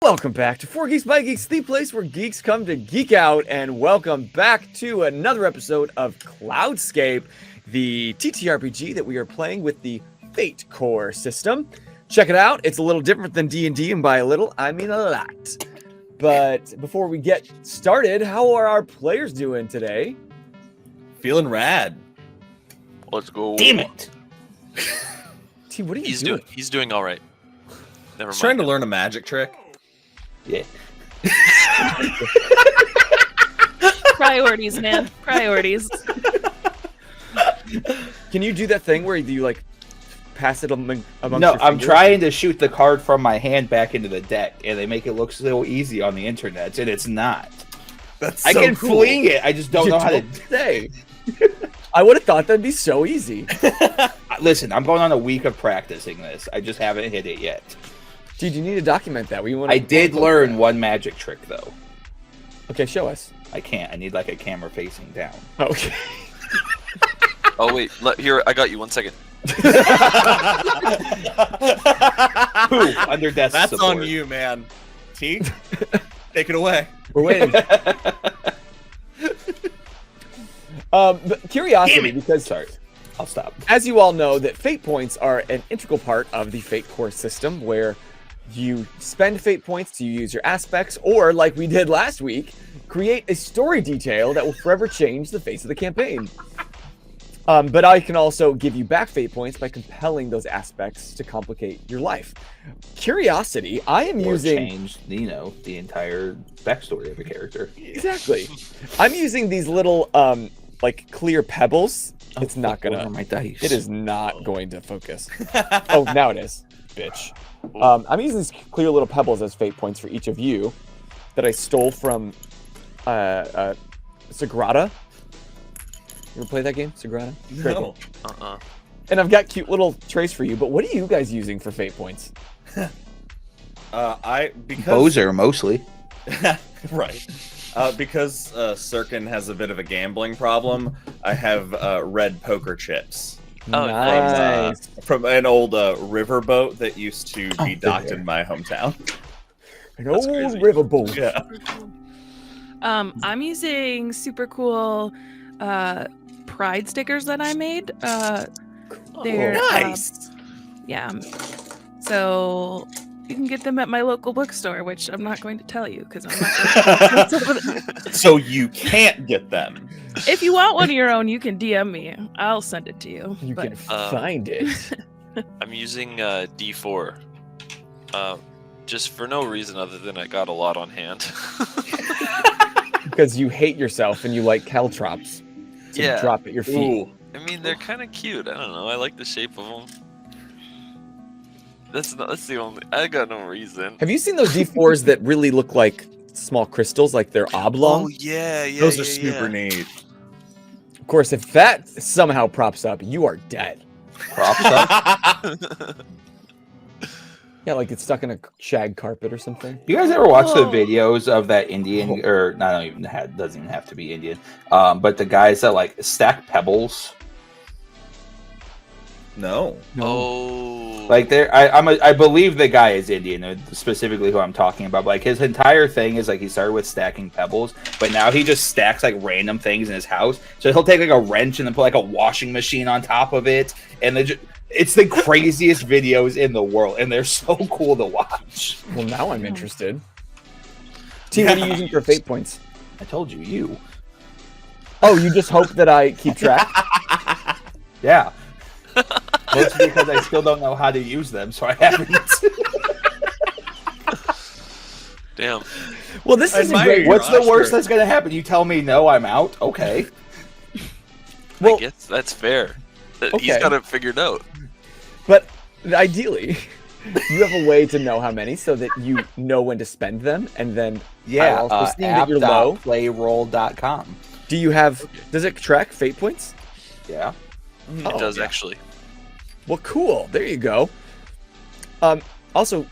Welcome back to 4 Geeks by Geeks, the place where geeks come to geek out, and welcome back to another episode of Cloudscape, the TTRPG that we are playing with the Fate Core system. Check it out. It's a little different than D&D, and by a little, I mean a lot. But before we get started, how are our players doing today? Feeling rad. Let's go. Damn it. T, what are you doing? He's doing all right. Never mind. Trying to learn a magic trick. Yeah. Priorities, man. Priorities. Can you do that thing where you like pass it amongst No, your I'm fingers? trying to shoot the card from my hand back into the deck, and they make it look so easy on the internet, and it's not. That's I so can cool. fling it. I just don't You know how to don't say. I would have thought that'd be so easy. Listen, I'm going on a week of practicing this. I just haven't hit it yet. Dude, you need to document that. I did learn one magic trick, though. Okay, show us. I can't. I need like a camera facing down. Okay. Oh wait, here I got you. 1 second. Poof, under desk That's support. on you, man. T, take it away. We're waiting. But curiosity, because Sorry, I'll stop. as you all know, that fate points are an integral part of the Fate Core system, where you spend fate points to use your aspects, or like we did last week, create a story detail that will forever change the face of the campaign. But I can also give you back fate points by compelling those aspects to complicate your life. Curiosity, I am Or using... change, the entire backstory of a character. Exactly. I'm using these little, like, clear pebbles. It's not Where gonna... are my dice? It is not going to focus. Oh, now it is, bitch. I'm using these clear little pebbles as fate points for each of you that I stole from Sagrada. You ever play that game, Sagrada? Very No. cool. And I've got cute little trays for you, but what are you guys using for fate points? Because Bozer, mostly. right. Because Sirkin has a bit of a gambling problem, I have red poker chips Oh, Nice. from an old riverboat that used to be docked there. in my hometown. An That's old crazy. riverboat. Yeah. I'm using super cool pride stickers that I made. They're Nice. yeah. So you can get them at my local bookstore, which I'm not going to tell you because I'm not. So you can't get them. If you want one of your own, you can DM me. I'll send it to you. You But can find it. I'm using D4. Just for no reason other than I got a lot on hand. Because you hate yourself and you like caltrops to Yeah. drop at your feet. Ooh. I mean, they're kind of cute. I don't know. I like the shape of them. That's the only. I got no reason. Have you seen those D4s that really look like small crystals, like they're oblong? Oh yeah, yeah. Those are yeah, super neat. Of course, if that somehow props up, you are dead. Props up. Yeah, like it's stuck in a shag carpet or something. You guys ever watch the Oh. videos of that Indian, or not even doesn't even have to be Indian, but the guys that like stack pebbles? No. Oh. Like I believe the guy is Indian, specifically who I'm talking about. But like his entire thing is like he started with stacking pebbles, but now he just stacks like random things in his house. So he'll take like a wrench and then put like a washing machine on top of it, and then it's the craziest videos in the world, and they're so cool to watch. Well, now I'm interested. T, what are you using for fate points? I told you. Oh, you just hope that I keep track? Yeah. Mostly because I still don't know how to use them, so I haven't. Damn. Well, this is admire great. your What's the Oscar. worst that's gonna happen? You tell me no, I'm out. Okay. Well, I guess that's fair. He's Okay. got it figured out. but ideally, you have a way to know how many so that you know when to spend them, and then Yeah. I'll also seeing that you're low. app.playroll.com. Do you have? Does it track fate points? Yeah. It Oh, does yeah. actually. Well, cool. There you go. Also,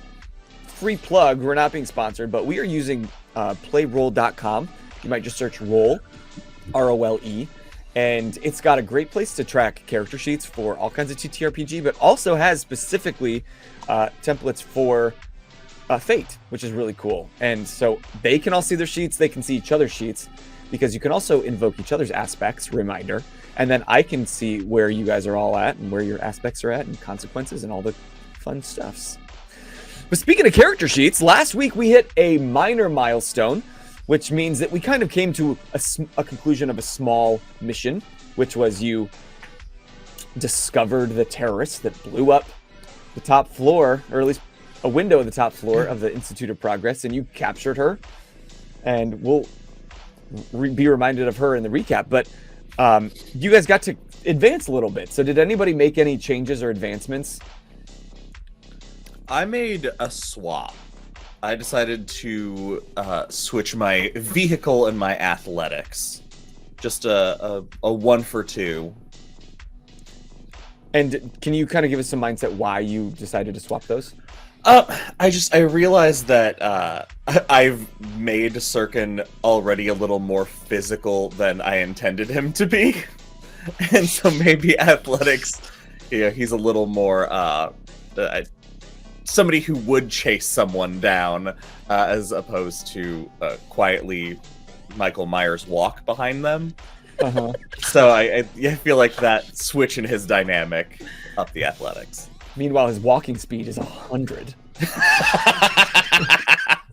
free plug. We're not being sponsored, but we are using playroll.com. You might just search roll, ROLE, and it's got a great place to track character sheets for all kinds of TTRPG, but also has specifically templates for fate, which is really cool. And so they can all see their sheets, they can see each other's sheets, because you can also invoke each other's aspects, reminder, and then I can see where you guys are all at and where your aspects are at and consequences and all the fun stuffs. But speaking of character sheets, last week we hit a minor milestone, which means that we kind of came to a conclusion of a small mission, which was you discovered the terrorist that blew up the top floor, or at least a window of the top floor of the Institute of Progress, and you captured her. And we'll be reminded of her in the recap. But you guys got to advance a little bit. So did anybody make any changes or advancements? I made a swap. I decided to switch my vehicle and my athletics. Just a 1 for 2. And can you kind of give us some mindset why you decided to swap those? I realized that I've made Sirkin already a little more physical than I intended him to be. And so maybe athletics, he's a little more somebody who would chase someone down as opposed to quietly Michael Myers walk behind them. Uh-huh. So I feel like that switch in his dynamic up the athletics. Meanwhile, his walking speed is 100.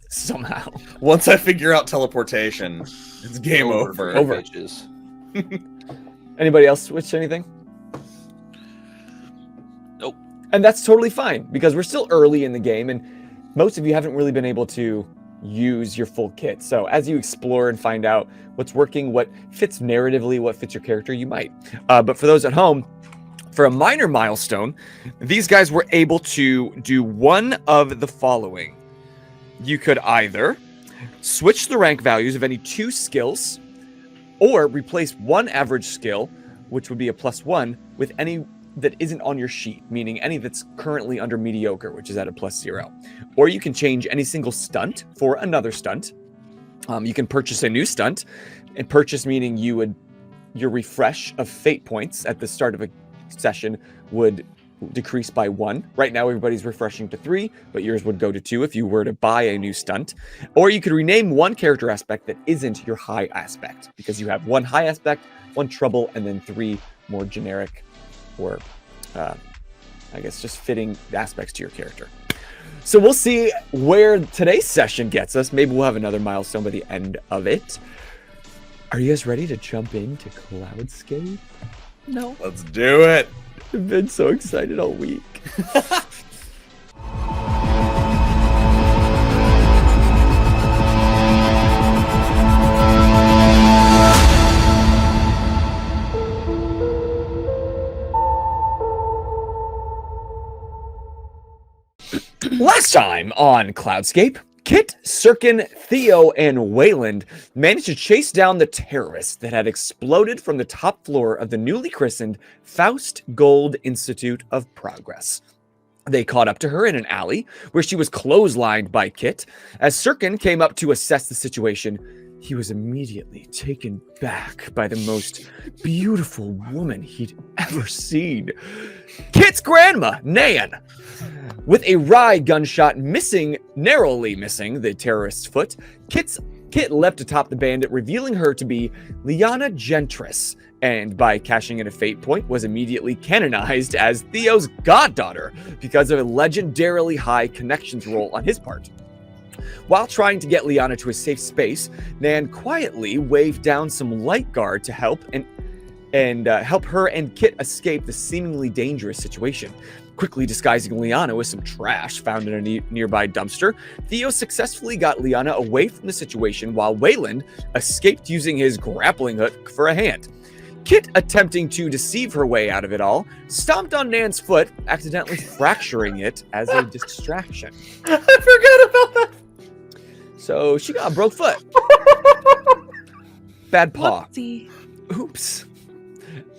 Somehow. Once I figure out teleportation, it's game over. Over. Anybody else switch anything? Nope. And that's totally fine, because we're still early in the game, and most of you haven't really been able to use your full kit. So as you explore and find out what's working, what fits narratively, what fits your character, you might. But for those at home, for a minor milestone, these guys were able to do one of the following. You could either switch the rank values of any 2 skills, or replace one average skill, which would be a +1, with any that isn't on your sheet, meaning any that's currently under mediocre, which is at a +0. Or you can change any single stunt for another stunt. You can purchase a new stunt, and purchase meaning your refresh of fate points at the start of a session would decrease by 1. Right now everybody's refreshing to 3, but yours would go to 2 if you were to buy a new stunt. Or you could rename one character aspect that isn't your high aspect, because you have 1 high aspect, 1 trouble, and then 3 more generic or I guess just fitting aspects to your character. So we'll see where today's session gets us. Maybe we'll have another milestone by the end of it. Are you guys ready to jump into Cloudscape? No. Let's do it. I've been so excited all week. Last time on Cloudscape, Kit, Sirkin, Theo, and Wayland managed to chase down the terrorist that had exploded from the top floor of the newly christened Faust Gold Institute of Progress. They caught up to her in an alley where she was clotheslined by Kit. As Sirkin came up to assess the situation, he was immediately taken back by the most beautiful woman he'd ever seen. Kit's grandma, Nan. With a wry gunshot narrowly missing the terrorist's foot, Kit leapt atop the bandit, revealing her to be Liana Gentris, and by cashing in a fate point, was immediately canonized as Theo's goddaughter because of a legendarily high connections roll on his part. While trying to get Liana to a safe space, Nan quietly waved down some light guard to help help her and Kit escape the seemingly dangerous situation. Quickly disguising Liana with some trash found in a nearby dumpster, Theo successfully got Liana away from the situation while Wayland escaped using his grappling hook for a hand. Kit, attempting to deceive her way out of it all, stomped on Nan's foot, accidentally fracturing it as a distraction. I forgot about that. So she got a broke foot. Bad paw. Whoopsie. Oops.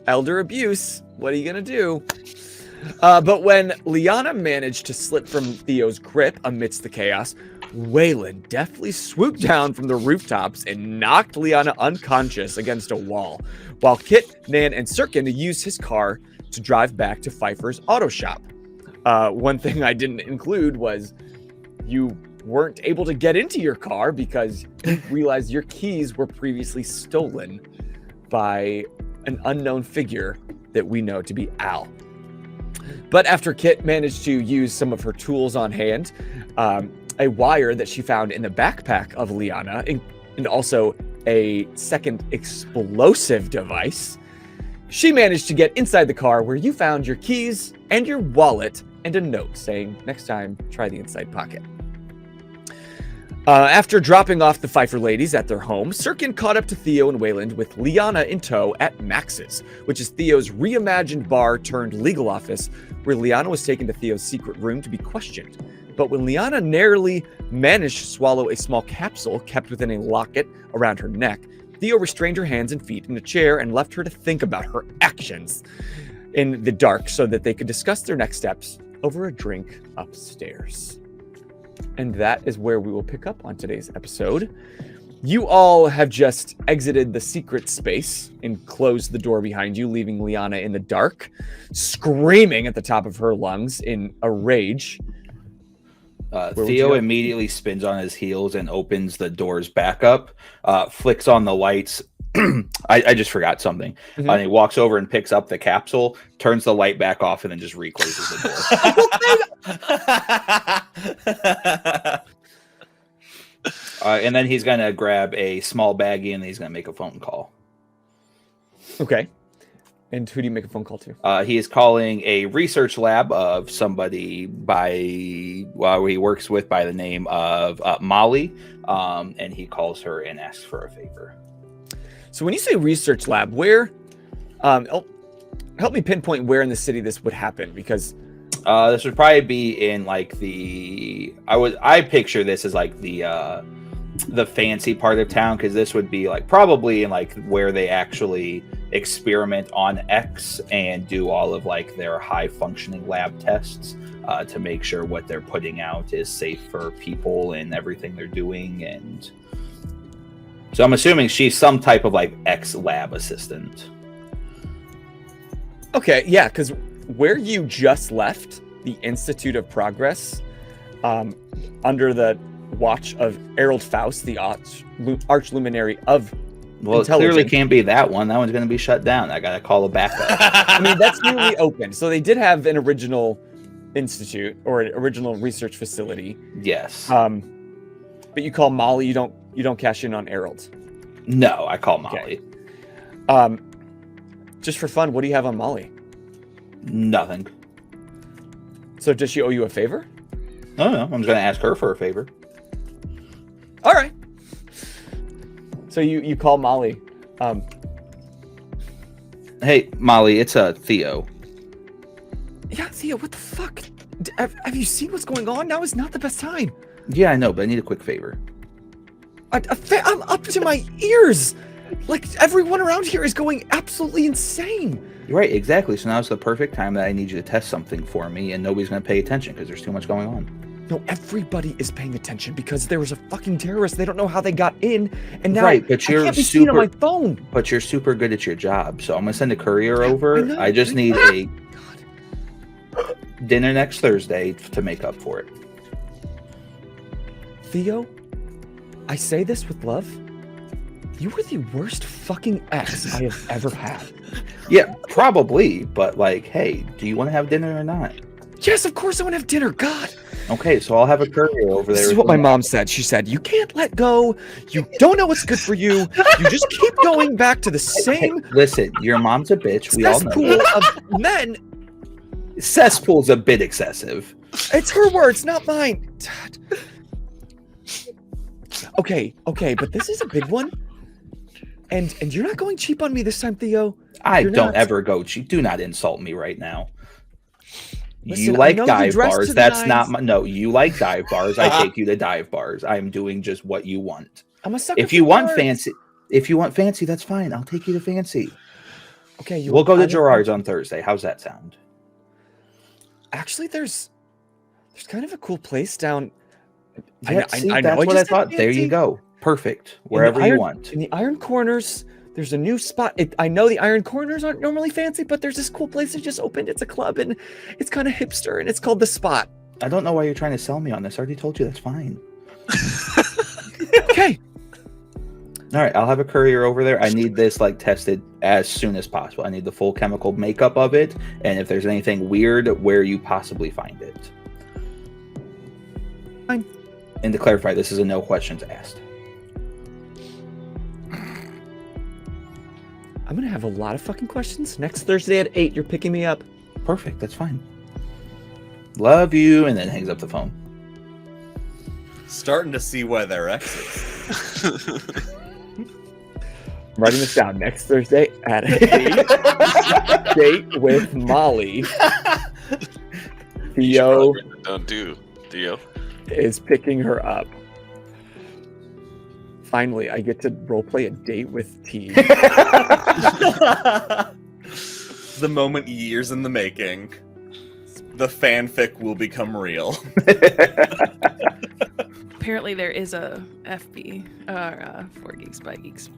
Elder abuse. What are you gonna do? But when Liana managed to slip from Theo's grip amidst the chaos, Wayland deftly swooped down from the rooftops and knocked Liana unconscious against a wall, while Kit, Nan, and Sirkin used his car to drive back to Pfeiffer's auto shop. One thing I didn't include was you weren't able to get into your car because you realized your keys were previously stolen by an unknown figure that we know to be Al. But after Kit managed to use some of her tools on hand, a wire that she found in the backpack of Liana, and also a second explosive device, she managed to get inside the car where you found your keys and your wallet and a note saying, next time, try the inside pocket. After dropping off the Pfeiffer ladies at their home, Sirkin caught up to Theo and Wayland with Liana in tow at Max's, which is Theo's reimagined bar turned legal office, where Liana was taken to Theo's secret room to be questioned. But when Liana narrowly managed to swallow a small capsule kept within a locket around her neck, Theo restrained her hands and feet in a chair and left her to think about her actions in the dark so that they could discuss their next steps over a drink upstairs. And that is where we will pick up on today's episode. You all have just exited the secret space and closed the door behind you, leaving Liana in the dark, screaming at the top of her lungs in a rage. Theo immediately spins on his heels and opens the doors back up, flicks on the lights. I just forgot something. Mm-hmm. And he walks over and picks up the capsule, turns the light back off, and then just recloses the door. And then he's going to grab a small baggie and he's going to make a phone call. Okay. And who do you make a phone call to? He is calling a research lab of somebody he works with by the name of Molly. And he calls her and asks for a favor. So when you say research lab, where, help me pinpoint where in the city this would happen, because this would probably be in like I picture this as like the fancy part of town, because this would be like probably in like where they actually experiment on X and do all of like their high functioning lab tests to make sure what they're putting out is safe for people and everything they're doing. And so I'm assuming she's some type of like X lab assistant. Okay, yeah, because where you just left, the Institute of Progress, under the watch of Errol Faust, the arch luminary of Well, it clearly can't be that one. That one's going to be shut down. I got to call a backup. I mean, that's newly opened. So they did have an original institute or an original research facility. Yes. But you call Molly, you don't cash in on Errol's. No, I call Molly. Okay. Just for fun, what do you have on Molly? Nothing. So does she owe you a favor? No, I'm just going to ask her for a favor. All right. So you call Molly. Hey, Molly, it's Theo. Yeah, Theo, what the fuck? Have you seen what's going on? Now is not the best time. Yeah, I know, but I need a quick favor. I'm up to my ears. Like, everyone around here is going absolutely insane. You're right, exactly. So now's the perfect time that I need you to test something for me, and nobody's going to pay attention because there's too much going on. No, everybody is paying attention because there was a fucking terrorist. They don't know how they got in, and now right, but you're I can't be seen on my phone. But you're super good at your job, so I'm going to send a courier over. I just need a dinner next Thursday to make up for it. Theo, I say this with love. You were the worst fucking ex I have ever had. Yeah, probably, but like, hey, do you want to have dinner or not? Yes, of course I want to have dinner. God. Okay, so I'll have a courier over there. This is what my mom said. She said, you can't let go. You don't know what's good for you. You just keep going back to the same... Hey, listen, your mom's a bitch. We all know cesspool of men. Cesspool's a bit excessive. It's her words, not mine. Okay, but this is a big one. And you're not going cheap on me this time, Theo. I don't ever go cheap. Do not insult me right now. Listen, you like dive bars. That's not my... No, you like dive bars. I take you to dive bars. I'm doing just what you want. I'm a sucker. If you want fancy, that's fine. I'll take you to fancy. Okay, we'll go to Gerard's on Thursday. How's that sound? Actually, there's kind of a cool place down. Yeah, that's what I thought. There you go. Perfect. Wherever you want. In the Iron Corners, there's a new spot. I know the Iron Corners aren't normally fancy, but there's this cool place that just opened. It's a club, and it's kind of hipster, and it's called The Spot. I don't know why you're trying to sell me on this. I already told you that's fine. Okay. All right, I'll have a courier over there. I need this like tested as soon as possible. I need the full chemical makeup of it, and if there's anything weird, where you possibly find it. Fine. And to clarify, this is a no questions asked. I'm gonna have a lot of fucking questions. Next Thursday at 8, you're picking me up. Perfect, that's fine. Love you, and then hangs up the phone. Starting to see why they're exes. I'm writing this down. Next Thursday at 8. Date with Molly. Theo Don't do, Theo. is picking her up. Finally, I get to roleplay a date with T. The moment years in the making. The fanfic will become real. Apparently, there is a FB or 4 Geeks by Geeks.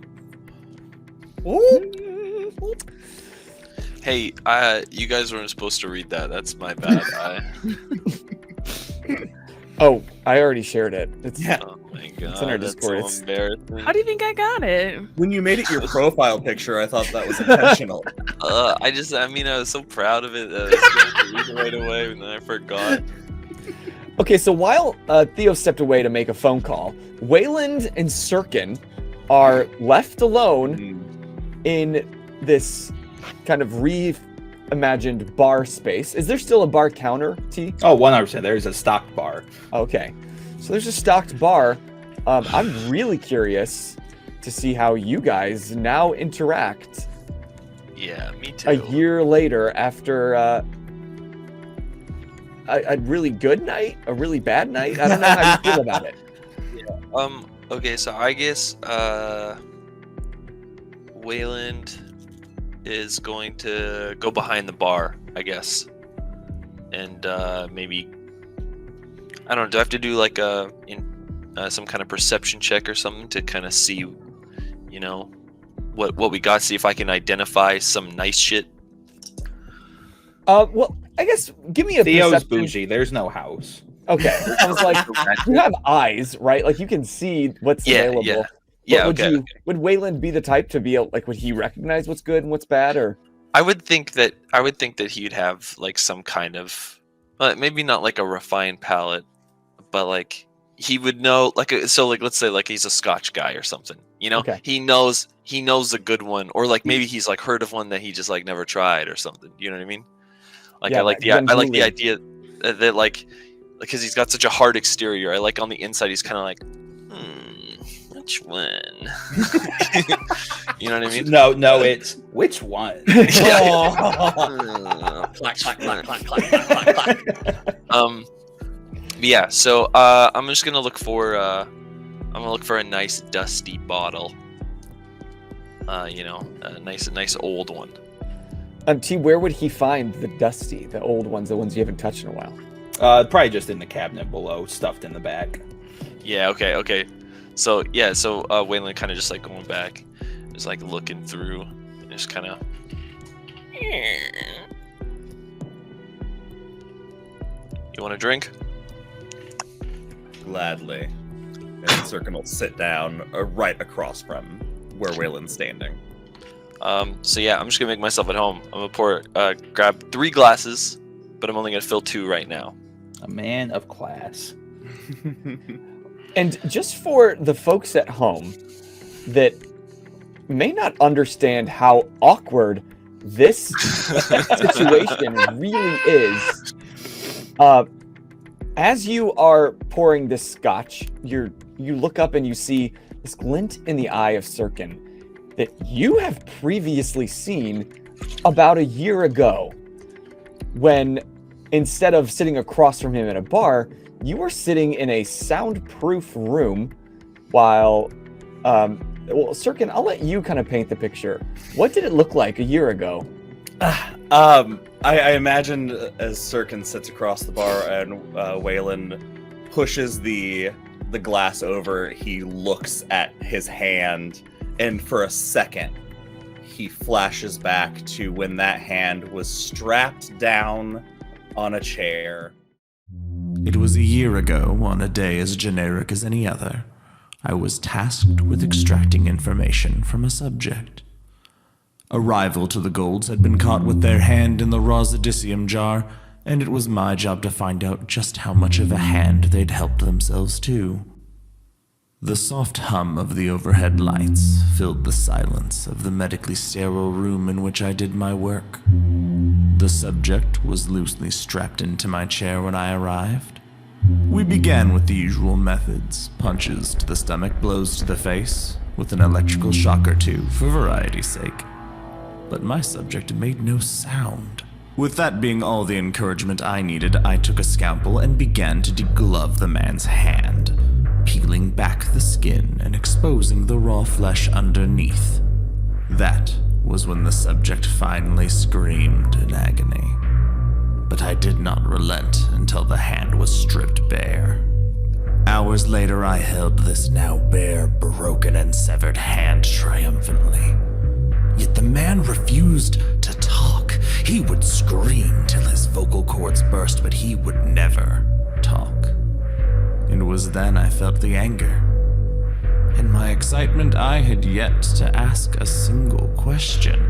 Hey, you guys weren't supposed to read that. That's my bad. Oh, I already shared it. It's Oh my god, in our that's Discord. so embarrassing. How do you think I got it? When you made it your profile picture, I thought that was intentional. I was so proud of it that I was going to read it right away, and then I forgot. Okay, so while Theo stepped away to make a phone call, Wayland and Sirkin are left alone in this kind of reimagined bar space. Is there still a bar counter, T? Oh, 100%. There's a stocked bar. Okay, so there's a stocked bar. I'm really curious to see how you guys now interact Yeah, me too. a year later after a really good night, a really bad night. I don't know how you feel about it. Okay, so I guess Wayland is going to go behind the bar, I guess, and maybe I don't know. Do I have to do like some kind of perception check or something to kind of see, what we got? See if I can identify some nice shit. Well, I guess give me a Theo's perception. bougie. There's no house. Okay, I was like, you have eyes, right? Like you can see what's available. Yeah, But okay. Would Wayland be the type to be like? Would he recognize what's good and what's bad, or? I would think that he'd have like some kind of, maybe not like a refined palate, but like he would know, let's say like he's a Scotch guy or something. Okay. He knows a good one, or like maybe he's like heard of one that he just like never tried or something. You know what I mean? Like Yeah, I like the idea that like because he's got such a hard exterior. I like on the inside he's kind of like, which one? You know what I mean? No, it's which one? Clack, clack, clack, clack, clack, clack, clack. Yeah. So I'm just gonna look for a nice dusty bottle. A nice old one. T, where would he find the old ones, the ones you haven't touched in a while? Probably just in the cabinet below, stuffed in the back. Yeah. Okay. So Wayland kind of just like going back, just like looking through, and just kind of. You want a drink? Gladly. And Sirkin will sit down right across from where Wayland's standing. So yeah, I'm just gonna make myself at home. I'm gonna grab 3 glasses, but I'm only gonna fill 2 right now. A man of class. And just for the folks at home that may not understand how awkward this situation really is, as you are pouring this scotch, you look up and you see this glint in the eye of Sirkin that you have previously seen about a year ago, when instead of sitting across from him at a bar, you were sitting in a soundproof room while, Sirkin, I'll let you kind of paint the picture. What did it look like a year ago? I imagine as Sirkin sits across the bar and Wayland pushes the glass over, he looks at his hand, and for a second, he flashes back to when that hand was strapped down on a chair. It was a year ago, on a day as generic as any other. I was tasked with extracting information from a subject. A rival to the Golds had been caught with their hand in the raw Zedicium jar, and it was my job to find out just how much of a hand they'd helped themselves to. The soft hum of the overhead lights filled the silence of the medically sterile room in which I did my work. The subject was loosely strapped into my chair when I arrived. We began with the usual methods: punches to the stomach, blows to the face, with an electrical shock or two for variety's sake. But my subject made no sound. With that being all the encouragement I needed, I took a scalpel and began to deglove the man's hand, peeling back the skin and exposing the raw flesh underneath. That was when the subject finally screamed in agony. But I did not relent until the hand was stripped bare. Hours later, I held this now bare, broken, and severed hand triumphantly. Yet the man refused to talk. He would scream till his vocal cords burst, but he would never talk. It was then I felt the anger. In my excitement, I had yet to ask a single question.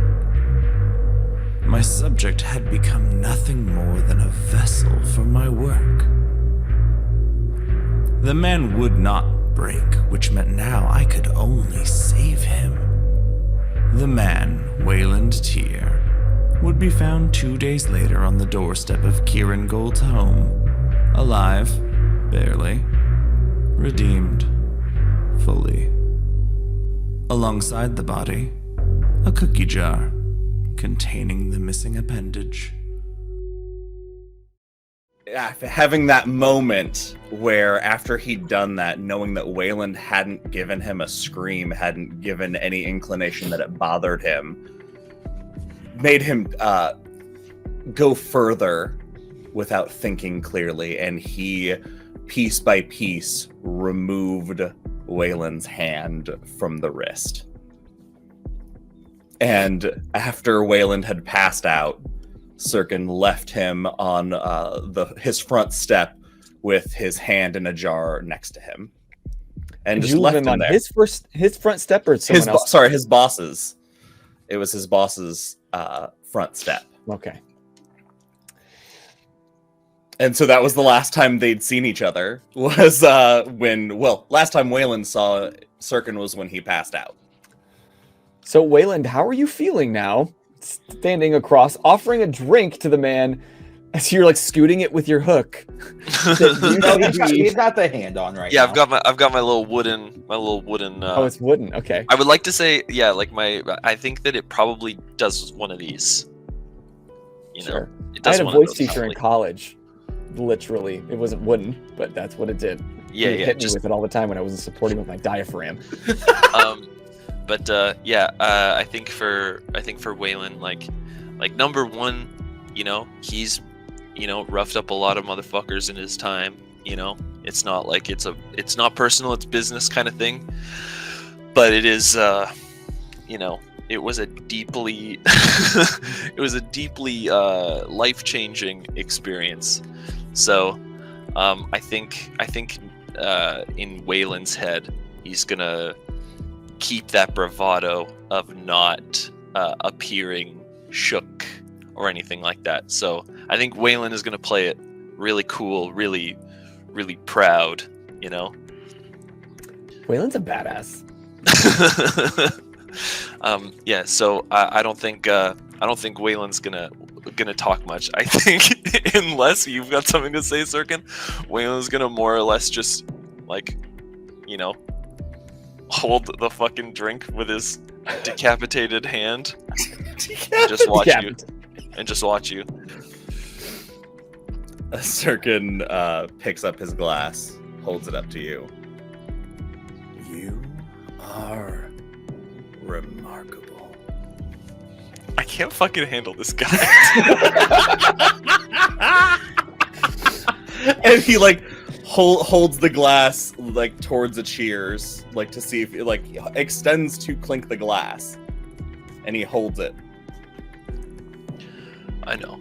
My subject had become nothing more than a vessel for my work. The man would not break, which meant now I could only save him. The man, Wayland Tier, would be found 2 days later on the doorstep of Kieran Gold's home, alive, barely, redeemed, fully. Alongside the body, a cookie jar containing the missing appendage. Having that moment where after he'd done that, knowing that Wayland hadn't given him a scream, hadn't given any inclination that it bothered him, made him go further without thinking clearly, and he, piece by piece, removed Wayland's hand from the wrist. And after Wayland had passed out, Sirkin left him on his front step with his hand in a jar next to him, and Did just you leave left him him on there. his front step or someone else? Sorry, his boss's. It was his boss's front step, Okay. and so that was the last time they'd seen each other. Was last time Wayland saw Sirkin was when he passed out. So Wayland, how are you feeling now? Standing across, offering a drink to the man as you're like scooting it with your hook. He's got the hand on right Yeah, now. I've got my little wooden. Oh, it's wooden. Okay. I would like to say, yeah, like I think that it probably does one of these. You know, Sure. it I does had a one of voice those, teacher in probably. college. Literally, it wasn't wooden, but that's what it did. Yeah, He yeah. hit me Just with it all the time when I wasn't supporting with my diaphragm. I think for Wayland, like number one, you know, he's, you know, roughed up a lot of motherfuckers in his time. You know, it's not like it's not personal, it's business kind of thing. But it is, you know, it was a deeply life-changing experience. So, I think in Wayland's head, he's gonna keep that bravado of not appearing shook or anything like that. So I think Wayland is going to play it really cool, really, really proud, you know? Wayland's a badass. Yeah, so I don't think Wayland's gonna talk much. I think unless you've got something to say, Sirkin, Wayland's gonna more or less just, like, you know, hold the fucking drink with his decapitated hand and just watch you. And just watch you. Sirkin picks up his glass, holds it up to you. You are remarkable. I can't fucking handle this guy. And he like holds the glass like towards a cheers, like to see if it like extends to clink the glass, and he holds it. I know.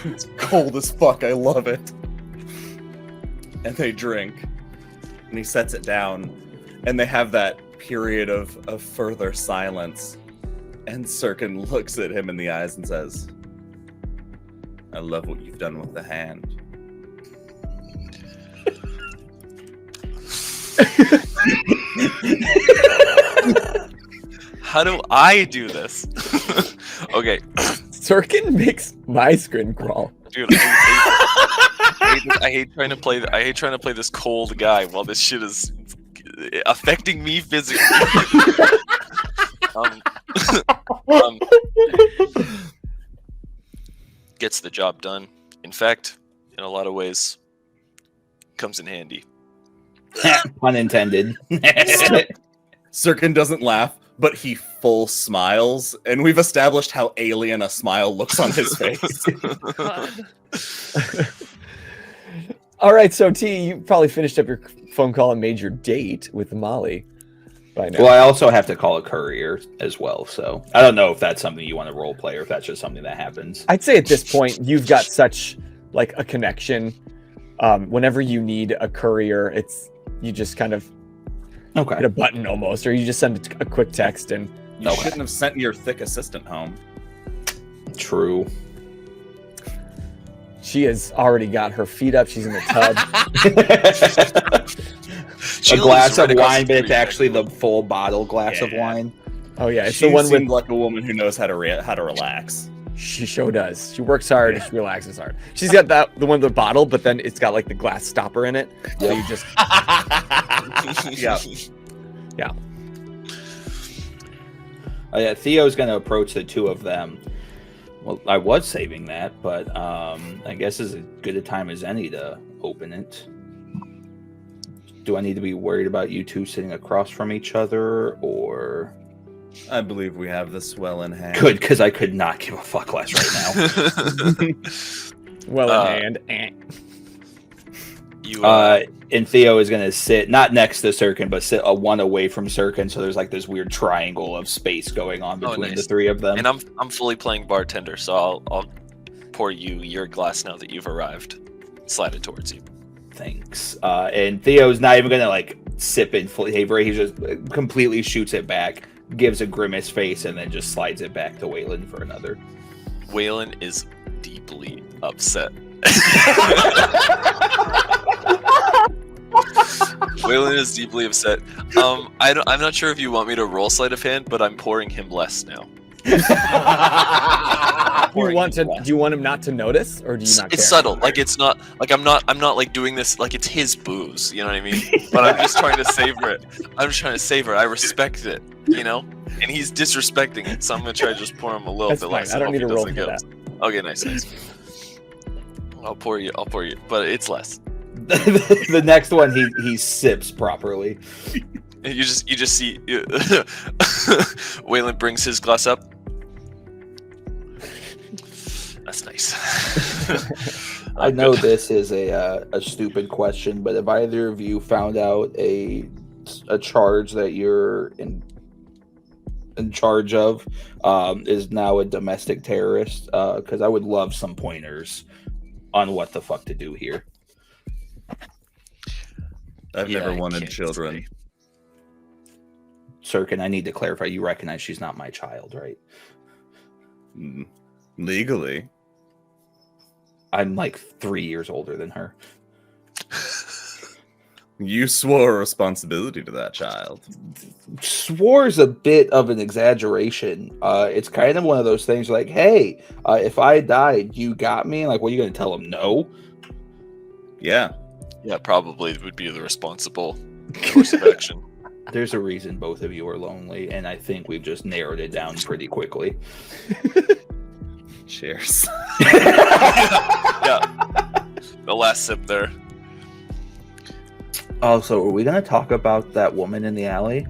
It's cold as fuck. I love it. And they drink. and he sets it down, and they have that period of further silence, and Sirkin looks at him in the eyes and says, I love what you've done with the hand. How do I do this? Okay, Sirkin makes my screen crawl. dude, I hate trying to play. I hate trying to play this cold guy while this shit is affecting me physically. um, gets the job done. In fact, in a lot of ways, comes in handy. Pun intended. Sirkin doesn't laugh, but he full smiles, and we've established how alien a smile looks on his face. God. All right, so T, you probably finished up your phone call and made your date with Molly by now. Well, I also have to call a courier as well, so I don't know if that's something you want to role play or if that's just something that happens. I'd say at this point you've got such like a connection. Whenever you need a courier, you just kind of hit a button almost, or you just send a quick text and You shouldn't have sent your thick assistant home. True. She has already got her feet up. She's in the tub. A glass of wine, but it's actually the full bottle glass of wine. Oh yeah, it's She the one with seemed like a woman who knows how to relax. She sure does. She works hard. She relaxes hard. She's got the one with the bottle, but then it's got like the glass stopper in it. So you just Yeah. Yeah, Theo's going to approach the two of them. Well, I was saving that, but I guess it's as good a time as any to open it. Do I need to be worried about you two sitting across from each other, or... I believe we have this well in hand. Good, because I could not give a fuck less right now. well in hand. And Theo is going to sit, not next to Sirkin, but sit one away from Sirkin, so there's like this weird triangle of space going on between the three of them. And I'm fully playing bartender, so I'll pour you your glass now that you've arrived. Slide it towards you. Thanks. And Theo's not even going to like sip in flavor. He just completely shoots it back, gives a grimace face, and then just slides it back to Waylon for another. Waylon is deeply upset. Waylon is deeply upset. I'm not sure if you want me to roll sleight of hand, but I'm pouring him less now. Do you want him not to notice, or do you not care? It's subtle. Like it's not like I'm not like doing this like it's his booze, you know what I mean? But I'm just trying to savor it. I respect it, you know? And he's disrespecting it, so I'm gonna try to just pour him a little bit less. I don't need to roll for that. Okay, nice. I'll pour you, but it's less. The next one he sips properly. You just see Waylon brings his glass up. That's nice. I know this is a stupid question, but have either of you found out a charge that you're in charge of is now a domestic terrorist? Because I would love some pointers on what the fuck to do here. I've never wanted children. Sirkin, I need to clarify. You recognize she's not my child, right? Legally. I'm like 3 years older than her. You swore a responsibility to that child. Swore's a bit of an exaggeration. It's kind of one of those things like, hey, if I died, you got me? Like, what are you going to tell him? No? Yeah. Yeah, probably would be the responsible course of action. There's a reason both of you are lonely, and I think we've just narrowed it down pretty quickly. Cheers. Yeah. The last sip there. Also, are we going to talk about that woman in the alley?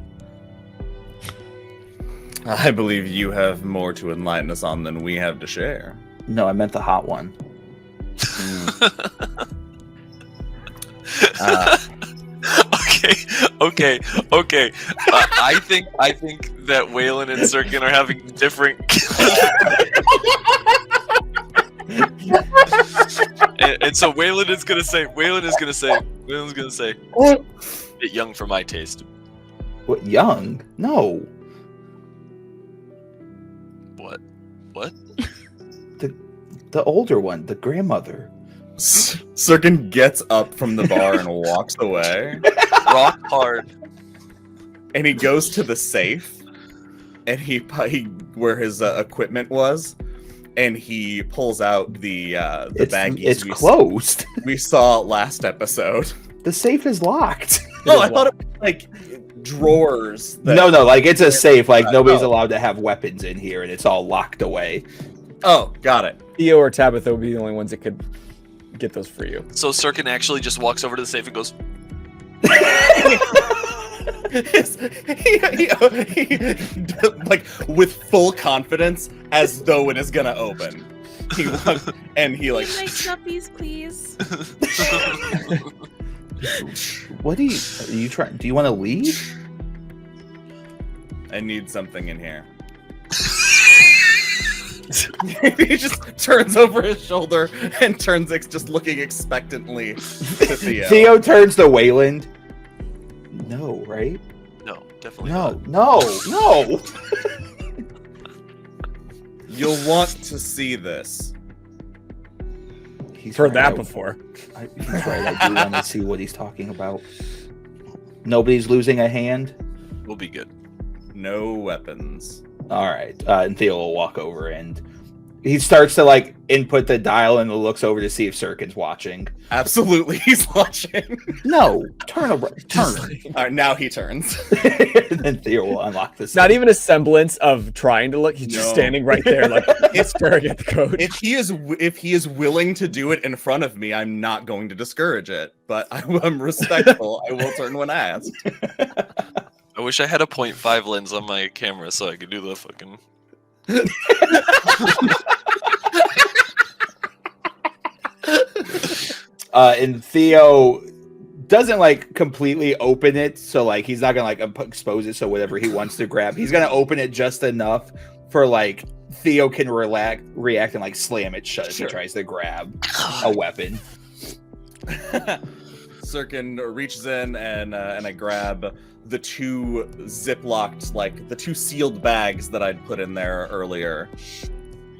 I believe you have more to enlighten us on than we have to share. No, I meant the hot one. Okay. I think that Waylon and Sirkin are having different. and so Waylon's gonna say, a bit young for my taste. What, young? No. What? What? The older one, the grandmother. Sirkin gets up from the bar and walks away. Rock hard. And he goes to the safe, and he where his equipment was, and he pulls out the baggies. It's closed. We saw last episode. The safe is locked. Oh, I thought it was like drawers. No, like it's a safe. Like nobody's allowed to have weapons in here, and it's all locked away. Oh, got it. Theo or Tabitha would be the only ones that could get those for you. So Sirkin actually just walks over to the safe and goes, he like with full confidence, as though it is gonna open. He walks, and he like. Can I snuffies, please? What are you trying? Do you want to leave? I need something in here. He just turns over his shoulder and turns just looking expectantly to Theo. Theo turns to Wayland. No, right? no, definitely No. You'll want to see this. He's Heard right, that before. He's right. I do want to see what he's talking about. Nobody's losing a hand. not. We'll be good. No weapons. All right, and Theo will walk over and he starts to like input the dial and looks over to see if Sirkin's watching. Absolutely, he's watching. No, turn around. Turn. All right, now he turns. And then Theo will unlock this. Not even a semblance of trying to look. He's just No. standing right there, like it's staring at the code. If he is willing to do it in front of me, I'm not going to discourage it. But I'm respectful. I will turn when asked. I wish I had a 0.5 lens on my camera so I could do the fucking. And Theo doesn't like completely open it, so like he's not gonna like expose it. So whatever he wants to grab, he's gonna open it just enough for like Theo can react and like slam it shut if he tries to grab a weapon. Sirkin reaches in and I grab the two zip-locked, like the two sealed bags that I'd put in there earlier.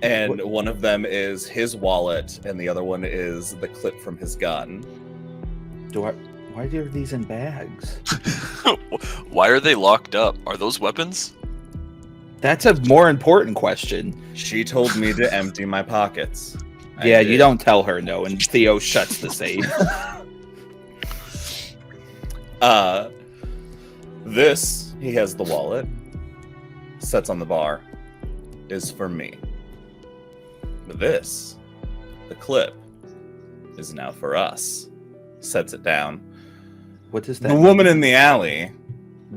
And one of them is his wallet, and the other one is the clip from his gun. Why are these in bags? Why are they locked up? Are those weapons? That's a more important question. She told me to empty my pockets. I Yeah, did. you don't tell her no, and Theo shuts the safe. This, he has the wallet, sets on the bar, is for me. This, the clip, is now for us. Sets it down. What does that The mean? woman in the alley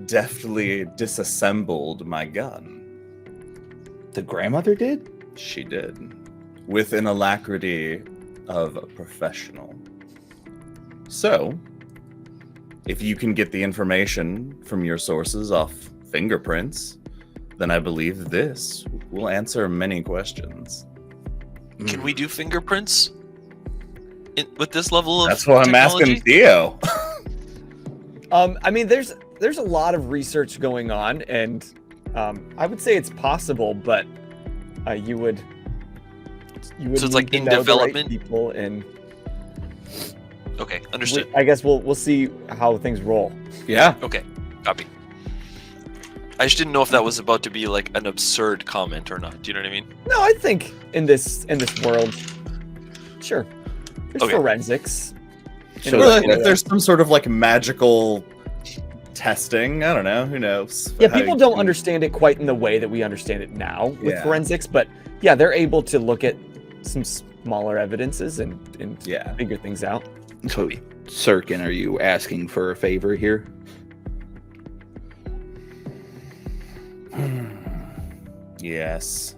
deftly disassembled my gun. The grandmother did? She did. With an alacrity of a professional. So, if you can get the information from your sources off fingerprints, then I believe this will answer many questions. Can we do fingerprints with this level of That's why I'm technology? asking Theo. I mean, there's a lot of research going on, and I would say it's possible, but you would So it's like need to in know the right development? people, and Okay, understood. I guess we'll see how things roll. Yeah. Okay, copy. I just didn't know if that was about to be like an absurd comment or not. Do you know what I mean? No, I think in this world, sure, there's Okay. forensics. So Well, In a- if there's some sort of like magical testing, I don't know, who knows? Yeah, How people you don't can- understand it quite in the way that we understand it now with Yeah. forensics, but yeah, they're able to look at some smaller evidences and Yeah. figure things out. So, Sirkin, are you asking for a favor here? Yes.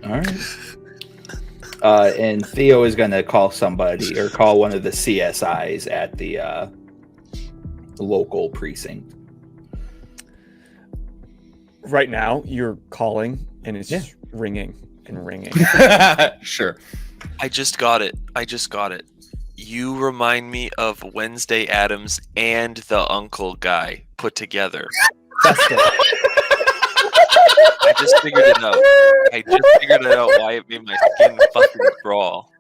All right. And Theo is going to call somebody or call one of the CSIs at the local precinct. Right now, you're calling, and it's just ringing and ringing. Sure. I just got it. You remind me of Wednesday Addams and the uncle guy put together. That's it. I just figured it out. Why it made my skin fucking crawl.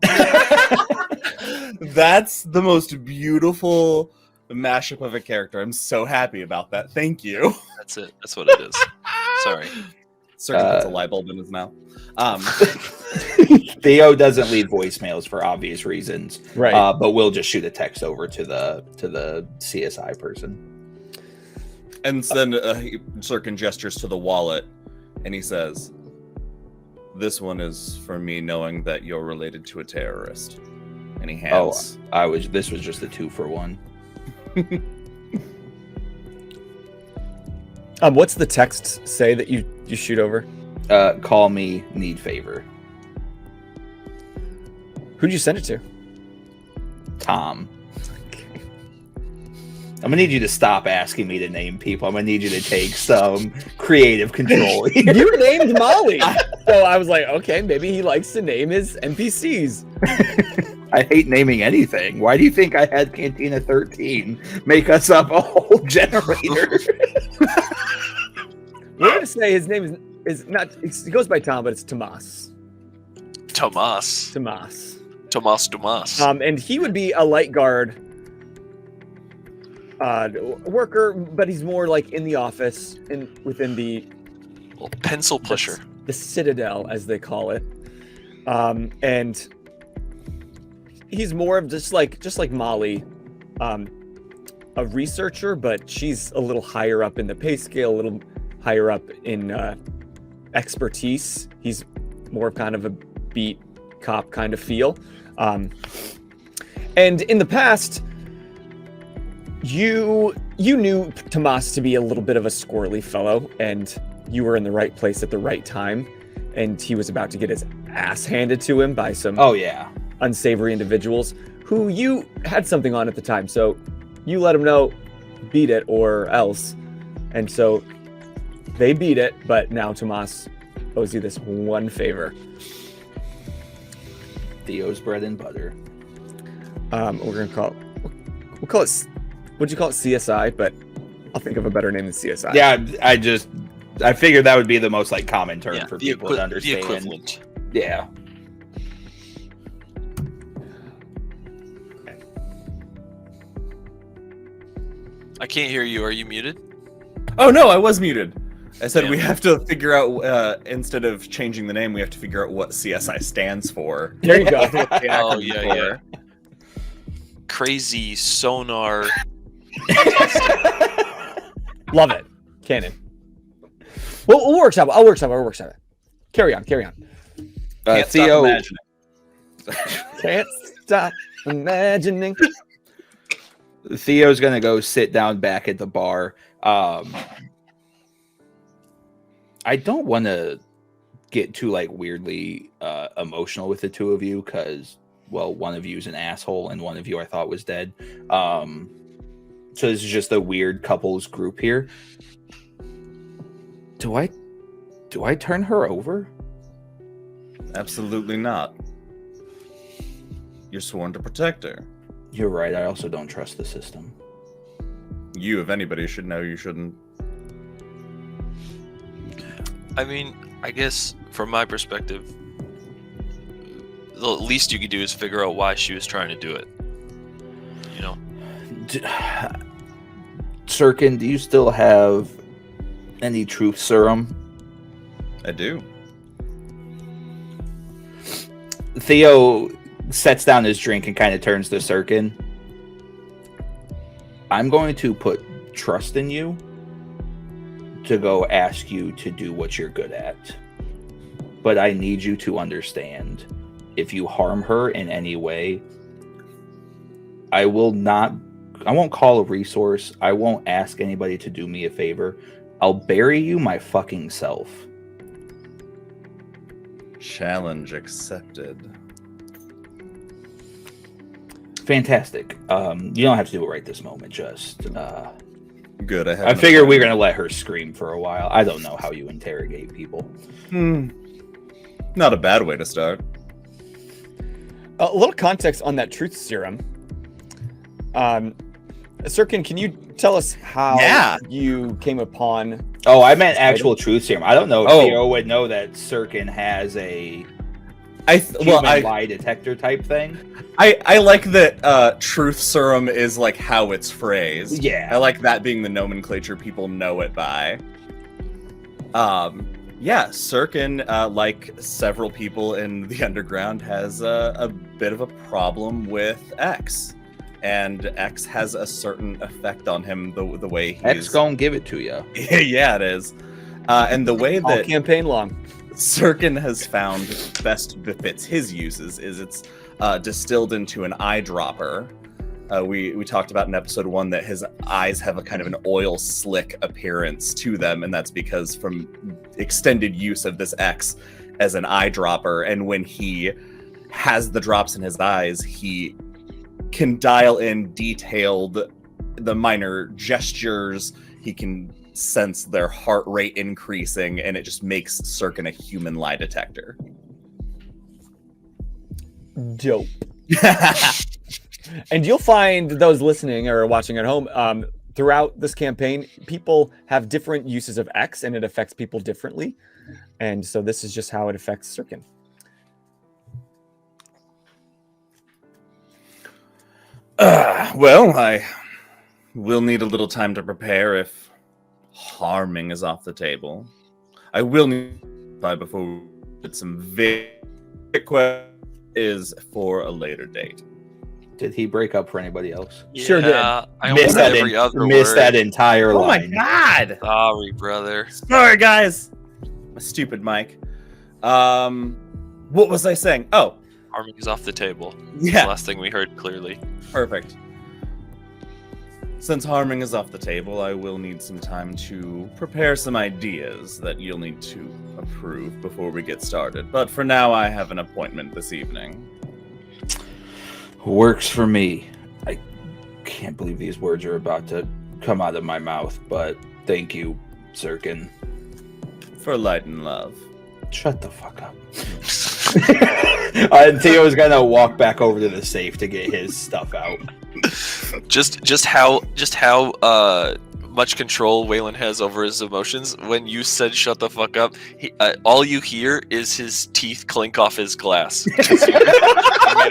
That's the most beautiful mashup of a character. I'm so happy about that. Thank you. That's it. That's what it is. Sorry. Circle puts a light bulb in his mouth. Theo doesn't leave voicemails for obvious reasons, Right. But we'll just shoot a text over to the CSI person. And then Sirkin gestures to the wallet, and he says, "This one is for me knowing that you're related to a terrorist." And he hands. This was just a 2-for-1. What's the text say that you shoot over? Call me, need favor. Who'd you send it to? Tom. I'm gonna need you to stop asking me to name people. I'm gonna need you to take some creative control. You named Molly, so I was like, okay, maybe he likes to name his NPCs. I hate naming anything. Why do you think I had Cantina 13 make us up a whole generator? We're gonna say his name is not. He goes by Tom, but it's Tomas. Tomas. And he would be a light guard worker, but he's more like in the office, within the Pencil pusher. the Citadel, as they call it. And he's more of just like Molly, a researcher, but she's a little higher up in the pay scale, a little higher up in expertise. He's more of kind of a beat cop kind of feel. And in the past, you knew Tomas to be a little bit of a squirrely fellow, and you were in the right place at the right time, and he was about to get his ass handed to him by some unsavory individuals who you had something on at the time. So you let him know, beat it or else. And so they beat it, but now Tomas owes you this one favor. Theo's bread and butter. We'll call it, would you call it CSI? But I'll think of a better name than CSI. Yeah, I figured that would be the most common term for people to understand. The equivalent. Yeah. I can't hear you. Are you muted? Oh no, I was muted. I said Yeah. we have to figure out, instead of changing the name, we have to figure out what CSI stands for. There you go. Oh, yeah. Crazy sonar. Love it. Canon. We'll workshop it. I'll workshop it. Carry on. Can't Theo. stop imagining. Can't stop imagining. Theo's gonna go sit down back at the bar. I don't want to get too weirdly emotional with the two of you because, well, one of you is an asshole and one of you I thought was dead. So this is just a weird couples group here. Do I turn her over? Absolutely not. You're sworn to protect her. You're right. I also don't trust the system. You, if anybody, should know you shouldn't. I mean, I guess from my perspective, the least you could do is figure out why she was trying to do it. You know? Sirkin, do you still have any truth serum? I do. Theo sets down his drink and kind of turns to Sirkin. I'm going to put trust in you to go ask you to do what you're good at. But I need you to understand, if you harm her in any way, I won't call a resource. I won't ask anybody to do me a favor. I'll bury you my fucking self. Challenge accepted. Fantastic. You don't have to do it right this moment. Just Good. I figured we were gonna let her scream for a while. I don't know how you interrogate people. Not a bad way to start. A little context on that truth serum. Sirkin, can you tell us how you came upon? Oh, I meant actual truth serum. I don't know if Oh. Theo would know that Sirkin has a lie detector type thing. I like that truth serum is like how it's phrased. Yeah. I like that being the nomenclature people know it by. Sirkin, like several people in the underground, has a bit of a problem with X. And X has a certain effect on him the way he's... X gonna give it to you. Yeah, it is. And the way All that campaign long. Sirkin has found best befits his uses is it's distilled into an eyedropper. We talked about in episode 1 that his eyes have a kind of an oil slick appearance to them, and that's because from extended use of this X as an eyedropper. And when he has the drops in his eyes, he can dial in the minor gestures. He can sense their heart rate increasing, and it just makes Sirkin a human lie detector. Dope. And you'll find those listening or watching at home, throughout this campaign, people have different uses of X, and it affects people differently. And so this is just how it affects Sirkin. Well, I will need a little time to prepare if harming is off the table. I will need by before some is for a later date. Did he break up for anybody else? Sure did. I almost Missed said every other word. that entire Oh my line. god! Sorry, brother. Sorry, guys. My stupid mic. What was I saying? Oh, Harming is off the table. yeah. The last thing we heard clearly. Perfect. Since harming is off the table, I will need some time to prepare some ideas that you'll need to approve before we get started. But for now, I have an appointment this evening. Works for me. I can't believe these words are about to come out of my mouth, but thank you, Sirkin. For light and love. Shut the fuck up. And Theo's gonna walk back over to the safe to get his stuff out. Just how much control Waylon has over his emotions. When you said "shut the fuck up," all you hear is his teeth clink off his glass. You made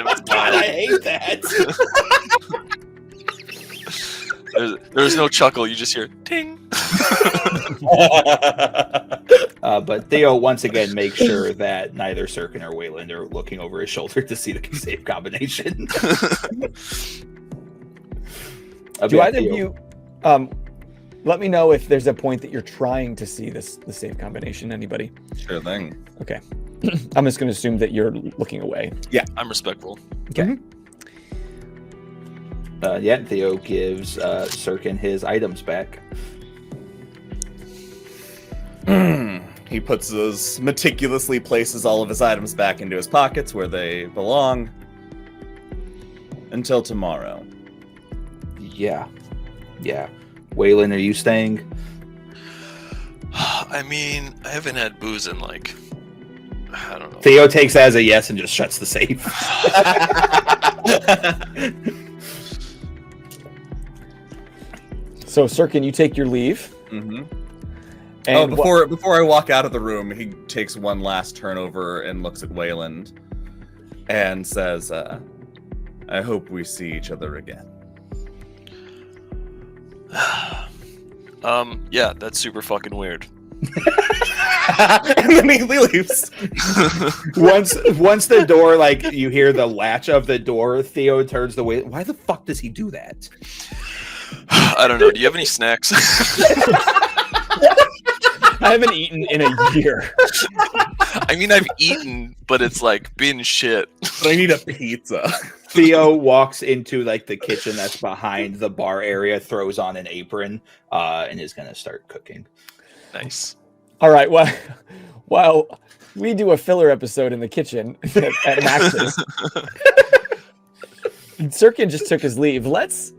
him smile. I hate that. There's no chuckle. You just hear ting. But Theo once again makes sure that neither Sirkin or Wayland are looking over his shoulder to see the safe combination. Do either of you let me know if there's a point that you're trying to see the safe combination? Anybody? Sure thing. Okay. I'm just going to assume that you're looking away. I'm respectful. Okay. Theo gives Sirkin his items back. He meticulously places all of his items back into his pockets where they belong. Until tomorrow. Yeah. Waylon, are you staying? I mean, I haven't had booze in I don't know. Theo takes that as a yes and just shuts the safe. So, Sirkin, you take your leave. Mm-hmm. And before I walk out of the room, he takes one last turnover and looks at Wayland and says, I hope we see each other again. Yeah, that's super fucking weird. And then he leaves. Once the door, you hear the latch of the door, Theo turns the way. Why the fuck does he do that? I don't know. Do you have any snacks? I haven't eaten in a year. I mean, I've eaten, but it's been shit. But I need a pizza. Theo walks into the kitchen that's behind the bar area, throws on an apron, and is gonna start cooking. Nice. All right. Well, while we do a filler episode in the kitchen at Max's, Sirkin just took his leave. Let's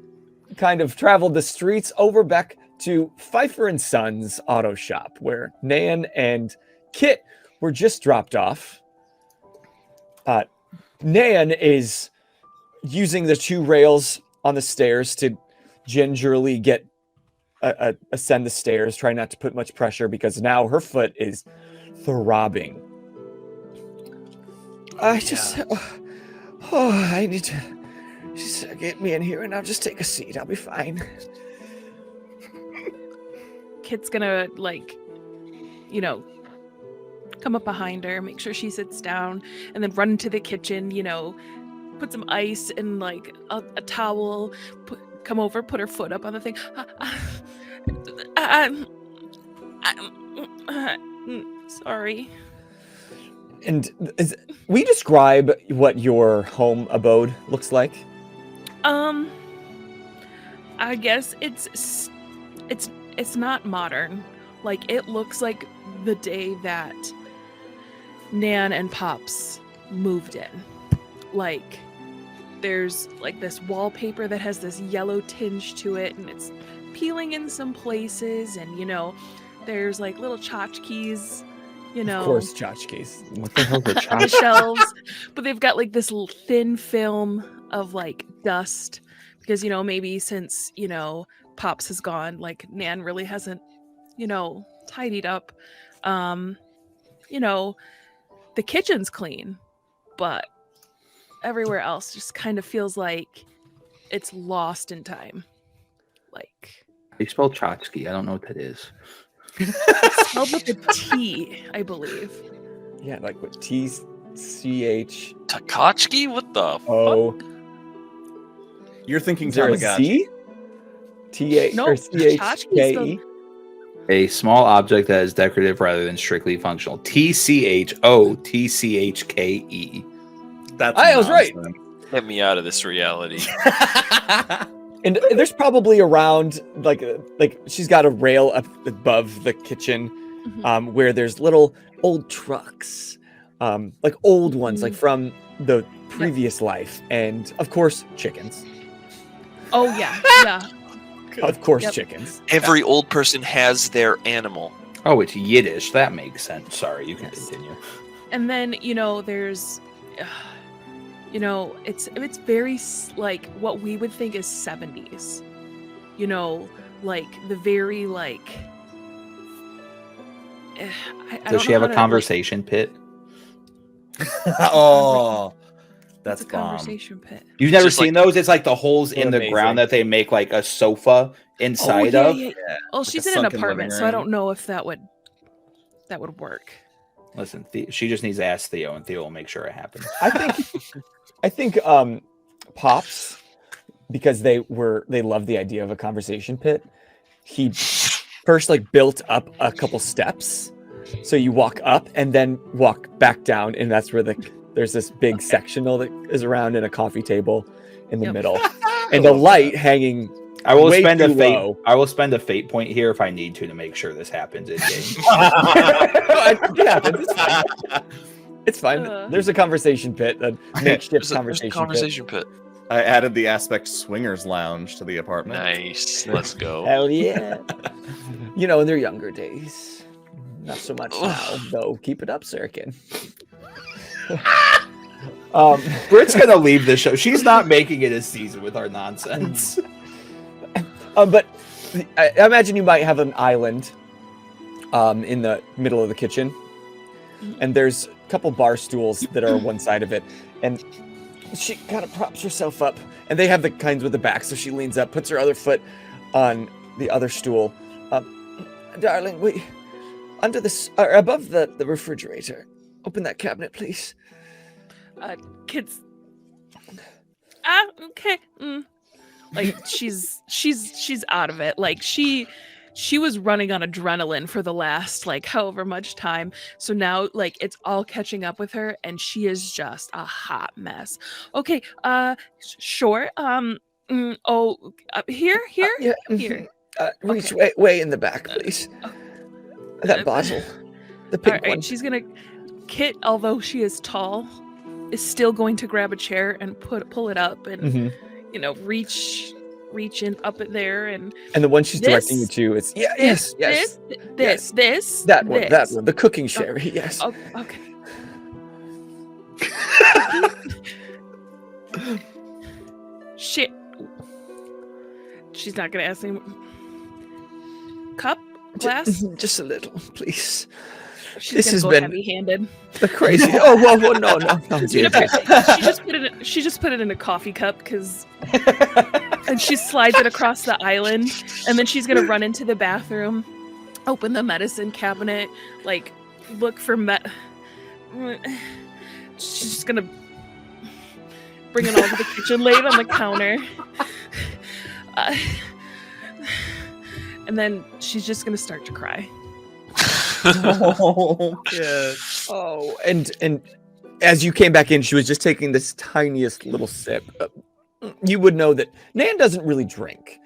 kind of travel the streets over back to Pfeiffer and Sons Auto Shop, where Nan and Kit were just dropped off. Nan is using the 2 rails on the stairs to gingerly ascend the stairs, trying not to put much pressure because now her foot is throbbing. I need to just get me in here and I'll just take a seat. I'll be fine. Kit's gonna come up behind her, make sure she sits down, and then run into the kitchen, put some ice and like a towel, come over, put her foot up on the thing. Sorry. And we describe what your home abode looks like? I guess it's not modern. Like, it looks like the day that Nan and Pops moved in. Like, there's like this wallpaper that has this yellow tinge to it, and it's peeling in some places, and there's like little tchotchkes, Of course, tchotchkes. What the hell is a on the shelves, but they've got like this thin film of like dust because maybe since Pops has gone, like Nan really hasn't tidied up. The kitchen's clean, but everywhere else just kind of feels like it's lost in time. Like, You spell tchotchke. I don't know what that is. spelled with a T, I believe. Yeah, like what T-C-H. Takachki? What the Oh. fuck? You're thinking Is there a Tamagotchi. Z? T-A No, or C-H-K-E? A small object that is decorative rather than strictly functional. TCHOTCHKE. That's I was right. nonsense. Get me out of this reality. And there's probably around like she's got a rail up above the kitchen, where there's little old trucks, like old ones, like from the previous life, and of course chickens. Oh yeah, yeah. Of course, Yep. chickens. Every old person has their animal. Oh, it's Yiddish. That makes sense. Sorry, you can continue. And then there's, it's very like what we would think is 70s. Like the very like. Does she have a conversation pit? Oh, that's It's a bomb. conversation pit. You've never Just seen those? It's like the holes in the Amazing. ground that they make like a sofa inside yeah, of. yeah. Yeah, Oh, like she's a in an sunken living apartment, so I room. don't know if that would work. Listen, she just needs to ask Theo, and Theo will make sure it happens. I think Pops, because they love the idea of a conversation pit. He first like built up a couple steps, so you walk up and then walk back down, and that's where there's this big sectional that is around and a coffee table in the Yep. middle, and a light hanging. I will Way spend a too fate. low. I will spend a fate point here if I need to make sure this happens in game. It happens. It's fine. It's fine. Uh. There's a conversation pit, a makeshift There's a conversation, conversation pit. I added the aspect swingers lounge to the apartment. Nice. Let's pit. go. Hell yeah. In their younger days. Not so much now, though. Keep it up, Sirkin. Britt's gonna leave this show. She's not making it a season with our nonsense. But I imagine you might have an island in the middle of the kitchen, and there's a couple bar stools that are on one side of it, and she kind of props herself up, and they have the kinds with the back, so she leans up, puts her other foot on the other stool. Darling, we under this or above the refrigerator. Open that cabinet, please. Kids. Okay. Like she's out of it. Like she was running on adrenaline for the last like however much time. So now like it's all catching up with her, and she is just a hot mess. Okay. Sure. Here. Yeah, Here. reach Okay. way in the back, please. That bottle, the pink All right, one. she's gonna. Kit, although she is tall, is still going to grab a chair and pull it up and Mhm. reach in up it there and And the one she's directing you This? to is yes. this That one, this. the cooking sherry, yes. Oh, okay. Shit. She's not gonna ask me. Cup? Glass? Just a little, please. She's This gonna has go been heavy-handed. the crazy. Oh, well, no, dear. She just put it in a coffee cup and she slides it across the island, and then she's gonna run into the bathroom, open the medicine cabinet, like look for She's just gonna bring it all to the kitchen, lay it on the counter, and then she's just gonna start to cry. Oh, kid. Oh, and as you came back in, she was just taking this tiniest little sip. You would know that Nan doesn't really drink.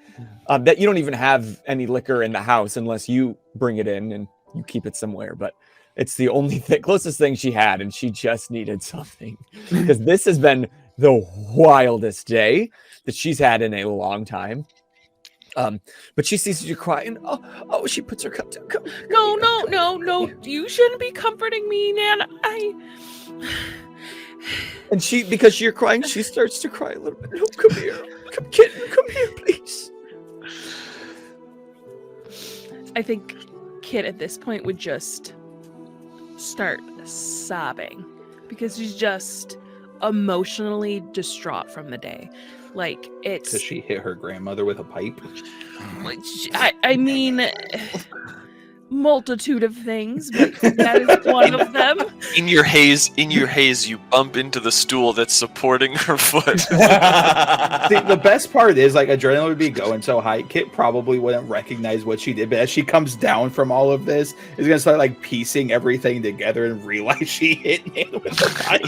That you don't even have any liquor in the house unless you bring it in and you keep it somewhere. But it's the only closest thing she had, and she just needed something because this has been the wildest day that she's had in a long time. But she sees you cry, and oh, she puts her cup down. No. You shouldn't be comforting me, Nan. And because you're crying, she starts to cry a little bit. No, come here. Kitten, come here, please. I think Kit at this point would just start sobbing because she's just emotionally distraught from the day. Like, it's... Because she hit her grandmother with a pipe. I mean, multitude of things, but that is one of them. In your haze, you bump into the stool that's supporting her foot. See, the best part is, like, adrenaline would be going so high, Kit probably wouldn't recognize what she did, but as she comes down from all of this, is gonna start, like, piecing everything together and realize she hit Nan with a pipe.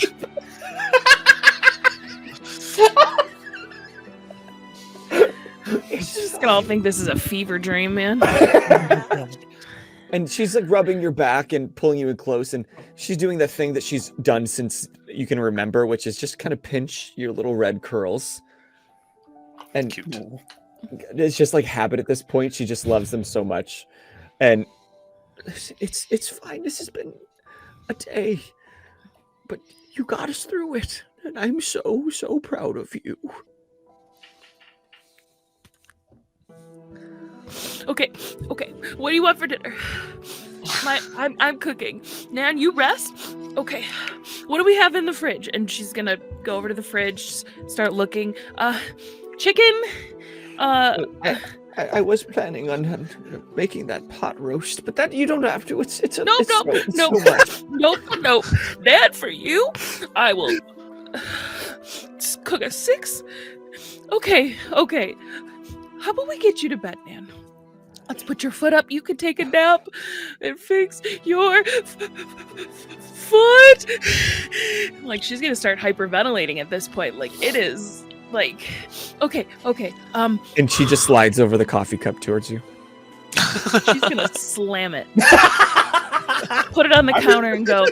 She's just gonna all think this is a fever dream, man. And she's like rubbing your back and pulling you in close, and she's doing the thing that she's done since you can remember, which is just kind of pinch your little red curls. And Cute. it's just like habit at this point. She just loves them so much. And it's fine. This has been a day, but you got us through it, and I'm so proud of you. Okay. What do you want for dinner? I'm cooking. Nan, you rest. Okay. What do we have in the fridge? And she's gonna go over to the fridge, start looking. Chicken. I was planning on making that pot roast, but that you don't have to. It's No. That for you. I will cook a 6. Okay. How about we get you to bed, Nan? Let's put your foot up. You can take a nap and fix your foot. Like, she's gonna start hyperventilating at this point. Like, it is like, okay. And she just slides over the coffee cup towards you. She's gonna slam it, put it on the counter, and go.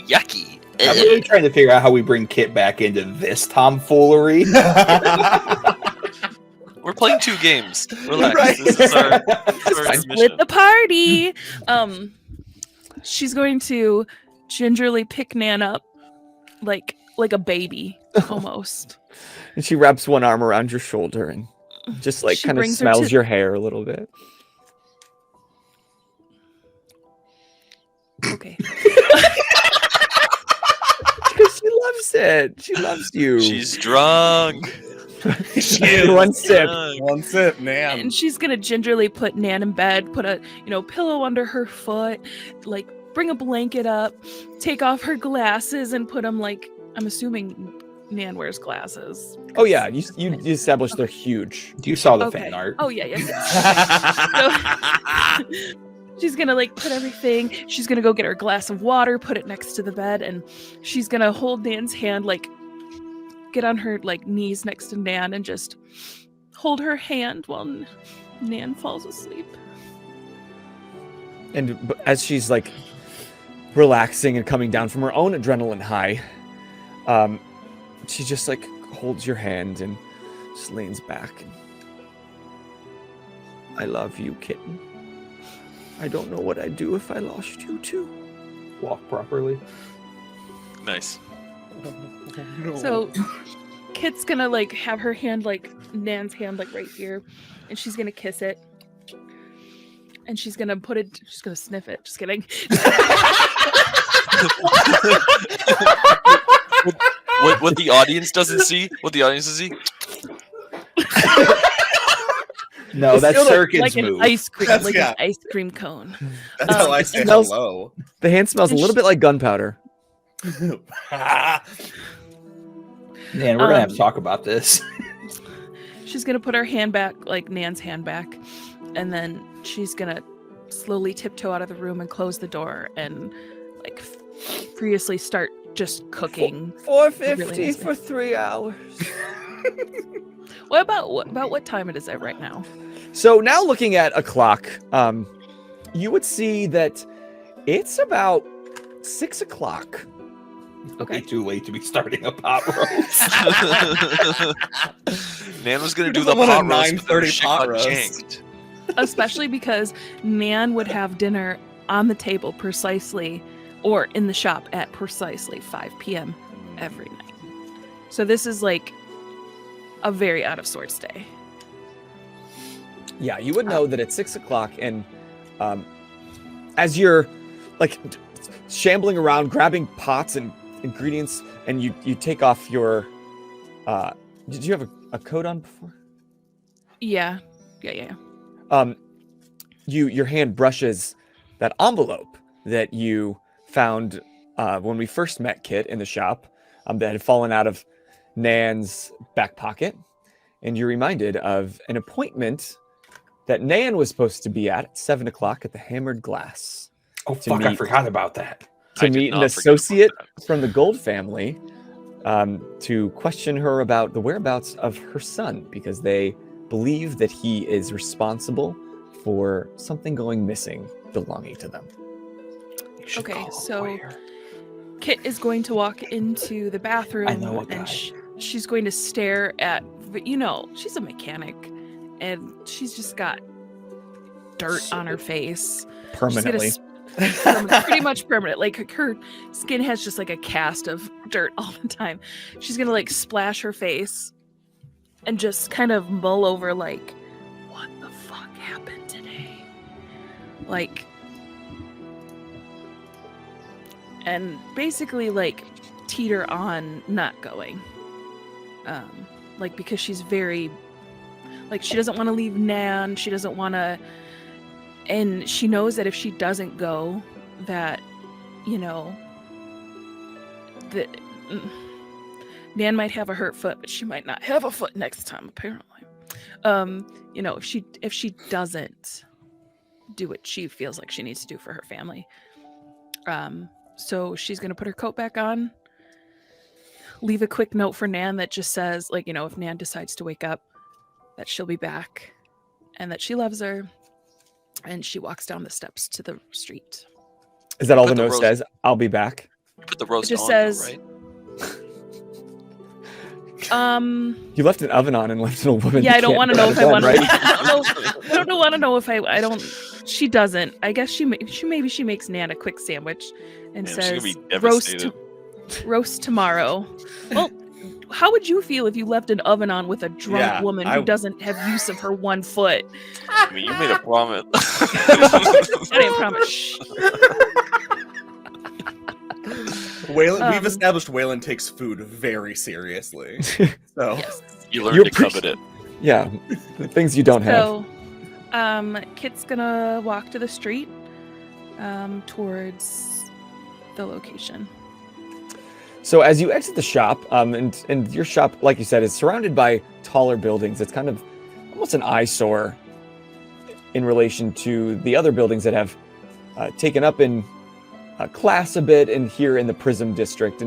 Yucky. I'm really trying to figure out how we bring Kit back into this tomfoolery. We're playing 2 games. Relax. Right. This is our Split the party. She's going to gingerly pick Nan up, like a baby, almost. And she wraps one arm around your shoulder and just like She kind of brings her smells to- your hair a little bit. Okay. Because she loves it. She loves you. She's drunk. One sip. One sip, man. And she's gonna gingerly put Nan in bed, put a pillow under her foot, like bring a blanket up, take off her glasses and put them, like, I'm assuming Nan wears glasses. Oh yeah, you established they're huge. You saw the Okay. fan art. Oh yeah. So, she's gonna like put everything. She's gonna go get her glass of water, put it next to the bed, and she's gonna hold Nan's hand, like get on her like knees next to Nan and just hold her hand while Nan falls asleep. And as she's like relaxing and coming down from her own adrenaline high, she just like holds your hand and just leans back. And, I love you, kitten. I don't know what I'd do if I lost you too. walk properly. Nice. So Kit's gonna like have her hand like Nan's hand like right here, and she's gonna kiss it. And she's gonna put it. She's gonna sniff it. Just kidding. What the audience doesn't see? What the audience doesn't see? No, that's still Circuit's Like move. an ice cream, That's- like yeah. an ice cream cone. That's how I it say smells- hello. The hand smells a little bit like gunpowder. Man, we're gonna have to talk about this. She's gonna put her hand back, like Nan's hand back, and then she's gonna slowly tiptoe out of the room and close the door and like furiously start just cooking. 450 Really nice. for 3 hours. What about what time it is at right now? So now looking at a clock, you would see that it's about 6 o'clock. Okay, too late to be starting a pot roast. Nan was gonna Who do the doesn't want a pot roast, but then her 9:30 shit pot got roast? janked. Especially because Nan would have dinner on the table precisely, or in the shop at precisely 5 p.m. every night. So this is like a very out of sorts day. Yeah, you would know that it's 6 o'clock, and as you're like shambling around, grabbing pots and ingredients, and you take off your. Did you have a coat on before? Yeah. Your hand brushes that envelope that you found when we first met Kit in the shop that had fallen out of Nan's back pocket, and you're reminded of an appointment that Nan was supposed to be at 7 o'clock at the Hammered Glass Oh To fuck! I meet- forgot about that. to I did meet an not forget about associate that. from the Gold family to question her about the whereabouts of her son, because they believe that he is responsible for something going missing belonging to them. You should Okay, call a so- lawyer. Kit is going to walk into the bathroom I know a guy. and she's going to stare at, she's a mechanic and she's just got dirt on her face. Permanently. She's pretty much permanent. Like her skin has just like a cast of dirt all the time. She's gonna like splash her face and just kind of mull over like, what the fuck happened today? Like, and basically like teeter on not going. Like because she's very like she doesn't want to leave Nan, she doesn't want to, and she knows that if she doesn't go, that that Nan might have a hurt foot, but she might not have a foot next time apparently. If she doesn't do what she feels like she needs to do for her family, so she's gonna put her coat back on, leave a quick note for Nan that just says, like, if Nan decides to wake up, that she'll be back and that she loves her, and she walks down the steps to the street. Is that all Put the the note roast- says? I'll be back. Put the roast It just on, though, says- right? You left an oven on and left a woman. Yeah, who I don't can't want to get know out if of I bed, want right? to. I don't want to know if I don't. She doesn't. I guess she maybe she makes Nan a quick sandwich and Damn, she's gonna says be roast devastated. roast tomorrow. Well, how would you feel if you left an oven on with a drunk Yeah, woman I- who doesn't have use of her one foot? I mean, you made a promise. I didn't promise. Shh. Waylon, we've Um, established Waylon takes food very seriously. So Yes. You learned You to covet it. Yeah, the things you don't have. So, Kit's gonna walk to the street, towards the location. So as you exit the shop, and your shop, like you said, is surrounded by taller buildings. It's kind of almost an eyesore in relation to the other buildings that have taken up in class a bit, and here in the Prism District,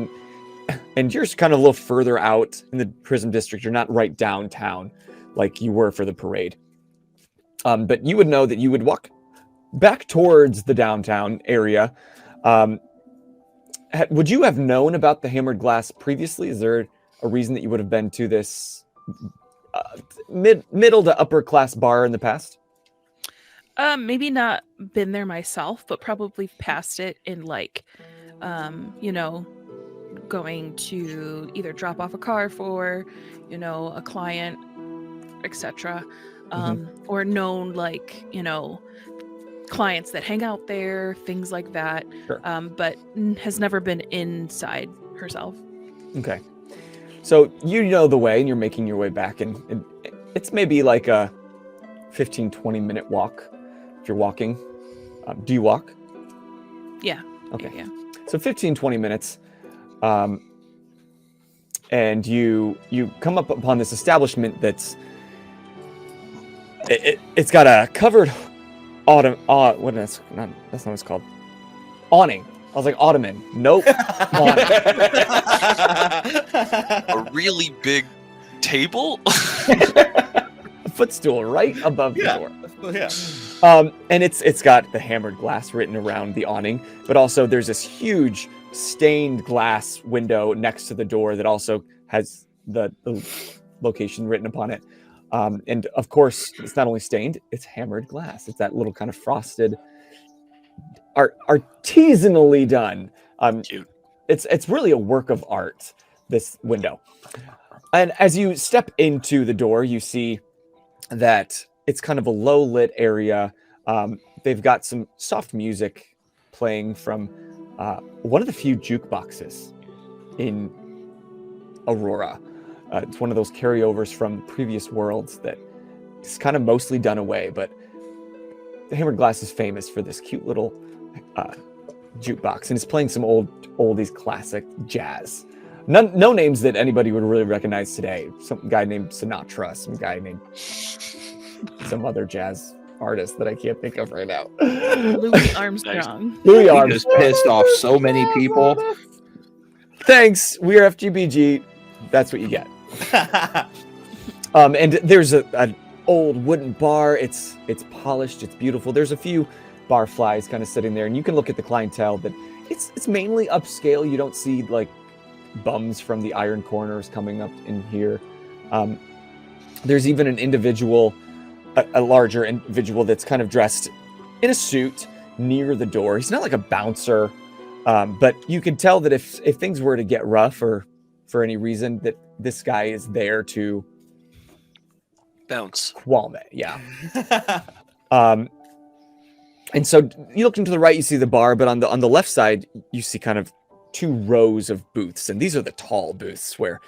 and you're kind of a little further out in the Prism District. You're not right downtown like you were for the parade. But you would know that you would walk back towards the downtown area. Would you have known about the Hammered Glass previously? Is there a reason that you would have been to this middle to upper class bar in the past? Maybe not been there myself, but probably passed it in like, you know, going to either drop off a car for, you know, a client, etc. Or known like, you know, clients that hang out there, things like that. Sure. But has never been inside herself. Okay. So you know the way, and you're making your way back, and it's maybe like a 15, 20-minute walk if you're walking. Do you walk? Yeah. Okay. Yeah. So 15, 20 minutes. And you come up upon this establishment that's it's got a covered that's not what it's called. Awning. I was like ottoman. Nope. Awning. A really big table? A footstool right above the door. Yeah. And it's got the hammered glass written around the awning, but also there's this huge stained glass window next to the door that also has the location written upon it. And of course, it's not only stained, it's hammered glass. It's that little kind of frosted, artisanally done. Cute. It's really a work of art, this window. And as you step into the door, you see that it's kind of a low lit area. They've got some soft music playing from one of the few jukeboxes in Aurora. It's one of those carryovers from previous worlds that is kind of mostly done away, but the Hammered Glass is famous for this cute little jukebox, and it's playing some oldies classic jazz. No names that anybody would really recognize today. Some guy named Sinatra, some guy named some other jazz artist that I can't think of right now. Louis Armstrong. Louis He Armstrong. just pissed off so many people. Thanks. We are FGBG. That's what you get. And there's an old wooden bar. It's polished. It's beautiful. There's a few barflies kind of sitting there, and you can look at the clientele. That it's mainly upscale. You don't see like bums from the iron corners coming up in here. There's even an individual, a larger individual that's kind of dressed in a suit near the door. He's not like a bouncer, but you can tell that if things were to get rough or for any reason, that this guy is there to Bounce. qualm it. Yeah. And so you look into the right, you see the bar, but on the left side, you see kind of two rows of booths, and these are the tall booths where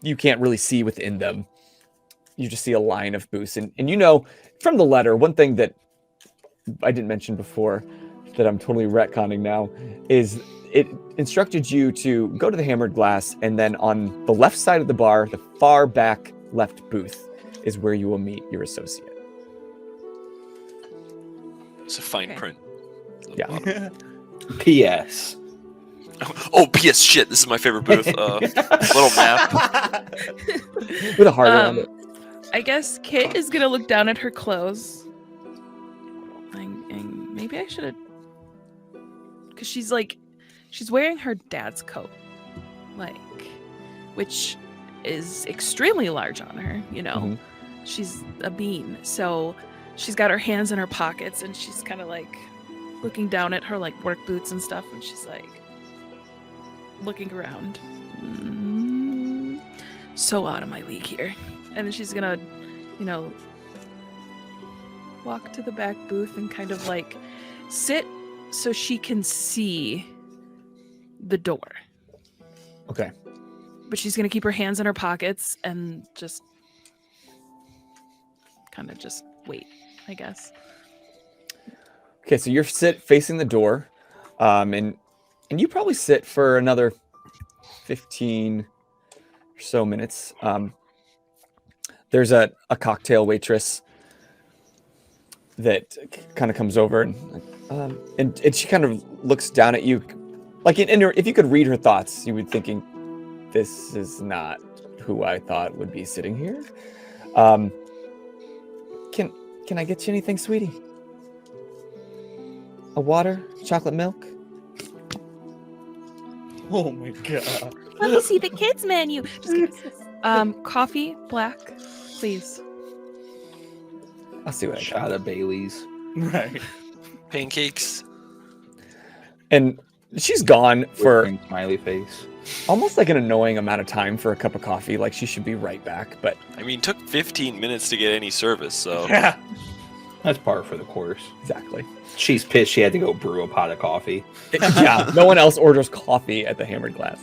you can't really see within them. You just see a line of booths, and you know from the letter, one thing that I didn't mention before that I'm totally retconning now is it instructed you to go to the Hammered Glass, and then on the left side of the bar, the far back left booth is where you will meet your associate. It's a fine Okay. print. Yeah. P.S. Oh, P.S. Shit, this is my favorite booth. Little map. With a heart around it. I guess Kit is gonna look down at her clothes. And maybe I should have, because she's wearing her dad's coat, like, which is extremely large on her. You know, Mhm. she's a bean, so she's got her hands in her pockets, and she's kind of like looking down at her like work boots and stuff, and she's like looking around. So out of my league here. And then she's gonna, you know, walk to the back booth and kind of like sit so she can see the door. Okay. But she's gonna keep her hands in her pockets and just kind of just wait, I guess. Okay, so you're facing the door, and you probably sit for another 15 or so minutes. There's a cocktail waitress that kind of comes over and she kind of looks down at you, like if you could read her thoughts, you would thinking, this is not who I thought would be sitting here. Can I get you anything, sweetie? A water? Chocolate milk? Oh my god. Let me see the kids menu. Just kidding. Coffee, black, please. I'll see what I Shot got. of Bailey's. Right. Pancakes. And she's gone for Whispering smiley face. almost like an annoying amount of time for a cup of coffee. Like she should be right back, but I mean, took 15 minutes to get any service, so Yeah. That's par for the course. exactly. She's pissed she had to go brew a pot of coffee. Yeah, no one else orders coffee at the Hammered Glass.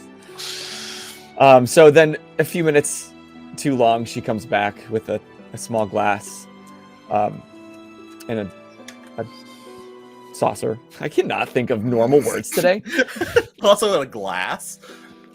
So then a few minutes too long, she comes back with a small glass and a saucer. I cannot think of normal words today. Also a glass.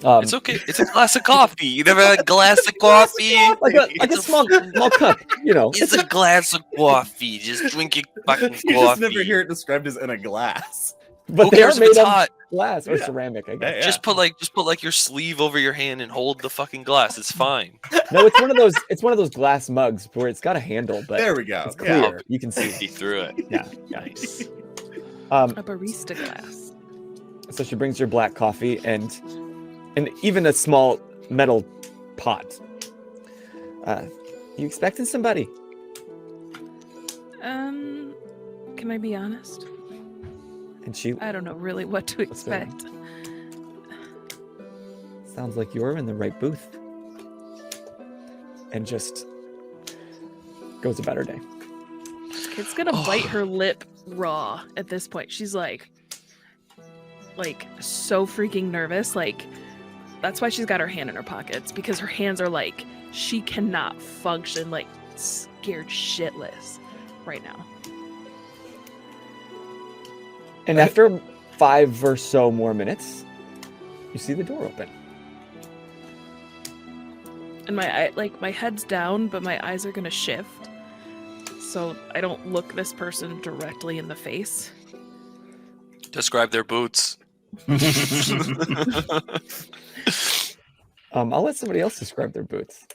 it's okay. It's a glass of coffee. You never had a glass of coffee? like a small cup, you know. It's a glass of coffee. Just drink your fucking coffee. You just never hear it described as in a glass. But Who they are cares if made it's of hot? glass or Yeah. ceramic, I guess. Yeah. Just put like your sleeve over your hand and hold the fucking glass. It's fine. No, it's one of those glass mugs where it's got a handle, but There we go. it's Yeah. clear. You can see. See through it. Yeah. Nice. A barista glass. So she brings your black coffee and even a small metal pot. You expecting somebody? Can I be honest? And she I don't know really what to What's going on? expect. sounds like you're in the right booth. And just goes about her day. Kid's gonna bite her lip raw at this point. She's like so freaking nervous. Like that's why she's got her hand in her pockets, because her hands are like she cannot function, like scared shitless right now. And after 5 or so more minutes, you see the door open. And my head's down, but my eyes are gonna shift, so I don't look this person directly in the face. Describe their boots. I'll let somebody else describe their boots.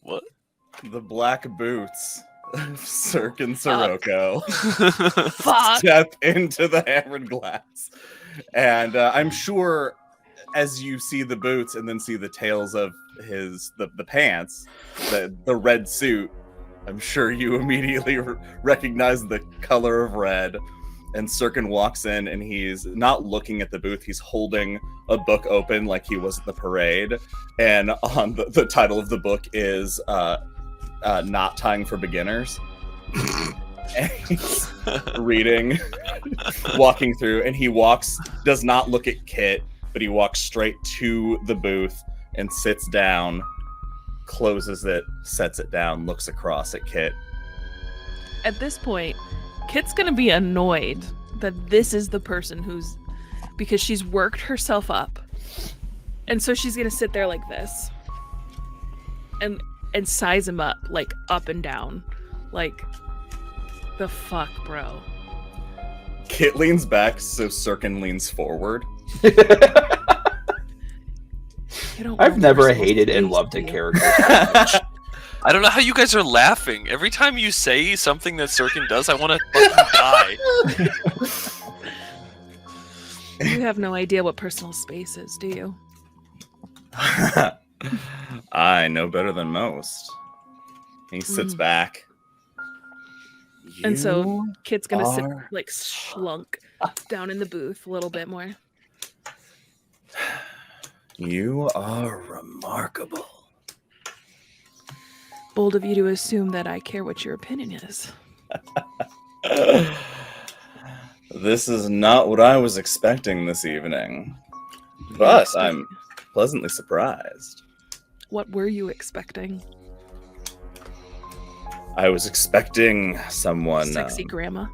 What? The black boots of Cirque and Sirocco Fuck. step into the Hammered Glass. And I'm sure as you see the boots and then see the tails of the pants, the red suit, I'm sure you immediately recognize the color of red. And Sirkin walks in and he's not looking at the booth. He's holding a book open like he was at the parade. And on the title of the book is Not Tying for Beginners. And he's reading, walking through, and he does not look at Kit, but he walks straight to the booth and sits down, closes it, sets it down, looks across at Kit. At this point, Kit's gonna be annoyed that this is the person because she's worked herself up, and so she's gonna sit there like this and size him up, like up and down, like the fuck, bro. Kit leans back, so Sirkin leans forward. You don't I've want never personal hated and space, loved a do you? character. I don't know how you guys are laughing. Every time you say something that Sirkin does, I want to fucking die. You have no idea what personal space is, do you? I know better than most. He sits back. And so You Kit's gonna sit are- like slunk down in the booth a little bit more. You are remarkable. Bold of you to assume that I care what your opinion is. This is not what I was expecting this evening, but I'm pleasantly surprised. What were you expecting? I was expecting someone. Sexy grandma.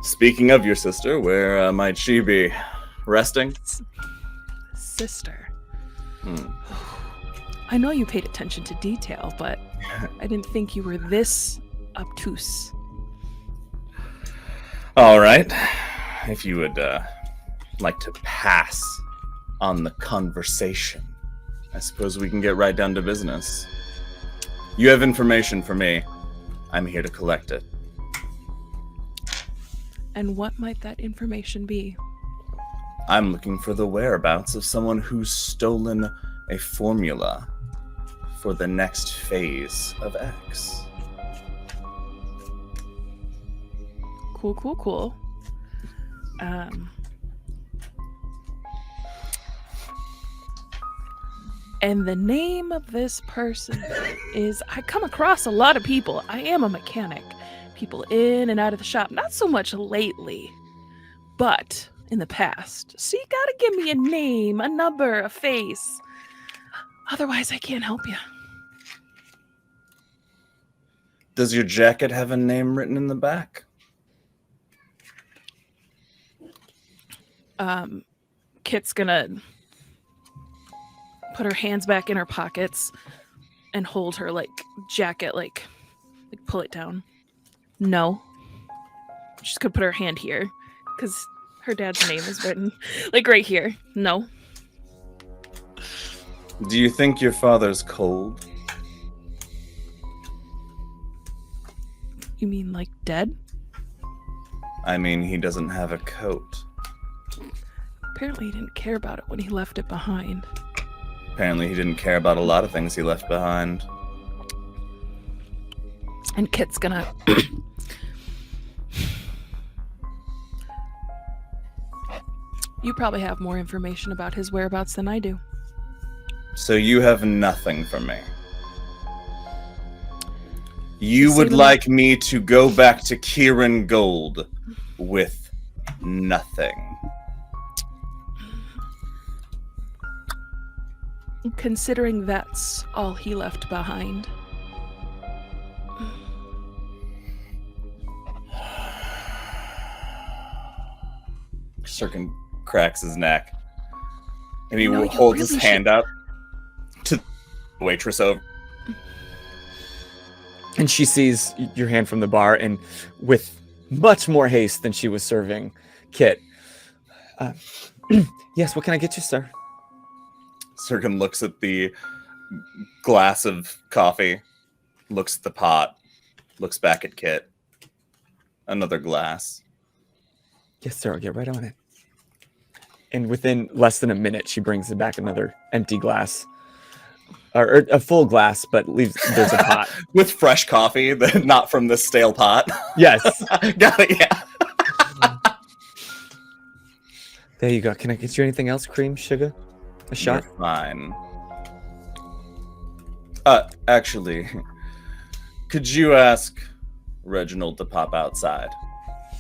Speaking of your sister, where might she be? Resting? Sister. Hmm. I know you paid attention to detail, but I didn't think you were this obtuse. All right. If you would like to pass on the conversation, I suppose we can get right down to business. You have information for me. I'm here to collect it. And what might that information be? I'm looking for the whereabouts of someone who's stolen a formula for the next phase of X. Cool. And the name of this person is, I come across a lot of people. I am a mechanic. People in and out of the shop. Not so much lately, but in the past. So you gotta give me a name, a number, a face. Otherwise, I can't help you. Does your jacket have a name written in the back? Kit's gonna put her hands back in her pockets and hold her like jacket, like pull it down. No. She's gonna put her hand here because her dad's name is written like right here. No. Do you think your father's cold? You mean like dead? I mean, he doesn't have a coat. Apparently he didn't care about it when he left it behind. Apparently he didn't care about a lot of things he left behind. And Kit's gonna You probably have more information about his whereabouts than I do. So you have nothing for me. You Say would the like me to go back to Kieran Gold with nothing. Considering that's all he left behind. Sirkin cracks his neck. And he No, you holds his really hand up to the waitress over. And she sees your hand from the bar, and with much more haste than she was serving Kit. Yes, what can I get you, sir? Sirkin looks at the glass of coffee, looks at the pot, looks back at Kit. Another glass. Yes, sir, I'll get right on it. And within less than a minute, she brings back another empty glass. Or a full glass, but there's a pot. With fresh coffee, not from the stale pot. Yes. Got it, yeah. There you go. Can I get you anything else? Cream, sugar? A shot? You're fine. Actually, could you ask Reginald to pop outside?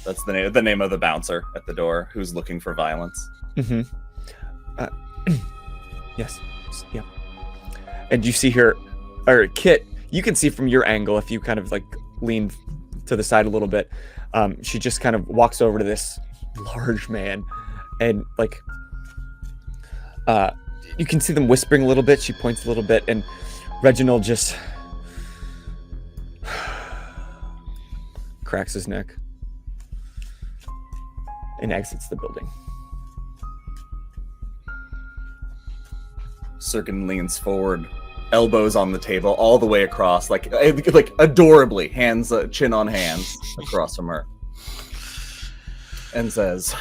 That's the name of the bouncer at the door who's looking for violence. Mm-hmm. Yes. Yep. And you see her, or Kit, you can see from your angle, if you kind of like lean to the side a little bit, she just kind of walks over to this large man and like, you can see them whispering a little bit. She points a little bit, and Reginald just cracks his neck and exits the building. Sirkin leans forward, elbows on the table, all the way across, like adorably, hands, chin on hands, across from her, and says,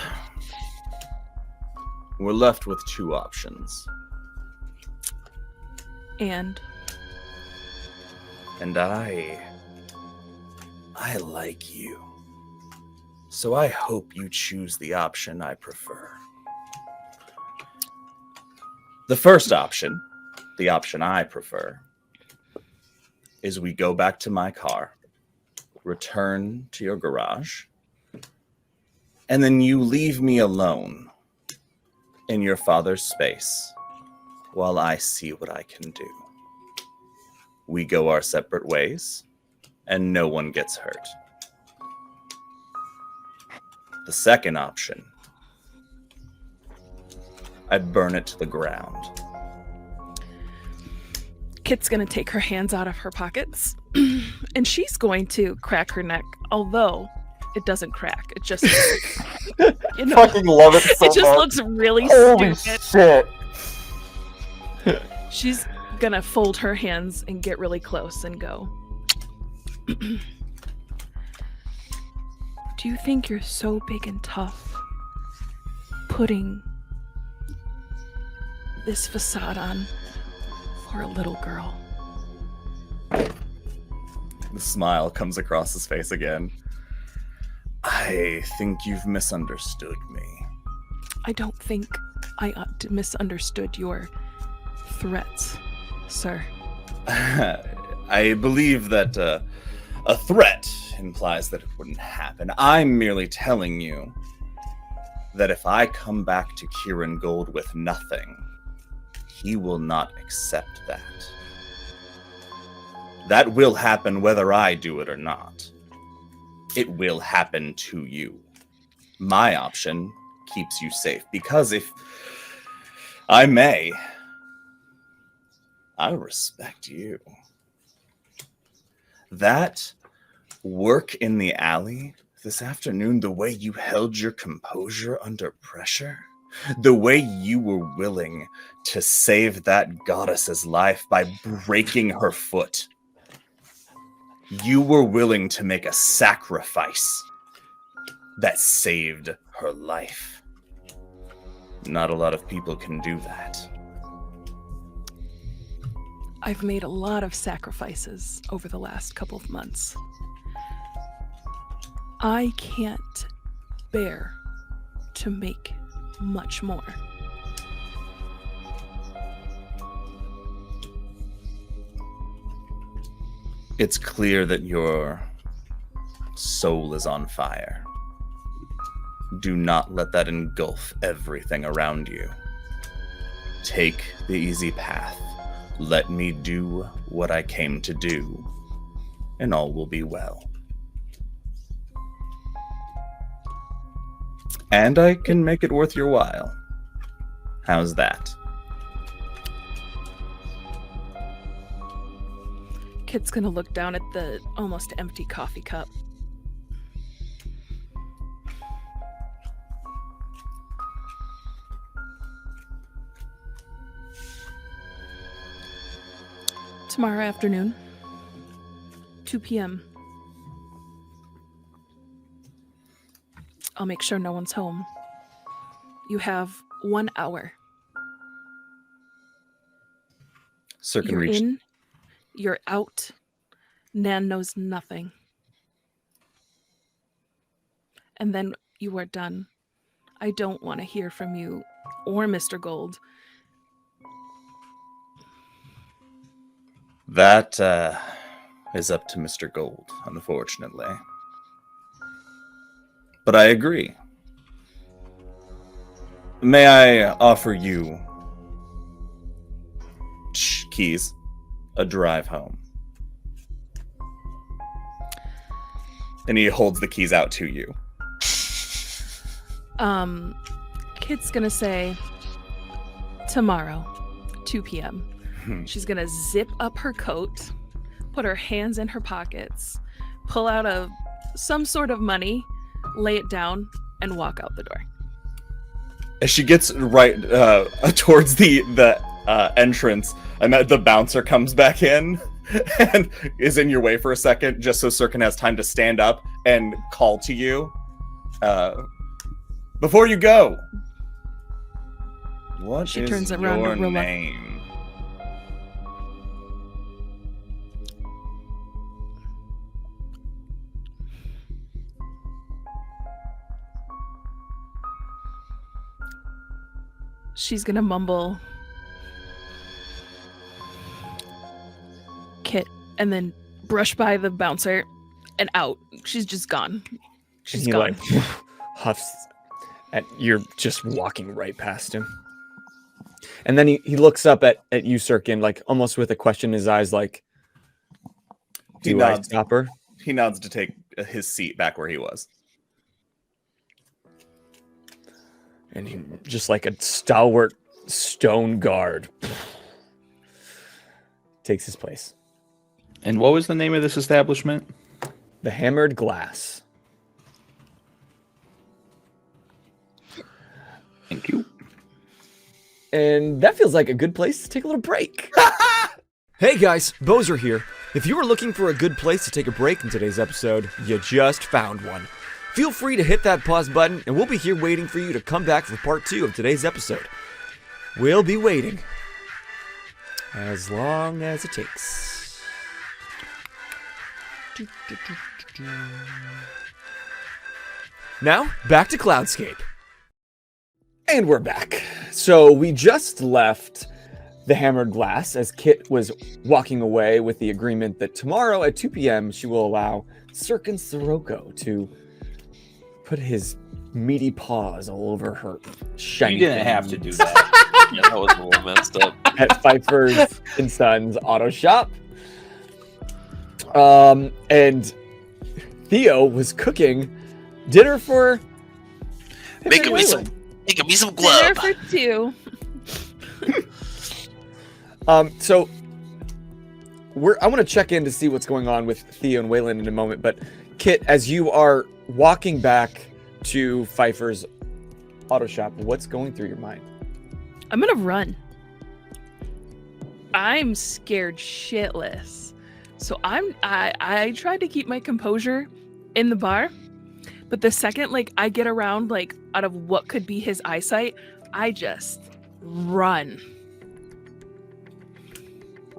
"We're left with two options, And I like you, so I hope you choose the option I prefer. The first option, the option I prefer, is we go back to my car, return to your garage, and then you leave me alone in your father's space while I see what I can do. We go our separate ways, and no one gets hurt. The second option, I burn it to the ground." Kit's gonna take her hands out of her pockets and she's going to crack her neck, although it doesn't crack. It just Fucking love it so it just much. looks really Holy stupid. shit. She's gonna fold her hands and get really close and go. Do you think you're so big and tough putting this facade on for a little girl? The smile comes across his face again. I think you've misunderstood me. I don't think I misunderstood your threats, sir. I believe that a threat implies that it wouldn't happen. I'm merely telling you that if I come back to Kieran Gold with nothing, he will not accept that. That will happen whether I do it or not. It will happen to you. My option keeps you safe, because if I may, I respect you. That work in the alley this afternoon, the way you held your composure under pressure, the way you were willing to save that goddess's life by breaking her foot. You were willing to make a sacrifice that saved her life. Not a lot of people can do that. I've made a lot of sacrifices over the last couple of months. I can't bear to make much more. It's clear that your soul is on fire. Do not let that engulf everything around you. Take the easy path. Let me do what I came to do, and all will be well. And I can make it worth your while. How's that? Kit's gonna look down at the almost empty coffee cup. Tomorrow afternoon, 2 p.m. I'll make sure no one's home. You have 1 hour. You're in, you're out. Nan knows nothing. And then you are done. I don't want to hear from you or Mr. Gold. That is up to Mr. Gold, unfortunately. But I agree. May I offer you keys, a drive home? And he holds the keys out to you. Kit's gonna say tomorrow, 2 p.m. She's gonna zip up her coat, put her hands in her pockets, pull out some sort of money, lay it down, and walk out the door. As she gets right towards the entrance, and the bouncer comes back in and is in your way for a second, just so Sirkin has time to stand up and call to you. Before you go, what She is turns around your to name? She's gonna mumble Kit and then brush by the bouncer and out. She's just gone. She's And he gone. like huffs, and you're just walking right past him. And then he looks up at you, Sirkin, like almost with a question in his eyes, like, He do I nods. stop her? He nods to take his seat back where he was. And he just like a stalwart stone guard takes his place. And what was the name of this establishment? The Hammered Glass. Thank you. And that feels like a good place to take a little break. Hey guys, Bozer here. If you were looking for a good place to take a break in today's episode, you just found one. Feel free to hit that pause button, and we'll be here waiting for you to come back for part 2 of today's episode. We'll be waiting. As long as it takes. Now, back to Cloudscape. And we're back. So we just left the Hammered Glass as Kit was walking away with the agreement that tomorrow at 2 p.m. she will allow Sirkin Sirocco to put his meaty paws all over her shiny You didn't thing have to do that. Yeah, that was a little messed up. at Pfeiffer's and Sons Auto Shop. And Theo was cooking dinner for Making me some Dinner glub. for two. So I want to check in to see what's going on with Theo and Waylon in a moment, but Kit, as you are walking back to Pfeiffer's auto shop, what's going through your mind? I'm gonna run. I'm scared shitless. So I tried to keep my composure in the bar, but the second I get around out of what could be his eyesight, I just run.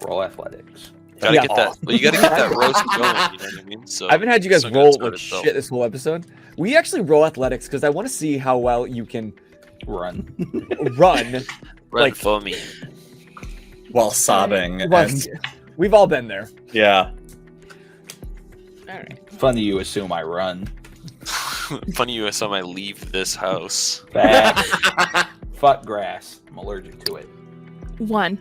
Roll athletics. Gotta Yeah. get that. Well, you gotta get that roast going. You know what I mean? So I haven't had you guys so roll good like start shit this whole episode. We actually roll athletics because I want to see how well you can Run. run. Run like- for me. While sobbing. Well, and- we've all been there. yeah. All right. Funny you assume I run. Funny you assume I leave this house. Back. Fuck grass. I'm allergic to it. 1.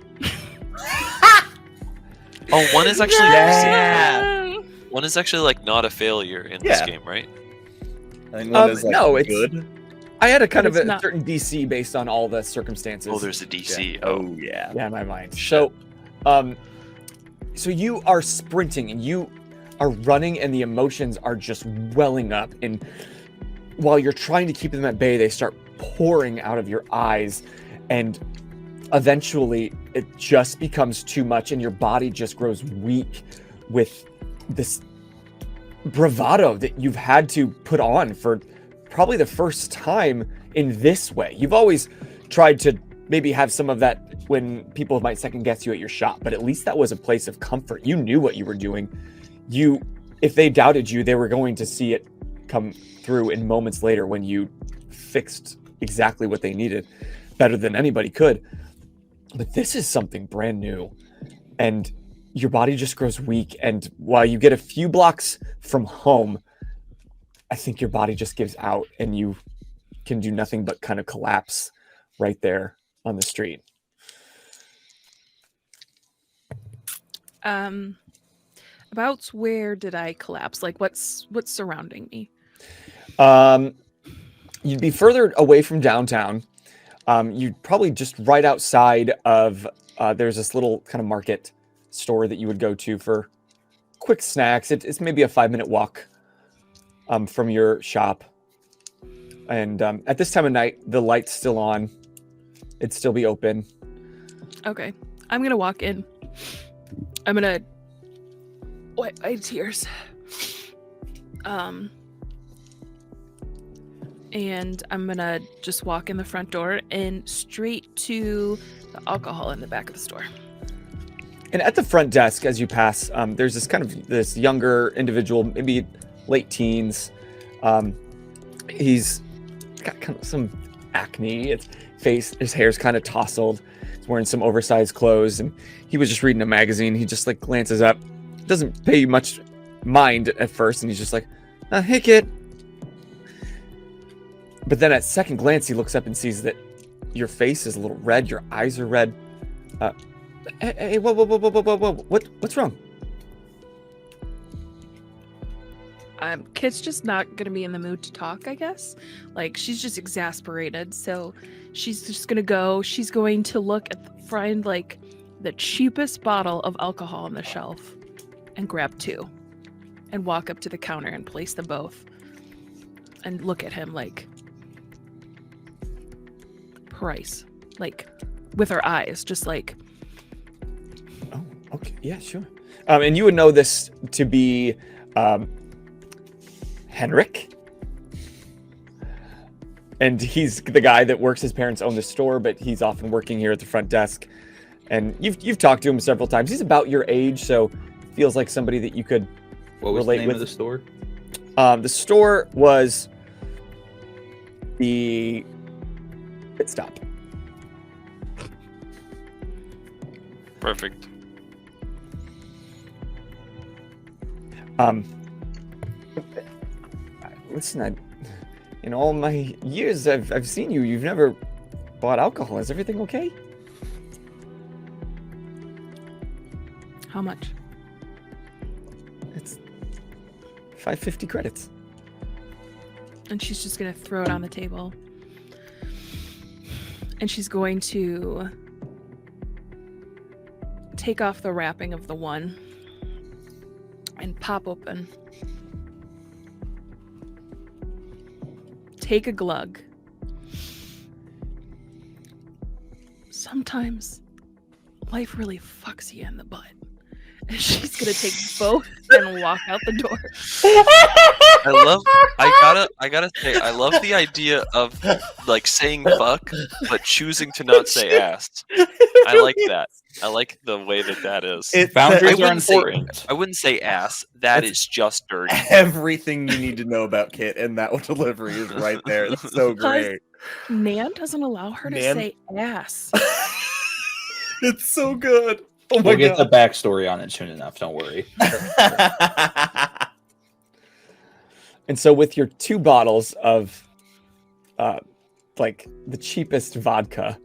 Oh, one is actually Yeah. one is actually not a failure in this Yeah. game, right? I think one is no, it's- good. I had a kind But of it's a not- certain DC based on all the circumstances. Oh, there's a DC. Yeah. Oh yeah. Yeah, in my mind. So, so you are sprinting and you are running, and the emotions are just welling up. And while you're trying to keep them at bay, they start pouring out of your eyes, and eventually it just becomes too much, and your body just grows weak with this bravado that you've had to put on for probably the first time in this way. You've always tried to maybe have some of that when people might second guess you at your shop, but at least that was a place of comfort. You knew what you were doing. If they doubted you, they were going to see it come through in moments later when you fixed exactly what they needed better than anybody could. But this is something brand new, and your body just grows weak. And while you get a few blocks from home, I think your body just gives out and you can do nothing but kind of collapse right there on the street. About where did I collapse? What's surrounding me? You'd be further away from downtown. You'd probably just right outside of, there's this little kind of market store that you would go to for quick snacks. It's maybe a 5-minute walk from your shop. And at this time of night, the light's still on. It'd still be open. Okay. I'm gonna walk in. I'm gonna wipe my tears. And I'm gonna just walk in the front door and straight to the alcohol in the back of the store. And at the front desk, as you pass, there's this younger individual, maybe late teens. He's got kind of some acne. His hair's kind of tousled. He's wearing some oversized clothes, and he was just reading a magazine. He just glances up, doesn't pay much mind at first, and he's just like, "Hey, kid." But then at second glance, he looks up and sees that your face is a little red. Your eyes are red. Hey, whoa, what's wrong? Kit's just not gonna be in the mood to talk, I guess. She's just exasperated, so she's just gonna go. She's going to find the cheapest bottle of alcohol on the shelf and grab 2 and walk up to the counter and place them both and look at him price, with her eyes, just Oh, okay, yeah, sure. And you would know this to be Henrik, and he's the guy that works. His parents own the store, but he's often working here at the front desk. And you've talked to him several times. He's about your age, so feels like somebody that you could What was the relate name with of the store? The store was the Pit Stop. Perfect. Listen, in all my years I've seen you, you've never bought alcohol. Is everything okay? How much? It's 550 credits. And she's just gonna throw it on the table. And she's going to take off the wrapping of the one and pop open. Take a glug. Sometimes life really fucks you in the butt. And she's gonna take both and walk out the door. I gotta say, I love the idea of like saying fuck, but choosing to not say ass. I like that. I like the way that is. Boundaries are wouldn't say- important. I wouldn't say ass. That is just dirty. Everything you need to know about Kit and that delivery is right there. It's so great. Nan doesn't allow her to Nan? say ass. It's so good. Oh my We'll get god. the backstory on it soon enough. Don't worry. And so with your 2 bottles of like the cheapest vodka,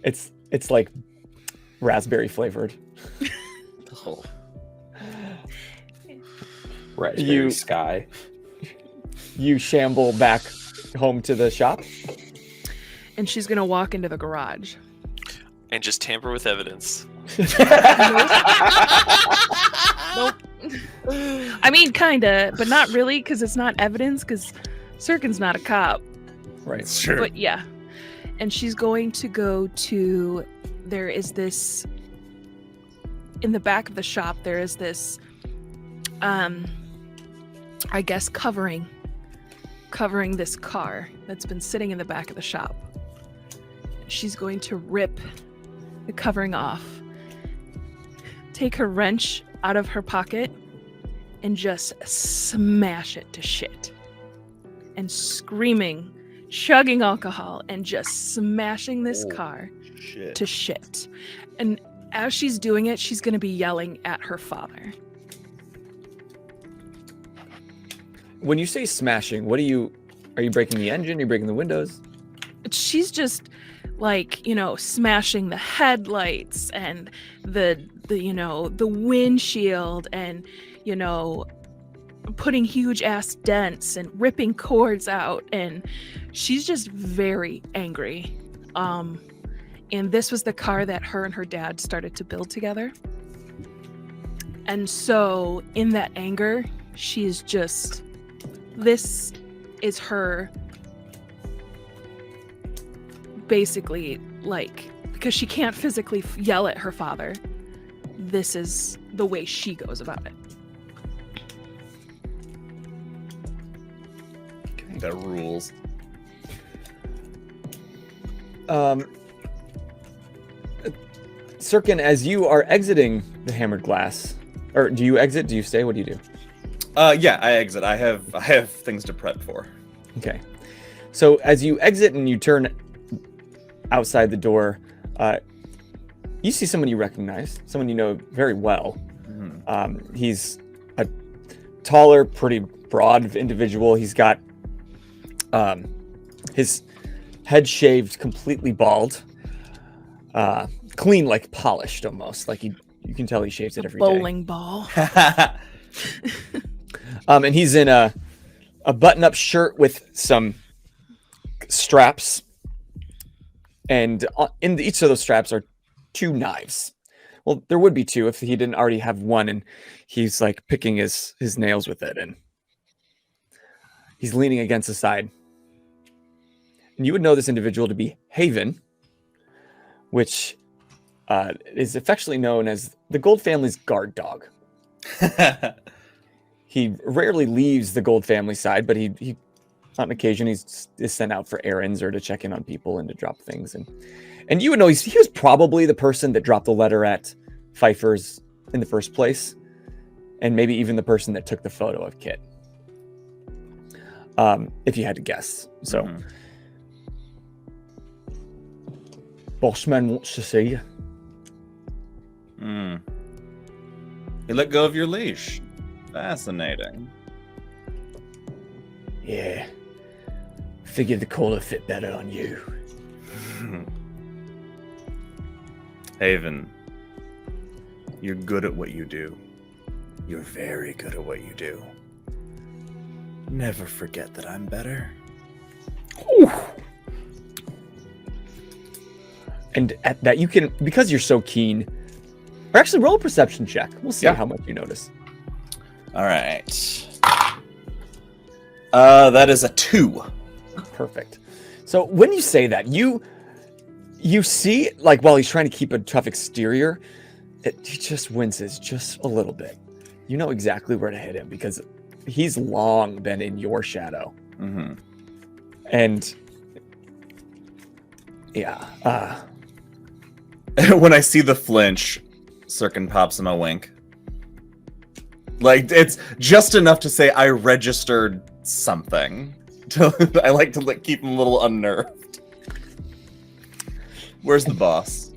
it's like raspberry flavored. Oh. Raspberry You- Sky. You shamble back home to the shop. And she's gonna walk into the garage. And just tamper with evidence. Nope. I mean, kinda, but not really, because it's not evidence, because Sirkin's not a cop. Right. It's true. But yeah. And she's going to go to, there is this, in the back of the shop, there is this, I guess covering this car that's been sitting in the back of the shop. She's going to rip the covering off, take her wrench out of her pocket, and just smash it to shit. And screaming, chugging alcohol, and just smashing this car Shit. to shit. And as she's doing it, she's going to be yelling at her father. When you say smashing, are you breaking the engine? Are you breaking the windows? She's just like, smashing the headlights and the windshield and, putting huge ass dents and ripping cords out. And she's just very angry. And this was the car that her and her dad started to build together. And so in that anger, she is just, this is her basically, like, because she can't physically yell at her father, this is the way she goes about it. That rules. Sirkin, as you are exiting the Hammered Glass, or do you exit? Do you stay? What do you do? Yeah, I exit. I have things to prep for. Okay. So as you exit and you turn outside the door, you see someone you recognize, someone you know very well. He's a taller, pretty broad individual. He's got his head shaved, completely bald, clean, like polished almost. Like you can tell he shaves it every day. Bowling ball. And he's in a button-up shirt with some straps, and in each of those straps are 2 knives. Well, there would be 2 if he didn't already have one, and he's like picking his nails with it, and he's leaning against the side. And you would know this individual to be Haven, which is affectionately known as the Gold family's guard dog. He rarely leaves the Gold family side, but he on occasion is sent out for errands or to check in on people and to drop things. And you would know he was probably the person that dropped the letter at Pfeiffer's in the first place. and maybe even the person that took the photo of Kit. If you had to guess. So, Bossman wants to see you. You let go of your leash. Fascinating. Yeah. Figured the collar fit better on you. Haven, you're good at what you do. You're very good at what you do. Never forget that I'm better. And at that you can, because you're so keen, or actually roll a perception check. We'll see how much you notice. All right. That is a 2. Perfect. So when you say that, you see, like, while he's trying to keep a tough exterior, he just winces just a little bit. You know exactly where to hit him because he's long been in your shadow. And yeah, when I see the flinch, Sirkin pops him a wink. Like, it's just enough to say I registered something. I like to keep him a little unnerved. Where's the boss?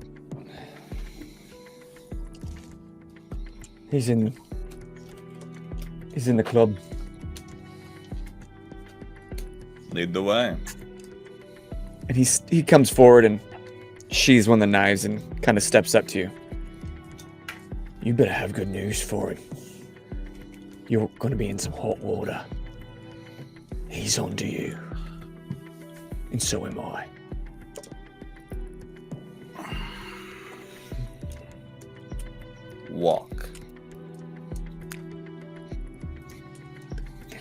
he's in the club. Lead the way. And he comes forward and sheathes one of the knives and kind of steps up to you. You better have good news for him. You're going to be in some hot water. He's onto you. And so am I. Walk.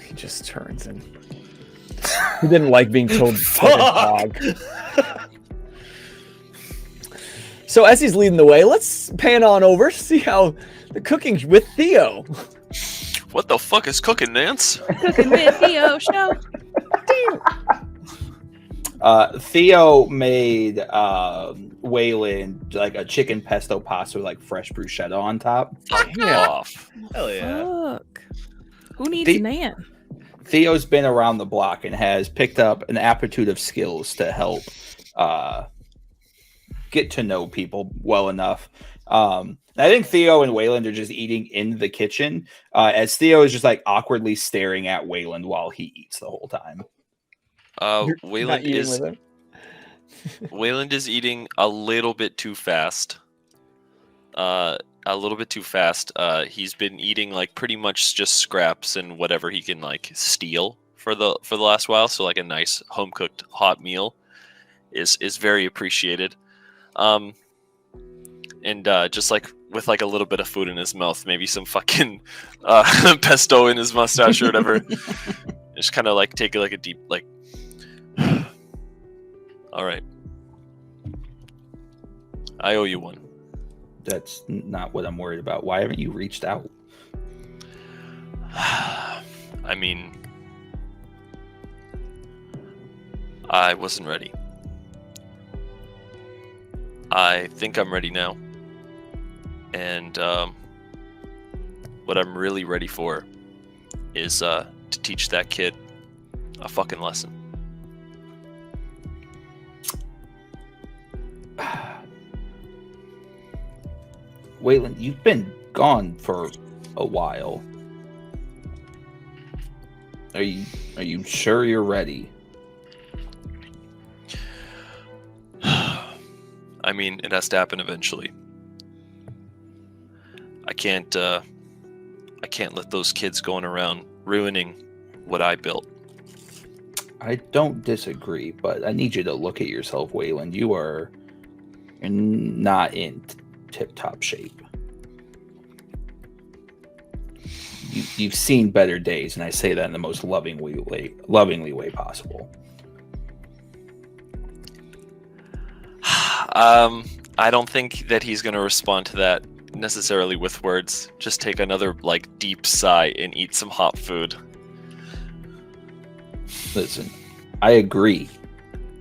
He just turns and he didn't like being told like a dog. So as he's leading the way, let's pan on over, see how the cooking's with Theo. What the fuck is cooking, Nance? Cooking with Theo show. Theo made Wayland like a chicken pesto pasta with like fresh bruschetta on top. Fuck off. Hell yeah. Fuck. Who needs Nan? Theo's been around the block and has picked up an aptitude of skills to help get to know people well enough. I think Theo and Wayland are just eating in the kitchen, as Theo is just like awkwardly staring at Wayland while he eats the whole time. Wayland is eating a little bit too fast. He's been eating like pretty much just scraps and whatever he can like steal for the last while. So like a nice home cooked hot meal is very appreciated. And just like with like a little bit of food in his mouth, maybe some fucking pesto in his mustache or whatever. Just kind of like take like a deep like. All right, I owe you one. That's not what I'm worried about. Why haven't you reached out? I mean, I wasn't ready. I think I'm ready now. And what I'm really ready for is to teach that kid a fucking lesson. Wayland, you've been gone for a while. Are you sure you're ready? I mean, it has to happen eventually. I can't let those kids going around ruining what I built. I don't disagree, but I need you to look at yourself, Wayland. You're not in tip-top shape. You've seen better days, and I say that in the most lovingly way possible. I don't think that he's going to respond to that necessarily with words. Just take another like deep sigh and eat some hot food. Listen, I agree.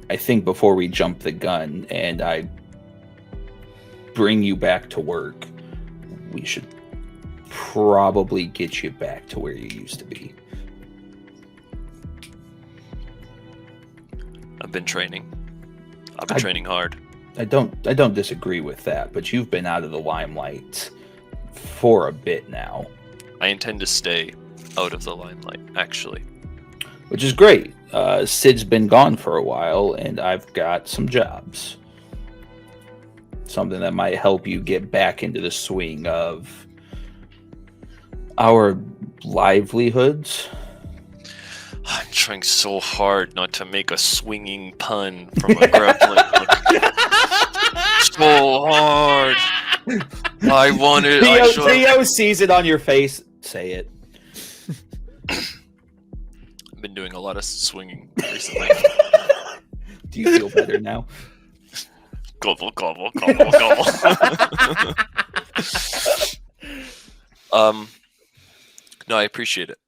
I think before we jump the gun and I bring you back to work, we should probably get you back to where you used to be. I've been training. I've been training hard. I don't disagree with that, but you've been out of the limelight for a bit now. I intend to stay out of the limelight, actually. Which is great. Sid's been gone for a while, and I've got some jobs. Something that might help you get back into the swing of our livelihoods. I'm trying so hard not to make a swinging pun from a grappling hook. So hard. I wanted. Theo sees it on your face. Say it. I've been doing a lot of swinging recently. Do you feel better now? Gobble, gobble, gobble, gobble. No, I appreciate it.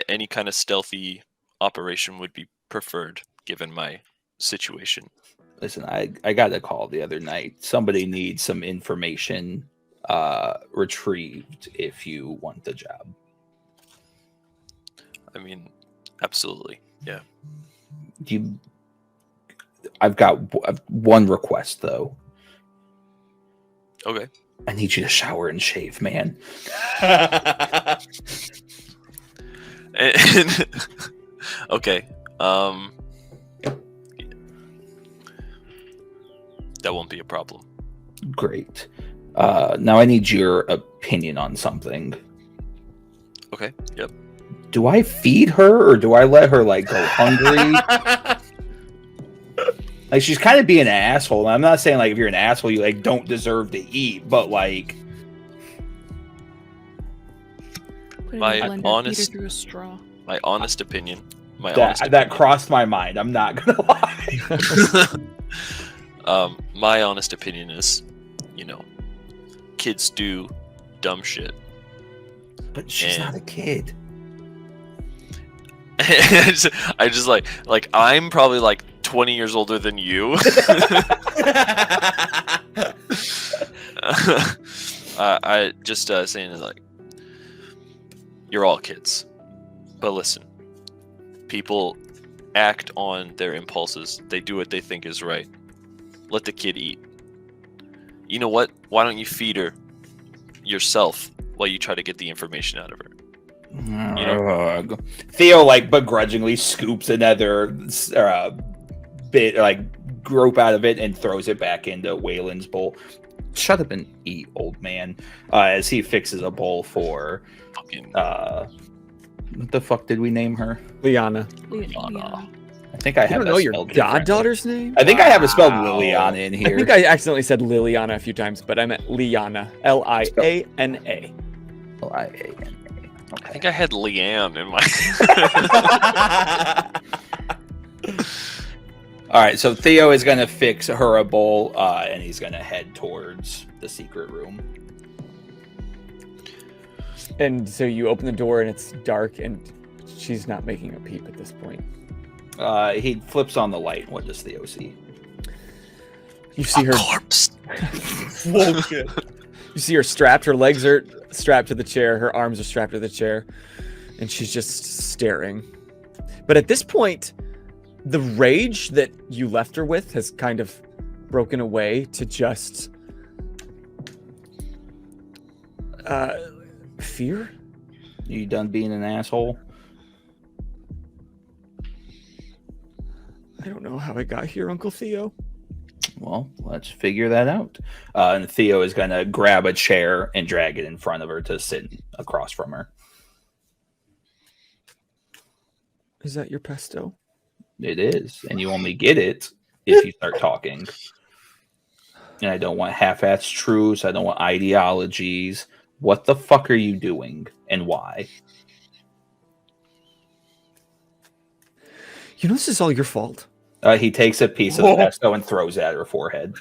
Any kind of stealthy operation would be preferred, given my situation. Listen, I got a call the other night. Somebody needs some information retrieved if you want the job. I mean, absolutely, yeah. I've got one request, though. Okay. I need you to shower and shave, man. And, okay. That won't be a problem. Great. Now I need your opinion on something. Okay. Yep. Do I feed her or do I let her like go hungry? Like she's kind of being an asshole. I'm not saying like if you're an asshole you like don't deserve to eat, but like Put it in My a blender, feed honest- her through a straw. My honest opinion. that crossed my mind. I'm not gonna lie. My honest opinion is, kids do dumb shit. But she's And- not a kid. I just like I'm probably like 20 years older than you. I just saying is like, you're all kids, but listen, people act on their impulses. They do what they think is right. Let the kid eat. You know what? Why don't you feed her yourself while you try to get the information out of her? Theo like begrudgingly scoops another bit like grope out of it and throws it back into Waylon's bowl. Shut up and eat, old man. As he fixes a bowl for Fucking what the fuck did we name her? Liana. Yeah. I think I You have don't that know your spelled differently. goddaughter's name? I think I have it spelled Wow. Liliana in I here. think I accidentally said Liliana a few times, but I meant Liana. Liana. Liana. I think I had Leanne in my. All right, so Theo is going to fix her a bowl, and he's going to head towards the secret room. And so you open the door and it's dark and she's not making a peep at this point. He flips on the light. What does Theo see? You see her corpse. Whoa, shit. You see her strapped, her legs are strapped to the chair, her arms are strapped to the chair, and she's just staring. But at this point, the rage that you left her with has kind of broken away to just fear. You done being an asshole? I don't know how I got here, Uncle Theo. Well, let's figure that out. And Theo is going to grab a chair and drag it in front of her to sit across from her. Is that your pesto? It is. And you only get it if you start talking. And I don't want half-assed truths. I don't want ideologies. What the fuck are you doing and why? You know this is all your fault. He takes a piece of the pesto and throws it at her forehead.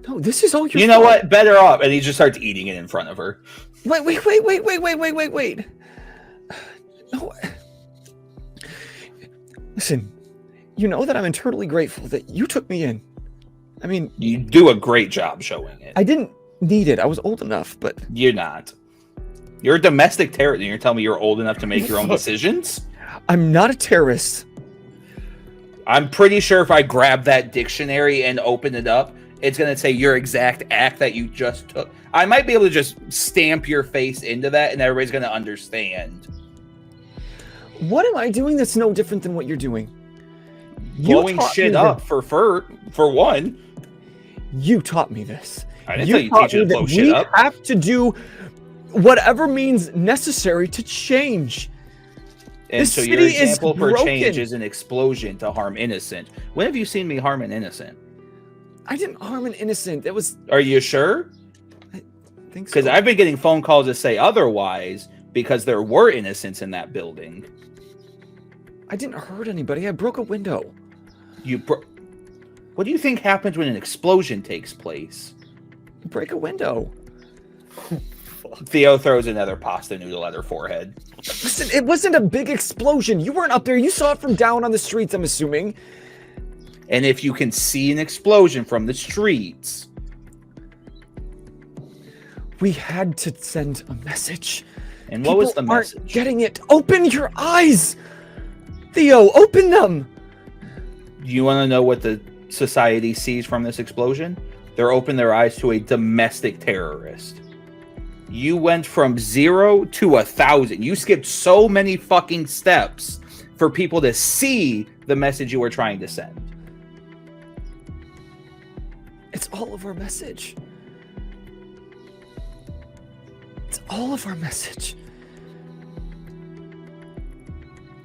No, this is all your fault. You know what? Better off. And he just starts eating it in front of her. Wait. No. Listen, you know that I'm eternally grateful that you took me in I mean, You do a great job showing it. I didn't need it. I was old enough, but You're not. You're a domestic terrorist, and you're telling me you're old enough to make your own decisions? I'm not a terrorist. I'm pretty sure if I grab that dictionary and open it up, it's going to say your exact act that you just took. I might be able to just stamp your face into that, and everybody's going to understand. What am I doing that's no different than what you're doing? Blowing taught shit me up for one. You taught me this. I didn't tell you to taught teach you to me blow that shit we up. have to do whatever means necessary to change. And This so your city is example for change broken. is an explosion to harm innocent. When have you seen me harm an innocent? I didn't harm an innocent. It was. Are you sure? I think so. Because I've been getting phone calls that say otherwise because there were innocents in that building. I didn't hurt anybody. I broke a window. What do you think happens when an explosion takes place? Break a window. Theo throws another pasta noodle at her forehead. Listen, it wasn't a big explosion. You weren't up there. You saw it from down on the streets, I'm assuming. And if you can see an explosion from the streets, We had to send a message. and what was the People aren't message? getting it. Open your eyes, Theo. Open them. You want to know what the society sees from this explosion? They're opening their eyes to a domestic terrorist. You went from 0 to 1,000. You skipped so many fucking steps for people to see the message you were trying to send. It's all of our message. It's all of our message.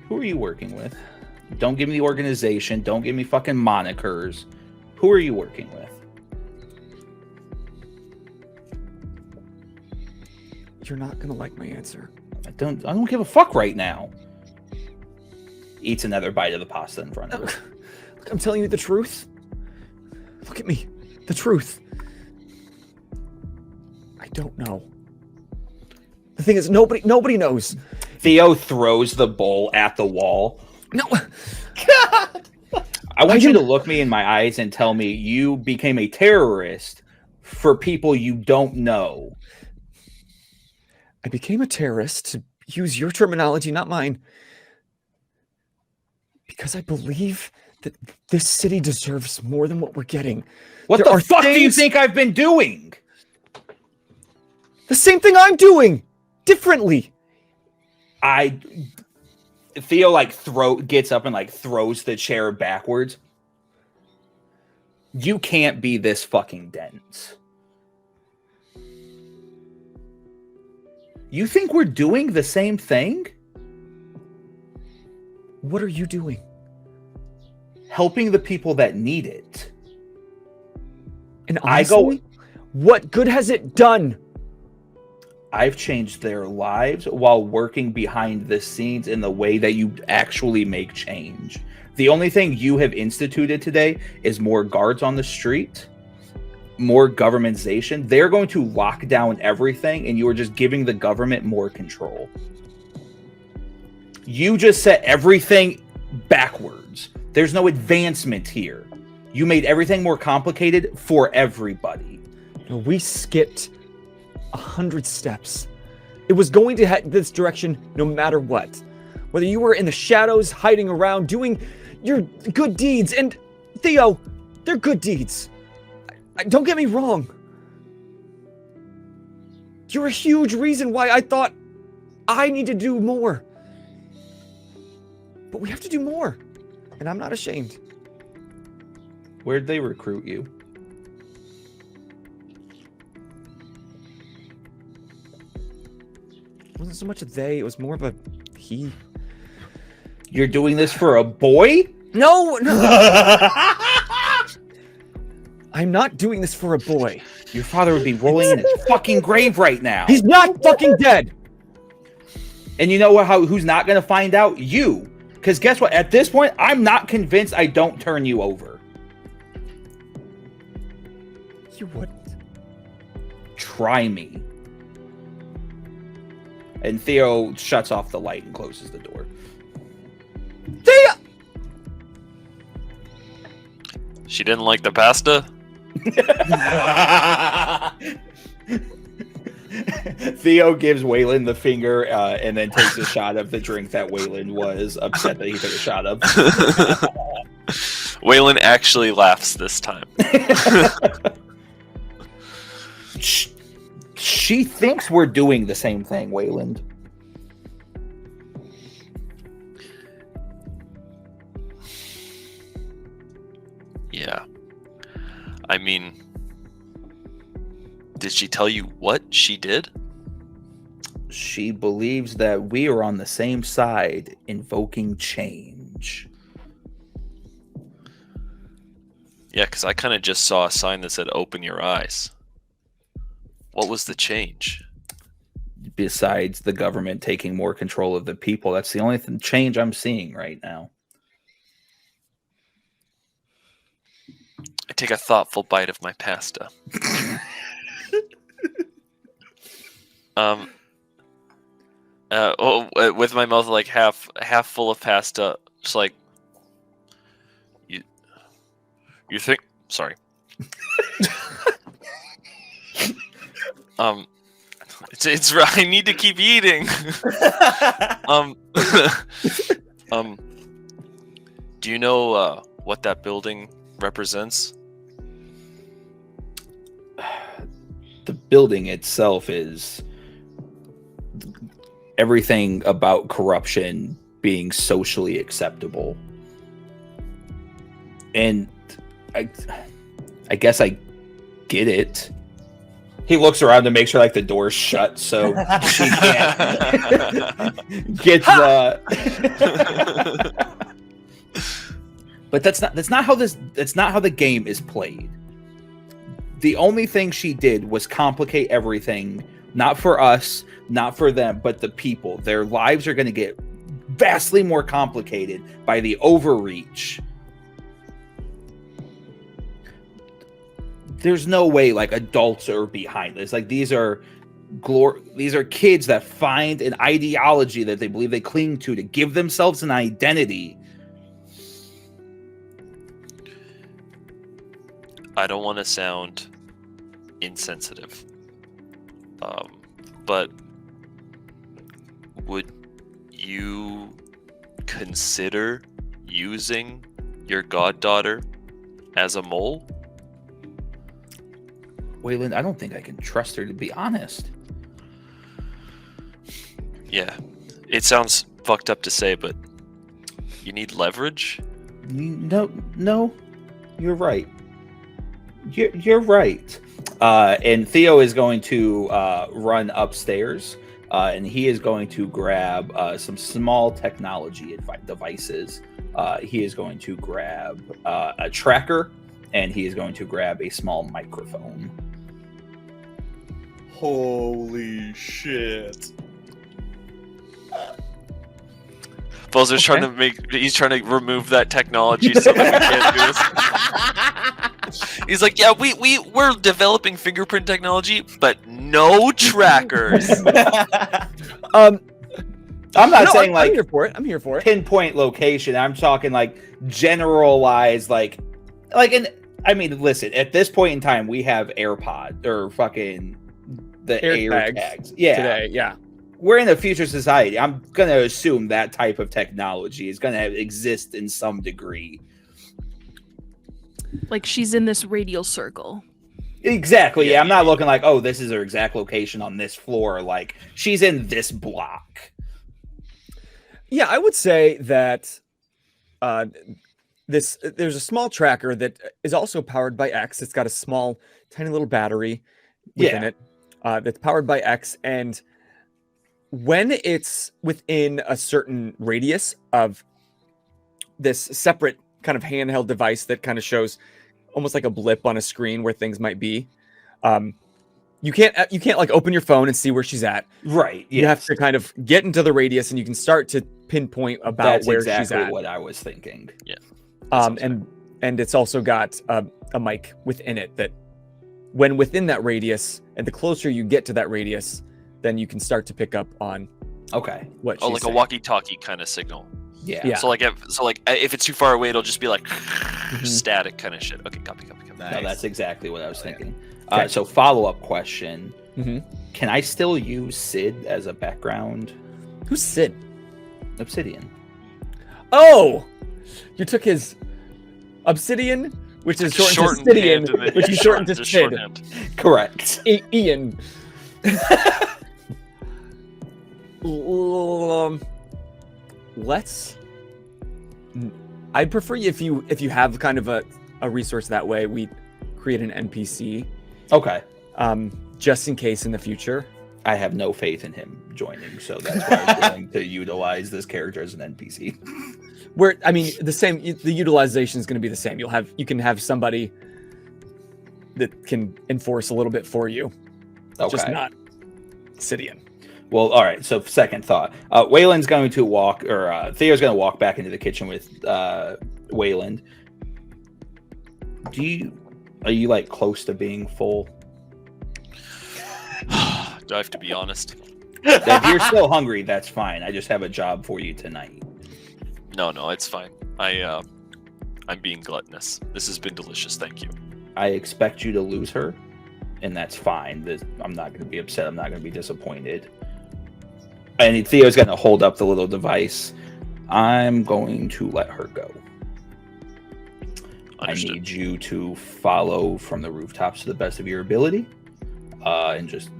Who are you working with? Don't give me the organization. Don't give me fucking monikers. Who are you working with? You're not gonna like my answer. I don't give a fuck right now. Eats another bite of the pasta in front of her. Look, I'm telling you the truth. Look at me. The truth. I don't know. The thing is, nobody knows. Theo throws the bowl at the wall. No. I want you to look me in my eyes and tell me you became a terrorist for people you don't know. I became a terrorist, to use your terminology, not mine, because I believe that this city deserves more than what we're getting. What There the are fuck do you things- think I've been doing? The same thing I'm doing, differently. Theo gets up and like throws the chair backwards. You can't be this fucking dense. You think we're doing the same thing? What are you doing? Helping the people that need it. And I go- honestly, what good has it done? I've changed their lives while working behind the scenes in the way that you actually make change. The only thing you have instituted today is more guards on the street, more governmentization. They're going to lock down everything, and you are just giving the government more control. You just set everything backwards. There's no advancement here. You made everything more complicated for everybody. No, we skipped 100 steps. It was going to head this direction no matter what. Whether you were in the shadows, hiding around, doing your good deeds. And Theo, they're good deeds. Don't get me wrong. You're a huge reason why I thought I need to do more. But we have to do more. And I'm not ashamed. Where'd they recruit you? It wasn't so much a they, it was more of a he. You're doing this for a boy? No! I'm not doing this for a boy. Your father would be rolling in his fucking grave right now. He's not fucking dead! And you know what? Who's not going to find out? You. Because guess what? At this point, I'm not convinced I don't turn you over. You wouldn't. Try me. And Theo shuts off the light and closes the door. Theo! She didn't like the pasta? Theo gives Waylon the finger and then takes a shot of the drink that Waylon was upset that he took a shot of. Waylon actually laughs this time. She thinks we're doing the same thing, Wayland. Yeah. I mean, did she tell you what she did? She believes that we are on the same side, invoking change. Yeah, because I kind of just saw a sign that said "Open your eyes." What was the change? Besides the government taking more control of the people, that's the only change I'm seeing right now. I take a thoughtful bite of my pasta. With my mouth like half full of pasta, just like you think. Sorry. It's I need to keep eating. Do you know what that building represents? The building itself is everything about corruption being socially acceptable. And I guess I get it. He looks around to make sure like the door's shut so she can't get the But that's not how the game is played. The only thing she did was complicate everything, not for us, not for them, but the people. Their lives are going to get vastly more complicated by the overreach. There's no way like adults are behind this. Like these are kids that find an ideology that they believe they cling to give themselves an identity. I don't want to sound insensitive, but would you consider using your goddaughter as a mole? Waylon, I don't think I can trust her, to be honest. Yeah, it sounds fucked up to say, but you need leverage? No, you're right. You're right. And Theo is going to run upstairs, and he is going to grab some small technology devices. He is going to grab a tracker, and he is going to grab a small microphone. Holy shit. Bowser's trying to remove that technology so that we can't do this. He's like, yeah, we're developing fingerprint technology, but no trackers. I'm not saying I'm here for it. I'm here for it. Pinpoint location. I'm talking like generalized, like I mean, listen, at this point in time, we have AirPod or fucking the air tags. Yeah. Today, yeah. We're in a future society. I'm going to assume that type of technology is going to exist in some degree. Like she's in this radial circle. Exactly. Yeah, I'm not looking like, oh, this is her exact location on this floor. Like she's in this block. Yeah, I would say that there's a small tracker that is also powered by X. It's got a small, tiny little battery within it that's powered by X, and when it's within a certain radius of this separate kind of handheld device that kind of shows almost like a blip on a screen where things might be, you can't like open your phone and see where she's at. Right. You have to kind of get into the radius, and you can start to pinpoint about where she's at. What I was thinking. Yeah. And it's also got a mic within it that when within that radius, and the closer you get to that radius, then you can start to pick up on what like she's saying. a walkie-talkie kind of signal. Yeah. So like if it's too far away, it'll just be like static kind of shit. Okay, copy. Nice. No, that's exactly what I was thinking. Okay. So follow-up question. Mhm. Can I still use Sid as a background? Who's Sid? Obsidian. Oh, you took his obsidian, which is shortened to Sidian, which you shortened to Sid. shorthand. Correct. Ian. Let's. I'd prefer if you have kind of a resource that way, we create an NPC, Okay. just in case in the future. I have no faith in him joining, so that's why I'm willing to utilize this character as an NPC. Where I mean, the utilization is going to be the same. You can have somebody that can enforce a little bit for you, just Okay. not Sidian. Well, all right. So, second thought. Wayland's going to walk, or Theo's going to walk back into the kitchen with Wayland. Are you like close to being full? Do I have to be honest? If you're still hungry, that's fine. I just have a job for you tonight. No, it's fine. I'm being gluttonous. This has been delicious. Thank you. I expect you to lose her, and that's fine. I'm not going to be upset. I'm not going to be disappointed. And Theo's going to hold up the little device. I'm going to let her go. Understood. I need you to follow from the rooftops to the best of your ability, and just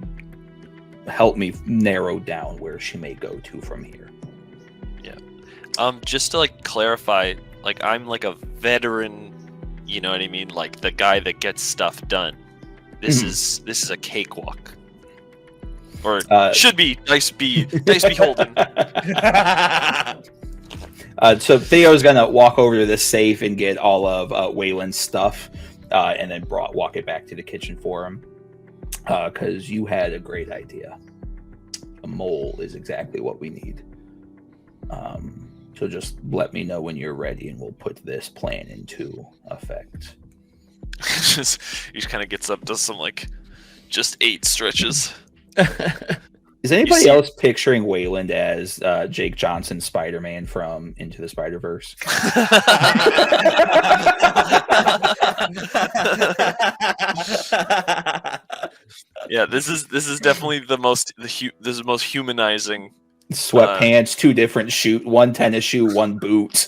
help me narrow down where she may go to from here. Just to like clarify, like I'm like a veteran, you know what I mean? Like the guy that gets stuff done. This is a cakewalk. Or should be dice be holding. So Theo's gonna walk over to the safe and get all of Wayland's stuff, and then walk it back to the kitchen for him. Because you had a great idea. A mole is exactly what we need. So just let me know when you're ready, and we'll put this plan into effect. He just kind of gets up, does some like just 8 stretches. Is anybody see- else picturing Wayland as Jake Johnson Spider-Man from Into the Spider-Verse? Yeah, this is definitely the most humanizing. Sweatpants, 2 different one tennis shoe, 1 boot.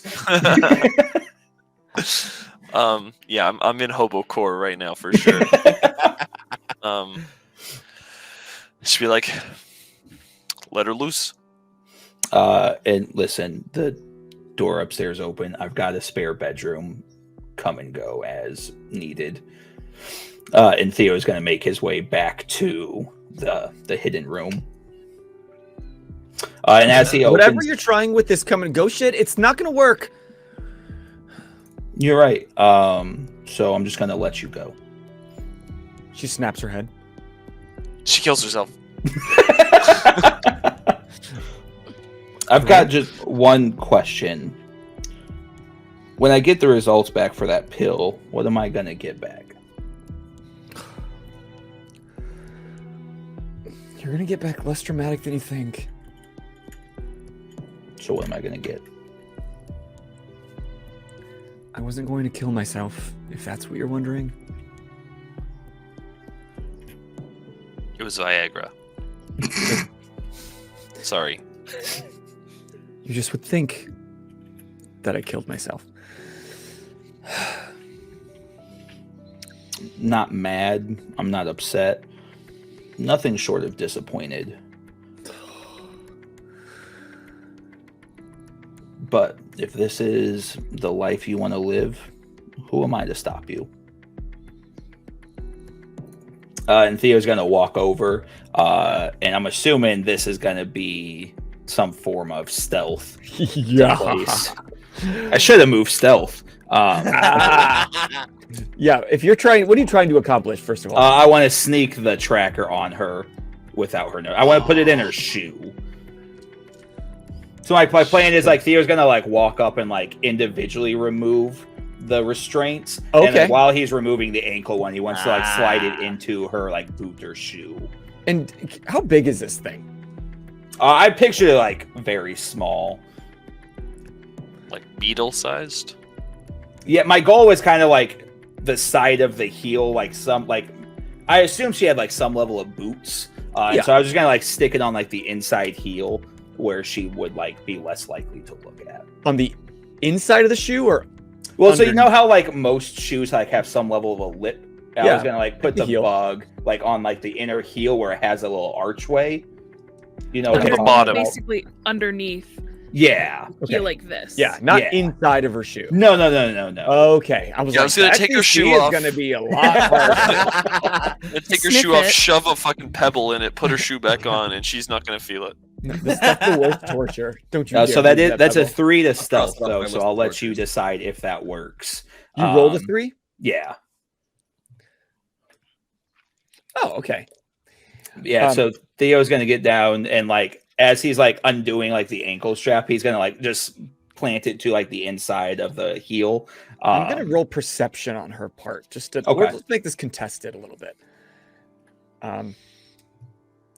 Yeah, I'm in hobo core right now for sure. Just be like, let her loose. And listen, the door upstairs open. I've got a spare bedroom. Come and go as needed. And Theo's going to make his way back to the hidden room. And as he opens, Whatever you're trying with this come and go shit, it's not going to work. You're right. So I'm just going to let you go. She snaps her head. She kills herself. I've got just one question. When I get the results back for that pill, what am I going to get back? You're going to get back less dramatic than you think. So what am I going to get? I wasn't going to kill myself, if that's what you're wondering. It was Viagra. Sorry. You just would think that I killed myself. Not mad. I'm not upset. Nothing short of disappointed. But if this is the life you want to live, who am I to stop you? And Theo's going to walk over, and I'm assuming this is going to be some form of stealth. Yeah. Place. I should have moved stealth. Yeah, if you're trying, what are you trying to accomplish, first of all? I want to sneak the tracker on her without her knowing. I want to put it in her shoe. So my plan is like Theo's gonna like walk up and like individually remove the restraints. Okay. And then while he's removing the ankle one, he wants to like slide it into her like boot or shoe. And how big is this thing? I pictured it like very small. like beetle sized. Yeah, my goal was kind of like the side of the heel, like some like I assume she had like some level of boots. And so I was just gonna like stick it on like the inside heel where she would like be less likely to look at. On the inside of the shoe, or well, so you know how like most shoes like have some level of a lip. I was gonna like put the heel. bug like on like the inner heel where it has a little archway. You know, Okay. like, the bottom. Basically underneath. Yeah. Okay. Heel like this. Yeah, not Yeah. inside of her shoe. No. Okay, I was Yeah, I like, was gonna that take her DC shoe is off. gonna be a lot harder. And take her Sniff shoe off, it. shove a fucking pebble in it, put her shoe back on, and she's not gonna feel it. That's the worst torture. Don't you? So dare that use is that's a pebble. 3 to I'll cross stealth it off though. my So list I'll of let you tortures. decide if that works. You rolled a 3. Yeah. Oh, okay. Yeah, Um, so Theo's gonna get down and like as he's like undoing like the ankle strap, he's gonna like just plant it to like the inside of the heel. I'm gonna roll perception on her part, just to Okay. let's make this contested a little bit.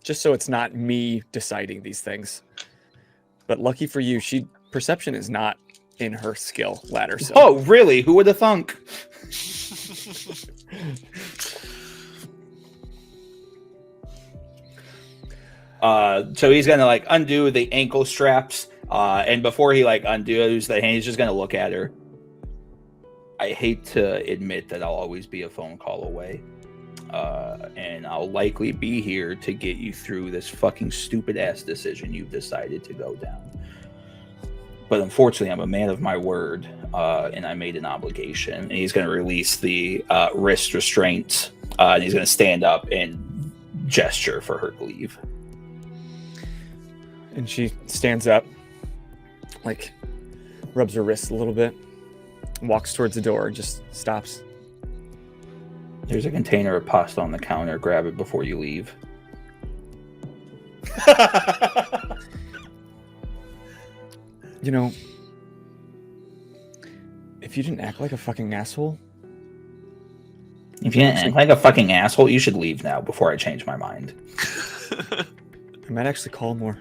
Just so it's not me deciding these things. But lucky for you, perception is not in her skill ladder. So Oh, really? Who would have thunk? So he's gonna like undo the ankle straps, and before he like undoes the hand, he's just gonna look at her. I hate to admit that I'll always be a phone call away, and I'll likely be here to get you through this fucking stupid ass decision you've decided to go down. But unfortunately, I'm a man of my word, and I made an obligation. And he's going to release the wrist restraints, and he's going to stand up and gesture for her to leave. and she stands up, like rubs her wrist a little bit, walks towards the door, and just stops. There's a container of pasta on the counter. Grab it before you leave. You know, if you didn't act like a fucking asshole, If you didn't act like a fucking asshole, you should leave now before I change my mind. I might actually call more.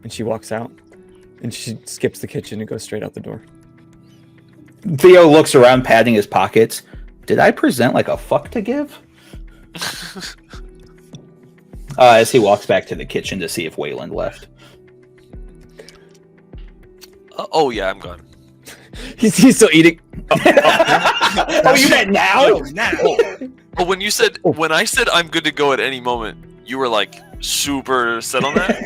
And she walks out, and she skips the kitchen and goes straight out the door. Theo looks around, patting his pockets. Did I present like a fuck to give? As he walks back to the kitchen to see if Wayland left. Oh yeah, I'm gone. He's still eating. Oh, you meant now? But when I said I'm good to go at any moment, you were like super set on that.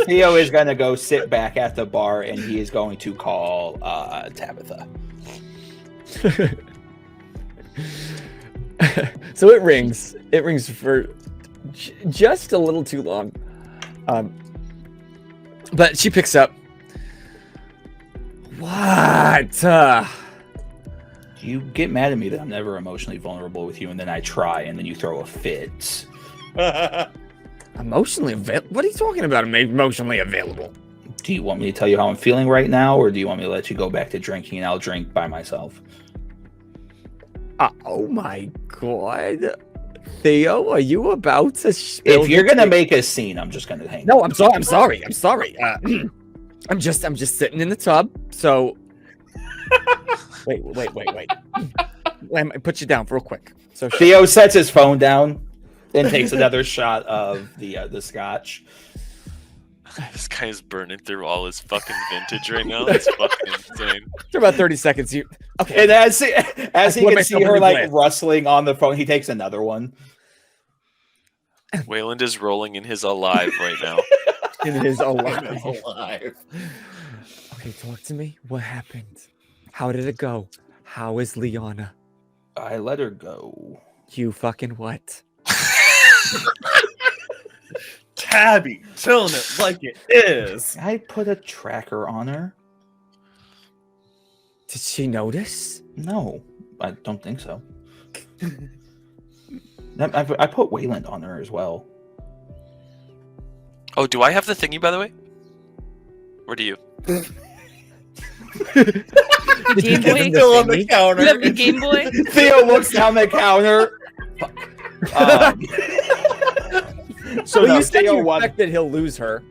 Theo is going to go sit back at the bar and he is going to call Tabitha. So it rings. It rings for just a little too long. But she picks up. What? You get mad at me that I'm never emotionally vulnerable with you, and then I try, and then you throw a fit. Emotionally available? What are you talking about? I'm emotionally available. Do you want me to tell you how I'm feeling right now, or do you want me to let you go back to drinking and I'll drink by myself? Oh my god. Theo, are you about to spill If you're the gonna tea? make a scene, I'm just gonna hang. No, I'm sorry. I'm just sitting in the tub. So wait. Let me put you down real quick. So Theo sets his phone down and takes another shot of the scotch. This guy is burning through all his fucking vintage right now. It's fucking insane. after about 30 seconds, okay. And as he put can see myself her in like place. rustling on the phone, he takes another one. Wayland is rolling in his alive right now. It is alive. alive. Okay, talk to me. What happened? How did it go? How is Liana? I let her go. You fucking what? Tabby, telling it like it is. I put a tracker on her. Did she notice? No, I don't think so. I put Wayland on her as well. Oh, do I have the thingy, by the way? Or do you? The Game Boy. It's still on the counter. You have the Game Boy. Theo looks down the counter. So Well, no, you said Theo you won. expect that he'll lose her,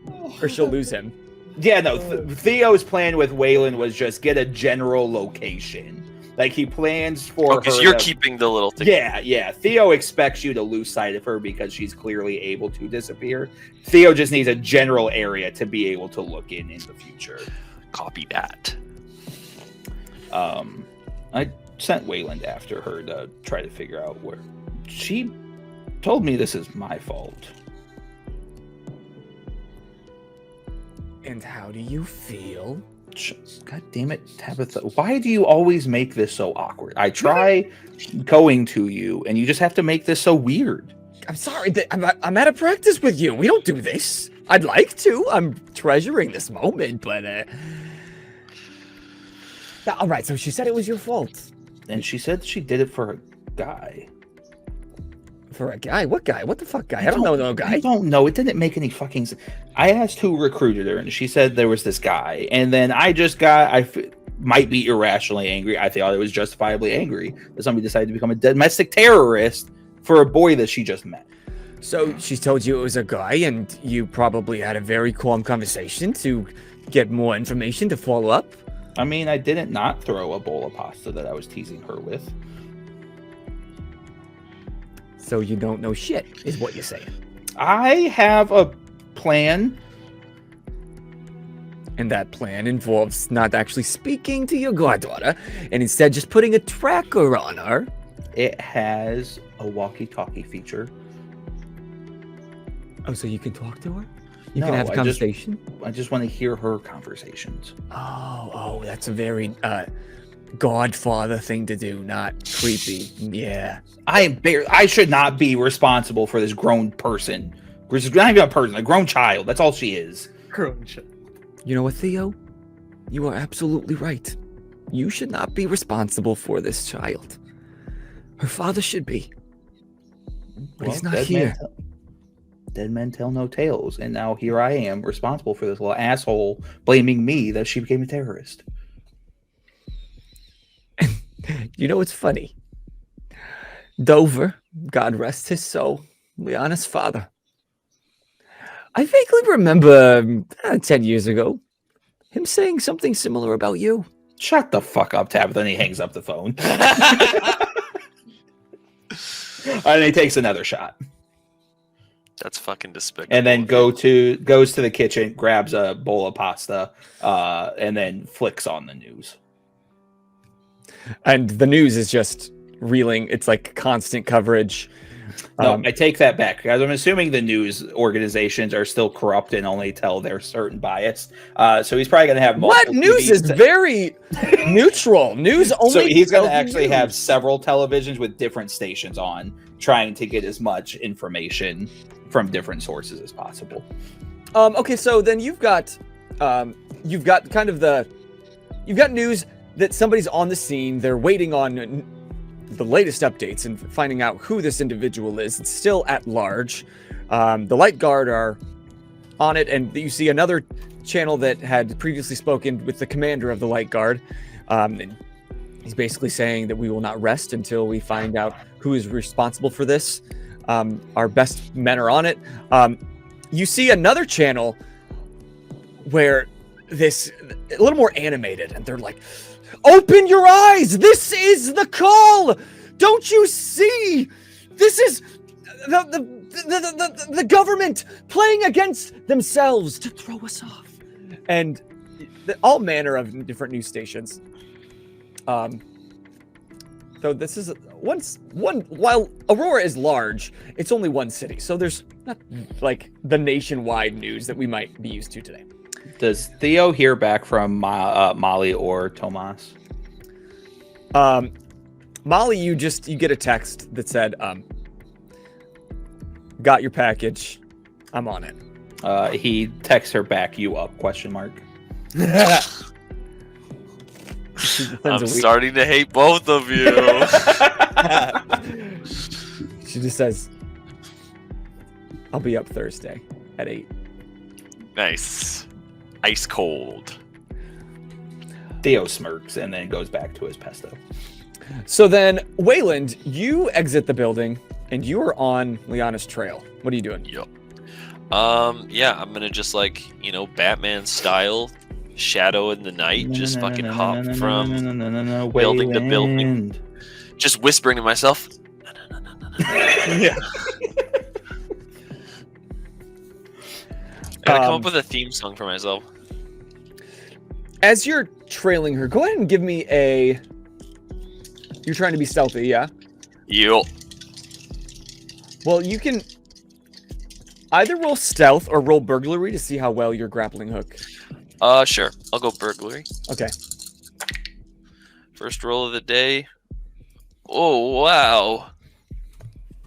or she'll lose him. Yeah, no. Theo's plan with Waylon was just get a general location. Like he plans for Because her. you're keeping the little thing. Yeah. Theo expects you to lose sight of her because she's clearly able to disappear. Theo just needs a general area to be able to look in the future. Copy that. I sent Wayland after her to try to figure out where. She told me this is my fault. And how do you feel? God damn it, Tabitha. Why do you always make this so awkward? I try going to you, and you just have to make this so weird. I'm sorry. I'm out of practice with you. We don't do this. I'd like to. I'm treasuring this moment, but... All right, so she said it was your fault. And she said she did it for a guy. For a guy? What guy? What the fuck guy? I don't know no guy. I don't know. It didn't make any fucking sense. I asked who recruited her, and she said there was this guy. And then I might be irrationally angry. I thought it was justifiably angry that somebody decided to become a domestic terrorist for a boy that she just met. So she told you it was a guy, and you probably had a very calm conversation to get more information to follow up? I mean, I didn't not throw a bowl of pasta that I was teasing her with. So you don't know shit, is what you're saying. I have a plan. And that plan involves not actually speaking to your goddaughter, and instead just putting a tracker on her. It has a walkie-talkie feature. Oh, so you can talk to her? You No, can have a conversation? I just want to hear her conversations. Oh, that's a very Godfather thing to do, not creepy. Yeah. I should not be responsible for this grown person. She's not even a person, a grown child. That's all she is. Grown child. You know what, Theo? You are absolutely right. You should not be responsible for this child. Her father should be. But he's not here. Dead men tell no tales. And now here I am, responsible for this little asshole, blaming me that she became a terrorist. You know what's funny? Dover, God rest his soul, Liana's father. I vaguely remember 10 years ago him saying something similar about you. Shut the fuck up, Tabitha, and he hangs up the phone. And he takes another shot. That's fucking despicable. And then goes to the kitchen, grabs a bowl of pasta, and then flicks on the news. And the news is just reeling. It's like constant coverage. No, I take that back, because I'm assuming the news organizations are still corrupt and only tell their certain bias. So he's probably going to have multiple What news is very neutral? News only. So he's going to tells actually news. have several televisions with different stations on, trying to get as much information from different sources as possible. Okay, so then you've got news that somebody's on the scene. They're waiting on the latest updates and finding out who this individual is. It's still at large. The Light Guard are on it, and you see another channel that had previously spoken with the commander of the Light Guard. And he's basically saying that we will not rest until we find out who is responsible for this. Our best men are on it. You see another channel where this a little more animated, and they're like, "Open your eyes! This is the call! Don't you see? This is the government playing against themselves to throw us off." And all manner of different news stations. So this is while Aurora is large, it's only one city. So there's not like the nationwide news that we might be used to today. Does Theo hear back from Molly or Tomas? Molly, you get a text that said, "Got your package. I'm on it." He texts her back, "You up?" ? I'm starting to hate both of you. She just says, "I'll be up Thursday at 8." Nice. Ice cold. Theo smirks and then goes back to his pesto. So then, Wayland, you exit the building and you are on Liana's trail. What are you doing? Yep. Yeah, I'm gonna just like, Batman style, shadow in the night, just fucking hop from building to building, just whispering to myself. Yeah. Gotta come up with a theme song for myself. As you're trailing her, go ahead and give me a. You're trying to be stealthy, yeah? Yo. Well, you can either roll stealth or roll burglary to see how well your grappling hook. Sure. I'll go burglary. Okay. First roll of the day. Oh, wow.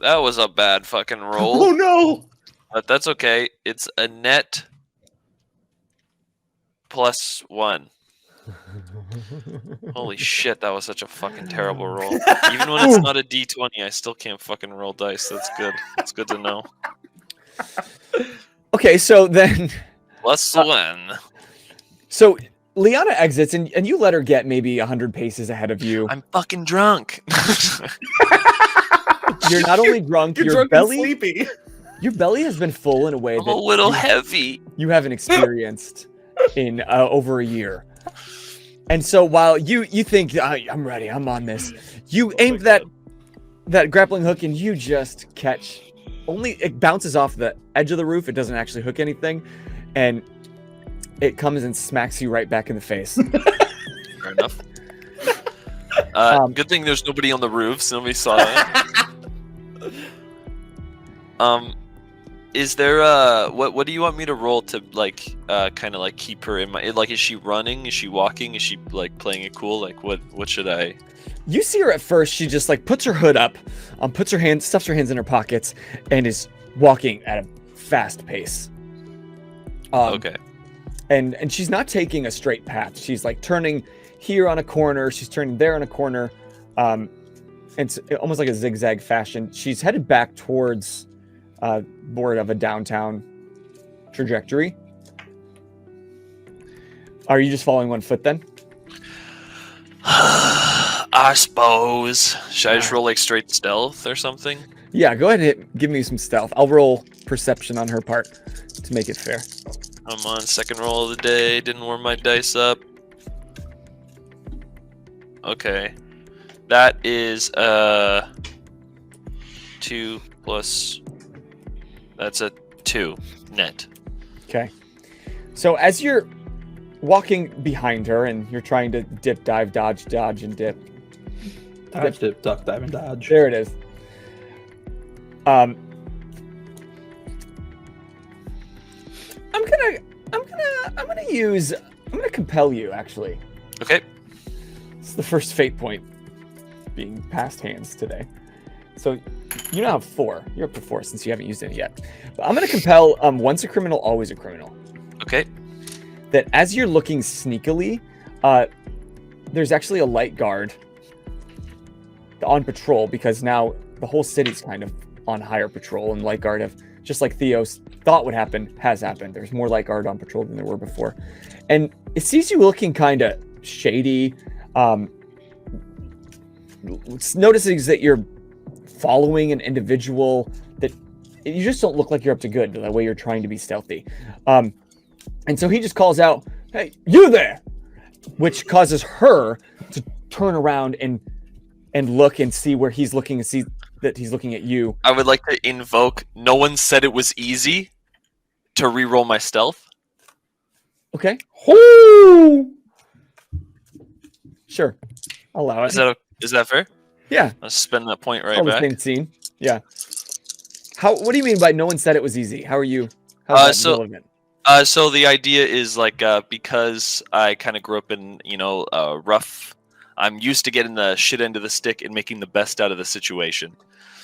That was a bad fucking roll. Oh no! But that's okay. It's a net +1. Holy shit, that was such a fucking terrible roll. Even when it's not a D20, I still can't fucking roll dice. That's good. That's good to know. Okay, so then. +1. So Liana exits, and you let her get maybe 100 paces ahead of you. I'm fucking drunk. You're not only drunk, You're your drunk belly. and sleepy. Your belly has been full in a way I'm that a little heavy. you haven't experienced in over a year. And so while you think I'm ready, I'm on this, you aim that grappling hook and you just catch. Only it bounces off the edge of the roof. It doesn't actually hook anything, and it comes and smacks you right back in the face. Fair enough. Good thing there's nobody on the roofs. Nobody saw that. Is there what do you want me to roll to like kind of like keep her in my like? Is she running? Is she walking? Is she like playing it cool? Like what should I? You see her at first. She just like puts her hood up, stuffs her hands in her pockets, and is walking at a fast pace. Okay. And she's not taking a straight path. She's like turning here on a corner. She's turning there on a corner. It's almost like a zigzag fashion. She's headed back towards board of a downtown trajectory. Are you just following one foot then? I suppose. Should I just roll like straight stealth or something? Yeah, go ahead and give me some stealth. I'll roll perception on her part to make it fair. I'm on second roll of the day. Didn't warm my dice up. Okay. That is 2 plus. That's a 2 net. Okay. So as you're walking behind her and you're trying to dip, dive, dodge, and dip. Dodge, dip, duck, dive, and dodge. There it is. I'm gonna compel you, actually. Okay. It's the first fate point being passed hands today. So you now have 4. You're up to 4 since you haven't used any yet. But I'm gonna compel once a criminal, always a criminal. Okay. That as you're looking sneakily, there's actually a light guard on patrol because now the whole city's kind of on higher patrol, and light guard have, just like Theo thought would happen, has happened. There's more light guard on patrol than there were before. And it sees you looking kind of shady. Notices that you're following an individual that you just don't look like you're up to good the way you're trying to be stealthy. And so he just calls out, "Hey, you there!" Which causes her to turn around and look and see where he's looking and see that he's looking at you. I would like to invoke "No one said it was easy" to re-roll my stealth. Okay. Sure. I'll allow it. Is that fair? Yeah. I'll spend that point right All the back. same scene. Yeah. What do you mean by no one said it was easy? How are you? So the idea is like because I kind of grew up in rough. I'm used to getting the shit end of the stick and making the best out of the situation.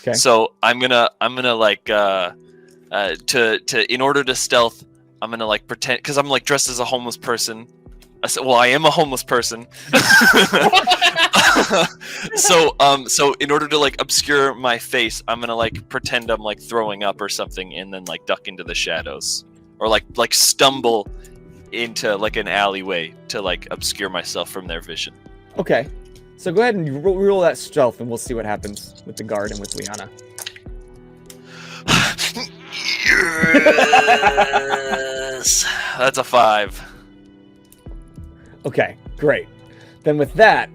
Okay. So I'm gonna like in order to stealth, I'm gonna like pretend because I'm like dressed as a homeless person. I am a homeless person. So in order to like obscure my face, I'm gonna like pretend I'm like throwing up or something, and then like duck into the shadows, or like stumble into like an alleyway to like obscure myself from their vision. Okay. So go ahead and roll that stealth, and we'll see what happens with the guard and with Liana. Yes. That's a 5. Okay, great. Then with that,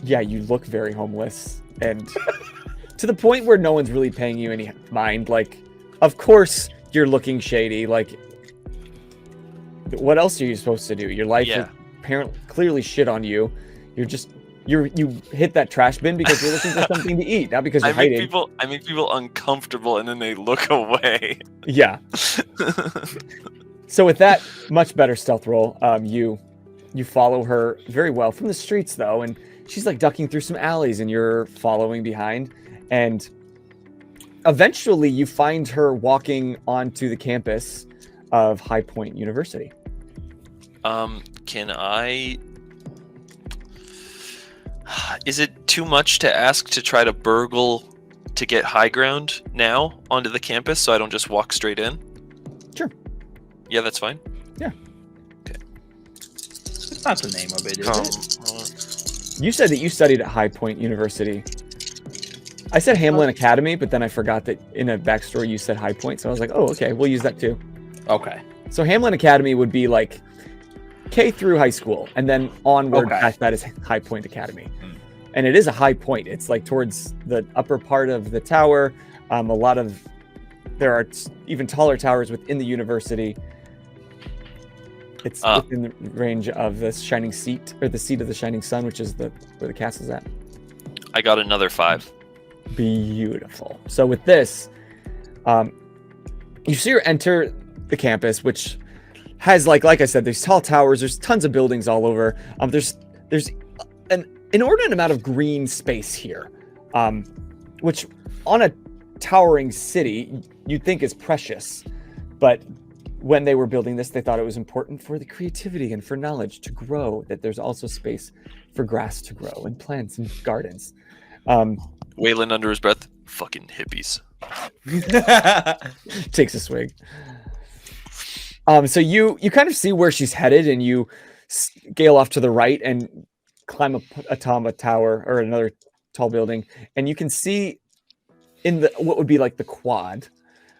yeah, you look very homeless, and to the point where no one's really paying you any mind. Like, of course you're looking shady. Like, what else are you supposed to do? Your life is apparently clearly shit on you. You hit that trash bin because you're looking for something to eat, not because you're hiding. I make people uncomfortable, and then they look away. Yeah. So with that much better stealth roll, you follow her very well from the streets though, and she's like ducking through some alleys, and you're following behind, and eventually you find her walking onto the campus of High Point University. Can I? Is it too much to ask to try to burgle to get high ground now onto the campus so I don't just walk straight in? Sure. Yeah, that's fine. Yeah. Okay. It's not the name of it, is it? You said that you studied at High Point University. I said Hamlin Academy, but then I forgot that in a backstory you said High Point, so I was like, oh, okay, we'll use that too. Okay. So Hamlin Academy would be like K through high school, and then onward past that is High Point Academy. And it is a high point. It's like towards the upper part of the tower. There are even taller towers within the university. It's within the range of the shining seat, or the seat of the shining sun, which is where the castle's at. I got another 5. Beautiful. So with this, you see her enter the campus, which has like I said, there's tall towers, there's tons of buildings all over. There's an inordinate amount of green space here, which on a towering city you'd think is precious, but when they were building this, they thought it was important for the creativity and for knowledge to grow, that there's also space for grass to grow and plants and gardens. Waylon under his breath, fucking hippies. Takes a swig. So you kind of see where she's headed, and you scale off to the right and climb a tower or another tall building, and you can see in what would be like the quad.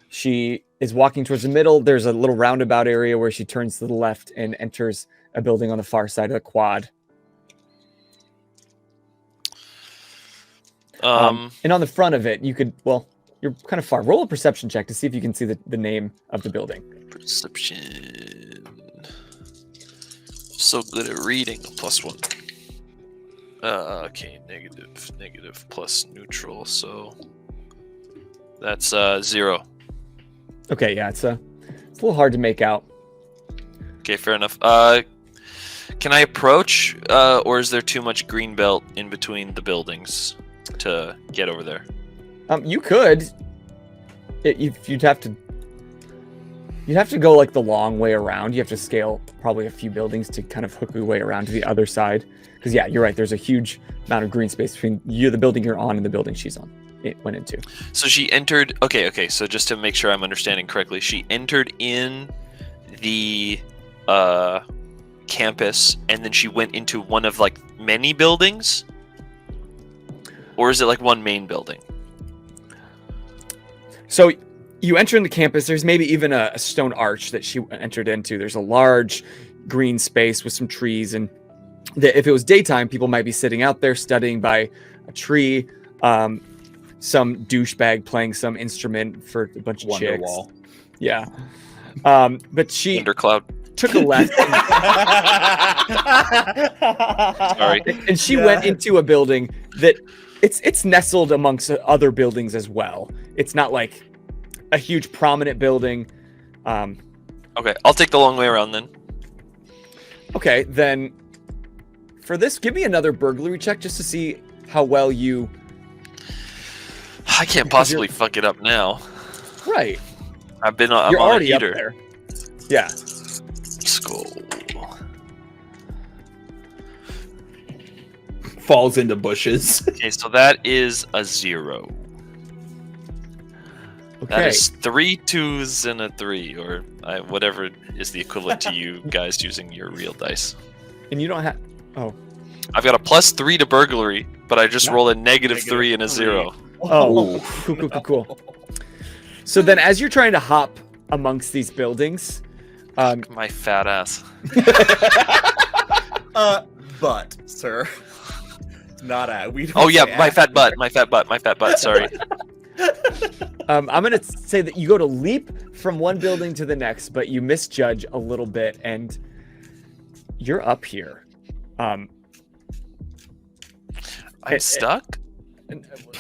She is walking towards the middle. There's a little roundabout area where she turns to the left and enters a building on the far side of the quad. And on the front of it, you're kind of far. Roll a perception check to see if you can see the name of the building. Perception. So good at reading. +1. Okay, negative plus neutral. So that's 0. Okay, yeah, it's a little hard to make out. Okay, fair enough. Can I approach, or is there too much green belt in between the buildings to get over there? You could. You'd have to go like the long way around. You have to scale probably a few buildings to kind of hook your way around to the other side. Because yeah, you're right. There's a huge amount of green space between the building you're on, and the building she's on. It went into. So she entered. Okay. So just to make sure I'm understanding correctly, she entered in the campus, and then she went into one of like many buildings, or is it like one main building? So you enter into campus. There's maybe even a stone arch that she entered into. There's a large green space with some trees, and if it was daytime, people might be sitting out there studying by a tree. Some douchebag playing some instrument for a bunch of chicks. Wonderwall. Yeah. But she Undercloud. took a left. Sorry. And she went into a building that it's nestled amongst other buildings as well. It's not like a huge prominent building. Okay, I'll take the long way around then. Okay, then for this, give me another burglary check just to see how well you... I can't possibly fuck it up now. Right. I'm You're on already a up heater. there. Yeah. Skull. Falls into bushes. Okay, so that is a 0. Okay. That is 3 2s and a 3, or whatever is the equivalent to you guys using your real dice. And you don't have... Oh. I've got a +3 to burglary, but I just rolled a -3 and a 0. Oh, cool. So then as you're trying to hop amongst these buildings. My fat ass. But, sir. Not at. We don't Oh yeah, say my at. fat butt. My fat butt. My fat butt. Sorry. I'm gonna say that you go to leap from one building to the next, but you misjudge a little bit, and you're up here. I'm stuck.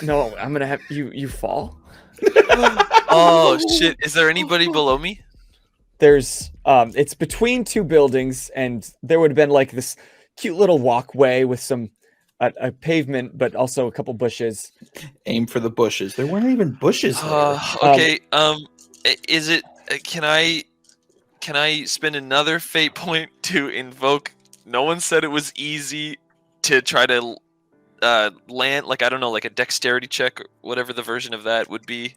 No, I'm gonna have you fall. Oh shit! Is there anybody below me? There's it's between two buildings, and there would have been like this cute little walkway with some a pavement, but also a couple bushes. Aim for the bushes. There weren't even bushes there. Okay. Is it? Can I spend another fate point to invoke? No one said it was easy to try to land. Like I don't know, like a dexterity check, or whatever the version of that would be,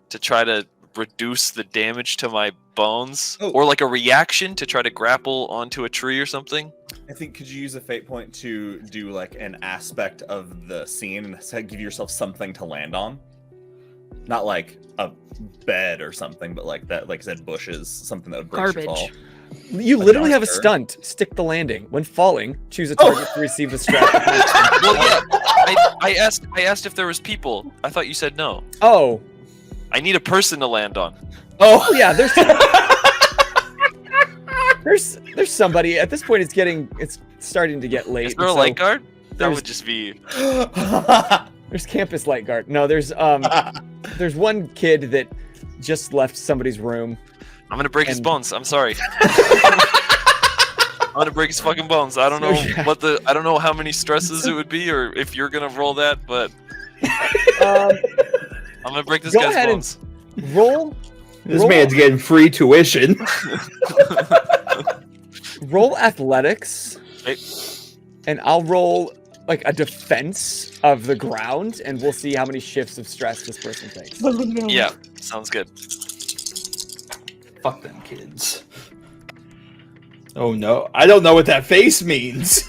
to try to reduce the damage to my bones, or like a reaction to try to grapple onto a tree or something. I think, could you use a fate point to do like an aspect of the scene and give yourself something to land on? Not like a bed or something, but like that, like I said, bushes, something that would break your fall. You A literally have a duster. stunt. Stick the landing. When falling, choose a target to receive the strap. Well, yeah. I asked if there was people. I thought you said no. Oh. I need a person to land on. Oh yeah, there's somebody. At this point it's starting to get late. Is there a so light guard? That there's- would just be. There's campus light guard. No, there's one kid that just left somebody's room. I'm gonna break his And- bones. I'm sorry. I'm gonna break his fucking bones. I don't know I don't know how many stresses it would be, or if you're gonna roll that, but Um, I'm gonna break this Go guy's ahead and- bones. roll This man's getting free tuition. roll athletics, Hey. and I'll roll like a defense of the ground, and we'll see how many shifts of stress this person takes. Yeah, sounds good. Fuck them kids. Oh no, I don't know what that face means.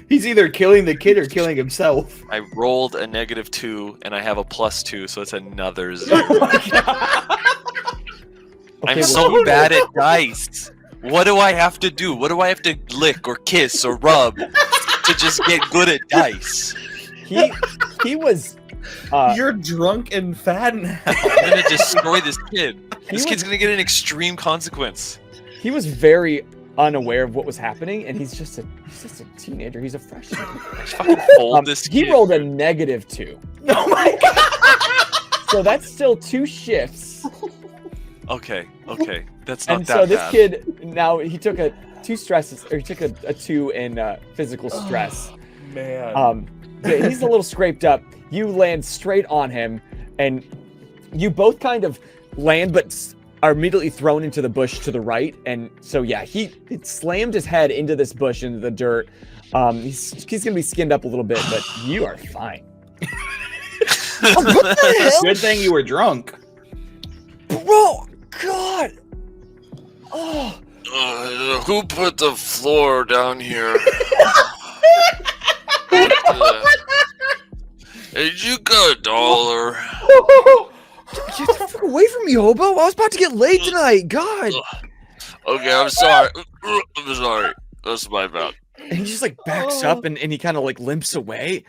He's either killing the kid or killing himself. I rolled a -2 and I have a +2, so it's another 0. Okay, I'm well, so bad at dice. What do I have to do? What do I have to lick or kiss or rub to just get good at dice? he was You're drunk and fat now. I'm gonna destroy this kid. This was- kid's gonna get an extreme consequence. he was very unaware of what was happening, and he's just a teenager. He's a freshman. Fucking fold this He kid. rolled a -2, Oh my god! so that's still 2 shifts. Okay, that's not And that so this bad. kid now he took a 2 stresses, or he took a 2 in physical stress. Man. Yeah, he's a little scraped up. You land straight on him, and you both kind of land, but are immediately thrown into the bush to the right. And so yeah, he slammed his head into this bush, into the dirt. He's gonna be skinned up a little bit, but you are fine. What the hell? Good thing you were drunk. Bro, God. Oh. Who put the floor down here? Hey, you got $1. Get the fuck away from me, hobo! I was about to get laid tonight. God. Okay, I'm sorry. I'm sorry. That's my bad. And he just like backs up and he kind of like limps away,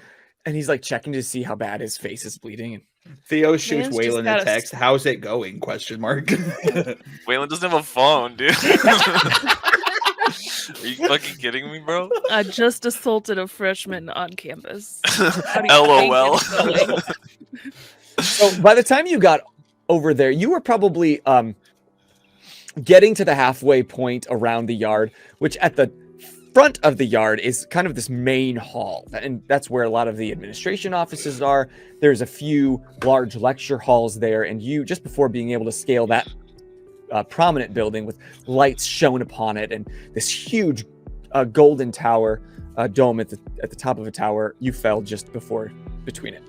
and he's like checking to see how bad his face is bleeding. And Theo shoots Man's just Waylon got a a text. How's it going? Question mark. Waylon doesn't have a phone, dude. Are you fucking kidding me, bro? I just assaulted a freshman on campus. How do you LOL. think it's going? so by the time you got over there, you were probably getting to the halfway point around the yard, which at the front of the yard is kind of this main hall, and that's where a lot of the administration offices are. There's a few large lecture halls there, and you, just before being able to scale that prominent building with lights shone upon it and this huge golden tower dome at the top of a tower, you fell just between it.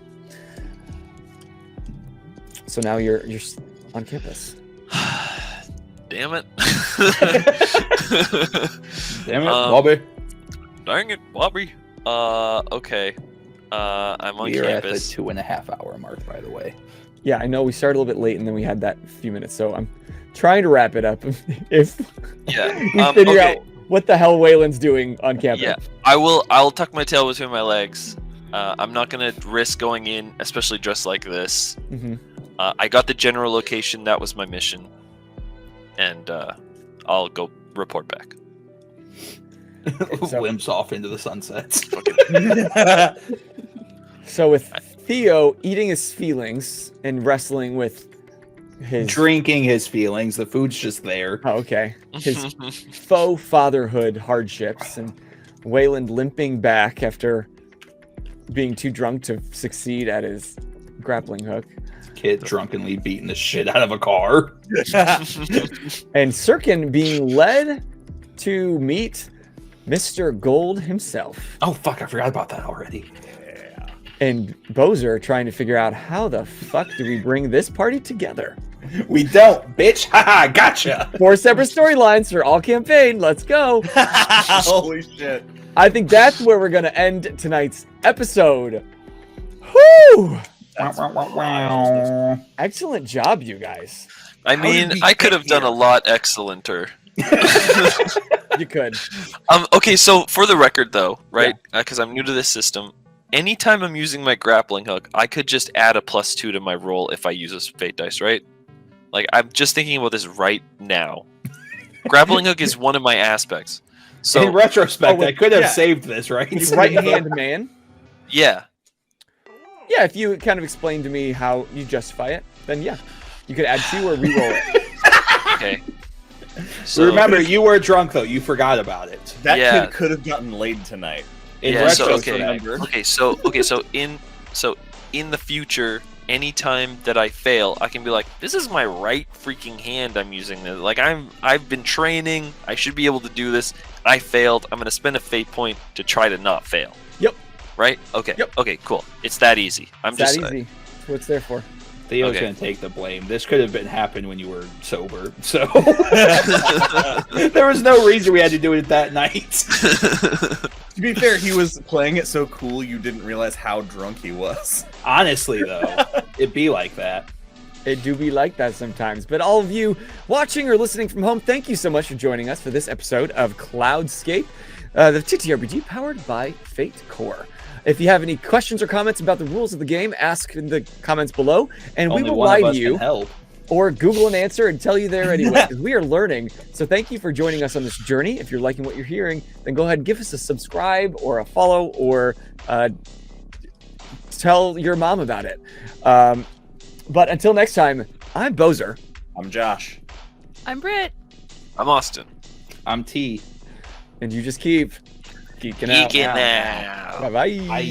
So now you're on campus. Damn it. Damn it, Um, Bobby. Dang it, Bobby. Okay. I'm on We're at the campus. 2.5 hour mark, by the way. Yeah, I know we started a little bit late, and then we had that few minutes, so I'm trying to wrap it up. If Yeah. we figure out what the hell Waylon's doing on campus. Yeah. I'll tuck my tail between my legs. I'm not gonna risk going in, especially dressed like this. Mm-hmm. I got the general location. That was my mission, and I'll go report back. So- Limps off into the sunset. So with Theo eating his feelings and wrestling with his Drinking his feelings. The food's just there. oh, okay, his faux fatherhood hardships, and Wayland limping back after being too drunk to succeed at his grappling hook, Kid drunkenly beating the shit out of a car. and Sirkin being led to meet Mr. Gold himself, Oh fuck! I forgot about that already. and Bozer trying to figure out how the fuck do we bring this party together. We don't, bitch. Haha, gotcha. 4 separate storylines for all campaign. Let's go. Holy shit. I think that's where we're gonna end tonight's episode. Whoo! Excellent job, you guys. I did mean, we I could get have done a here? lot excellenter. You could. Okay, so for the record, though, right? Because I'm new to this system. Anytime I'm using my grappling hook, I could just add a +2 to my roll if I use a fate dice, right? Like, I'm just thinking about this right now. Grappling hook is one of my aspects. So, in retrospect, I could have yeah. saved this, right? Right hand man. yeah. Yeah, if you kind of explain to me how you justify it, then yeah, you could add 2 or re-roll it. Okay. So, Remember, you were drunk though. You forgot about it. That Yeah. kid could have gotten laid tonight. In Yeah, so, retrospect, okay. So in the future, anytime that I fail, I can be like, this is my right freaking hand I'm using this. Like I've been training, I should be able to do this. I failed. I'm gonna spend a fate point to try to not fail. Yep. Right? Okay. Yep. Okay, cool. It's that easy. I'm It's that just easy. That's what it's there for. Theo's Okay. gonna take the blame. This could have happened when you were sober, so there was no reason we had to do it that night. To be fair, he was playing it so cool you didn't realize how drunk he was. Honestly, though, it'd be like that. It do be like that sometimes. But all of you watching or listening from home, thank you so much for joining us for this episode of Cloudscape, the TTRPG powered by Fate Core. If you have any questions or comments about the rules of the game, ask in the comments below, and Only we will one lie of to us you. can help. Or Google an answer and tell you there anyway, because we are learning. So thank you for joining us on this journey. If you're liking what you're hearing, then go ahead and give us a subscribe or a follow, or tell your mom about it. But until next time, I'm Bozer. I'm Josh. I'm Britt. I'm Austin. I'm T. And you just keep geeking out. Geeking out. Bye-bye. Bye.